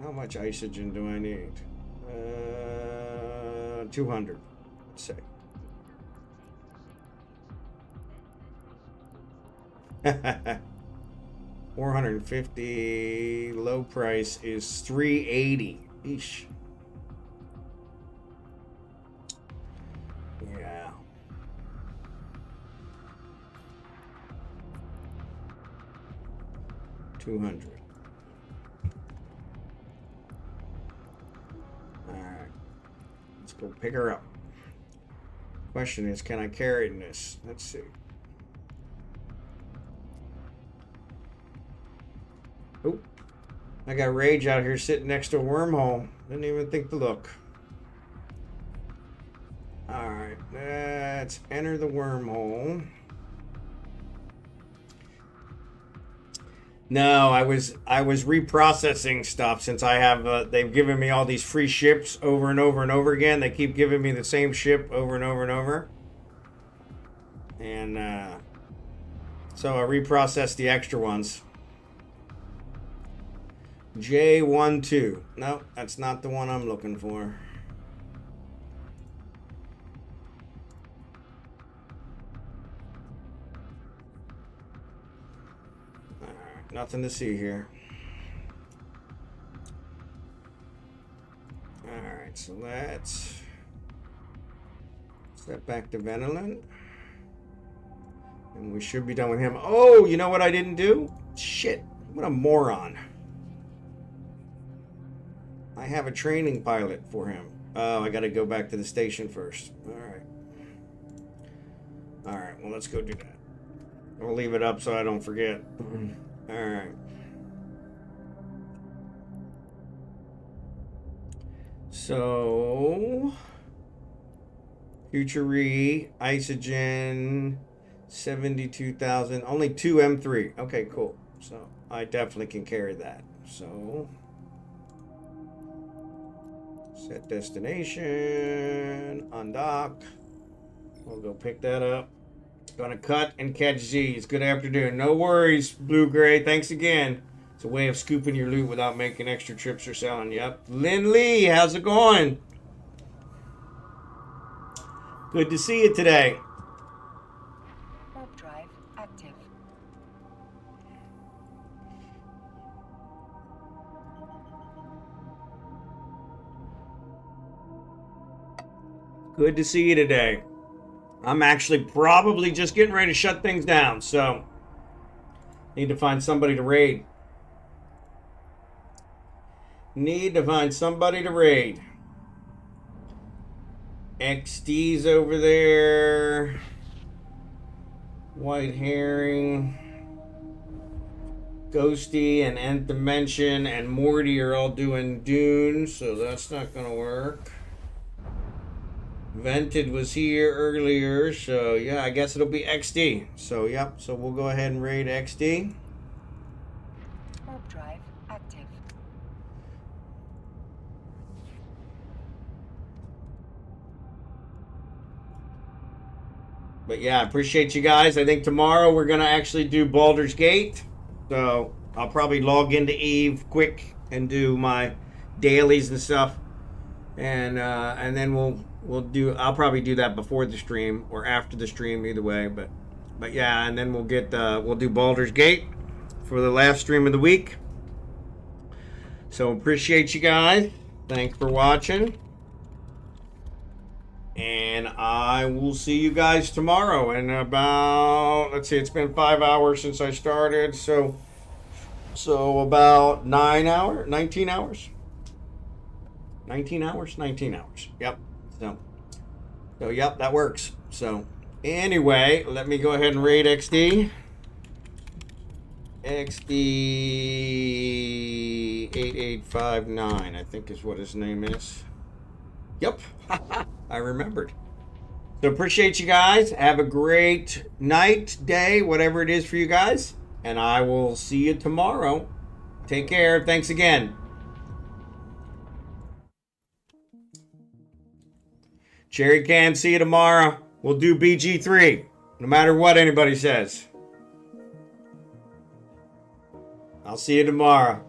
How much isogen do I need? 200, let's say. 450. Low price is 380. Eesh. Yeah. $200. Alright. Let's go pick her up. Question is, can I carry in this? Let's see. Oh, I got Rage out here sitting next to a wormhole. Didn't even think to look. Alright, let's enter the wormhole. No, I was reprocessing stuff since I have they've given me all these free ships over and over and over again. They keep giving me the same ship over and over and over. And so I reprocessed the extra ones. J12. No, that's not the one I'm looking for. Alright, nothing to see here. Alright, so let's step back to Venolin. And we should be done with him. Oh, you know what I didn't do? Shit, what a moron. I have a training pilot for him. Oh, I gotta go back to the station first. Alright. Alright, well, let's go do that. I'll leave it up so I don't forget. Alright. So... Futury, Isogen, 72,000. Only 2 M3. Okay, cool. So, I definitely can carry that. So... Set destination, undock. We'll go pick that up. Gonna cut and catch Z's. Good afternoon. No worries, Blue Gray. Thanks again. It's a way of scooping your loot without making extra trips or selling. Yep. Lynn Lee, how's it going? Good to see you today. Warp drive active. Good to see you today. I'm actually probably just getting ready to shut things down, so need to find somebody to raid. Need to find somebody to raid. XD's over there. White Herring. Ghosty and Nth Dimension and Morty are all doing Dune, so that's not going to work. Vented was here earlier, so yeah, I guess it'll be XD. So yep, so we'll go ahead and raid XD. Warp drive active. But yeah, I appreciate you guys. I think tomorrow we're gonna actually do Baldur's Gate. So I'll probably log into Eve quick and do my dailies and stuff, and then we'll do. I'll probably do that before the stream or after the stream, either way. But yeah, and then we'll do Baldur's Gate for the last stream of the week. So appreciate you guys. Thanks for watching. And I will see you guys tomorrow in about, let's see, it's been 5 hours since I started. So about 9 hours, 19 hours. 19 hours? 19 hours. Yep. So yep, that works. So anyway, let me go ahead and raid XD. XD8859, I think is what his name is. Yep. I remembered. So appreciate you guys. Have a great night, day, whatever it is for you guys. And I will see you tomorrow. Take care. Thanks again. Cherry can, see you tomorrow. We'll do BG3, no matter what anybody says. I'll see you tomorrow.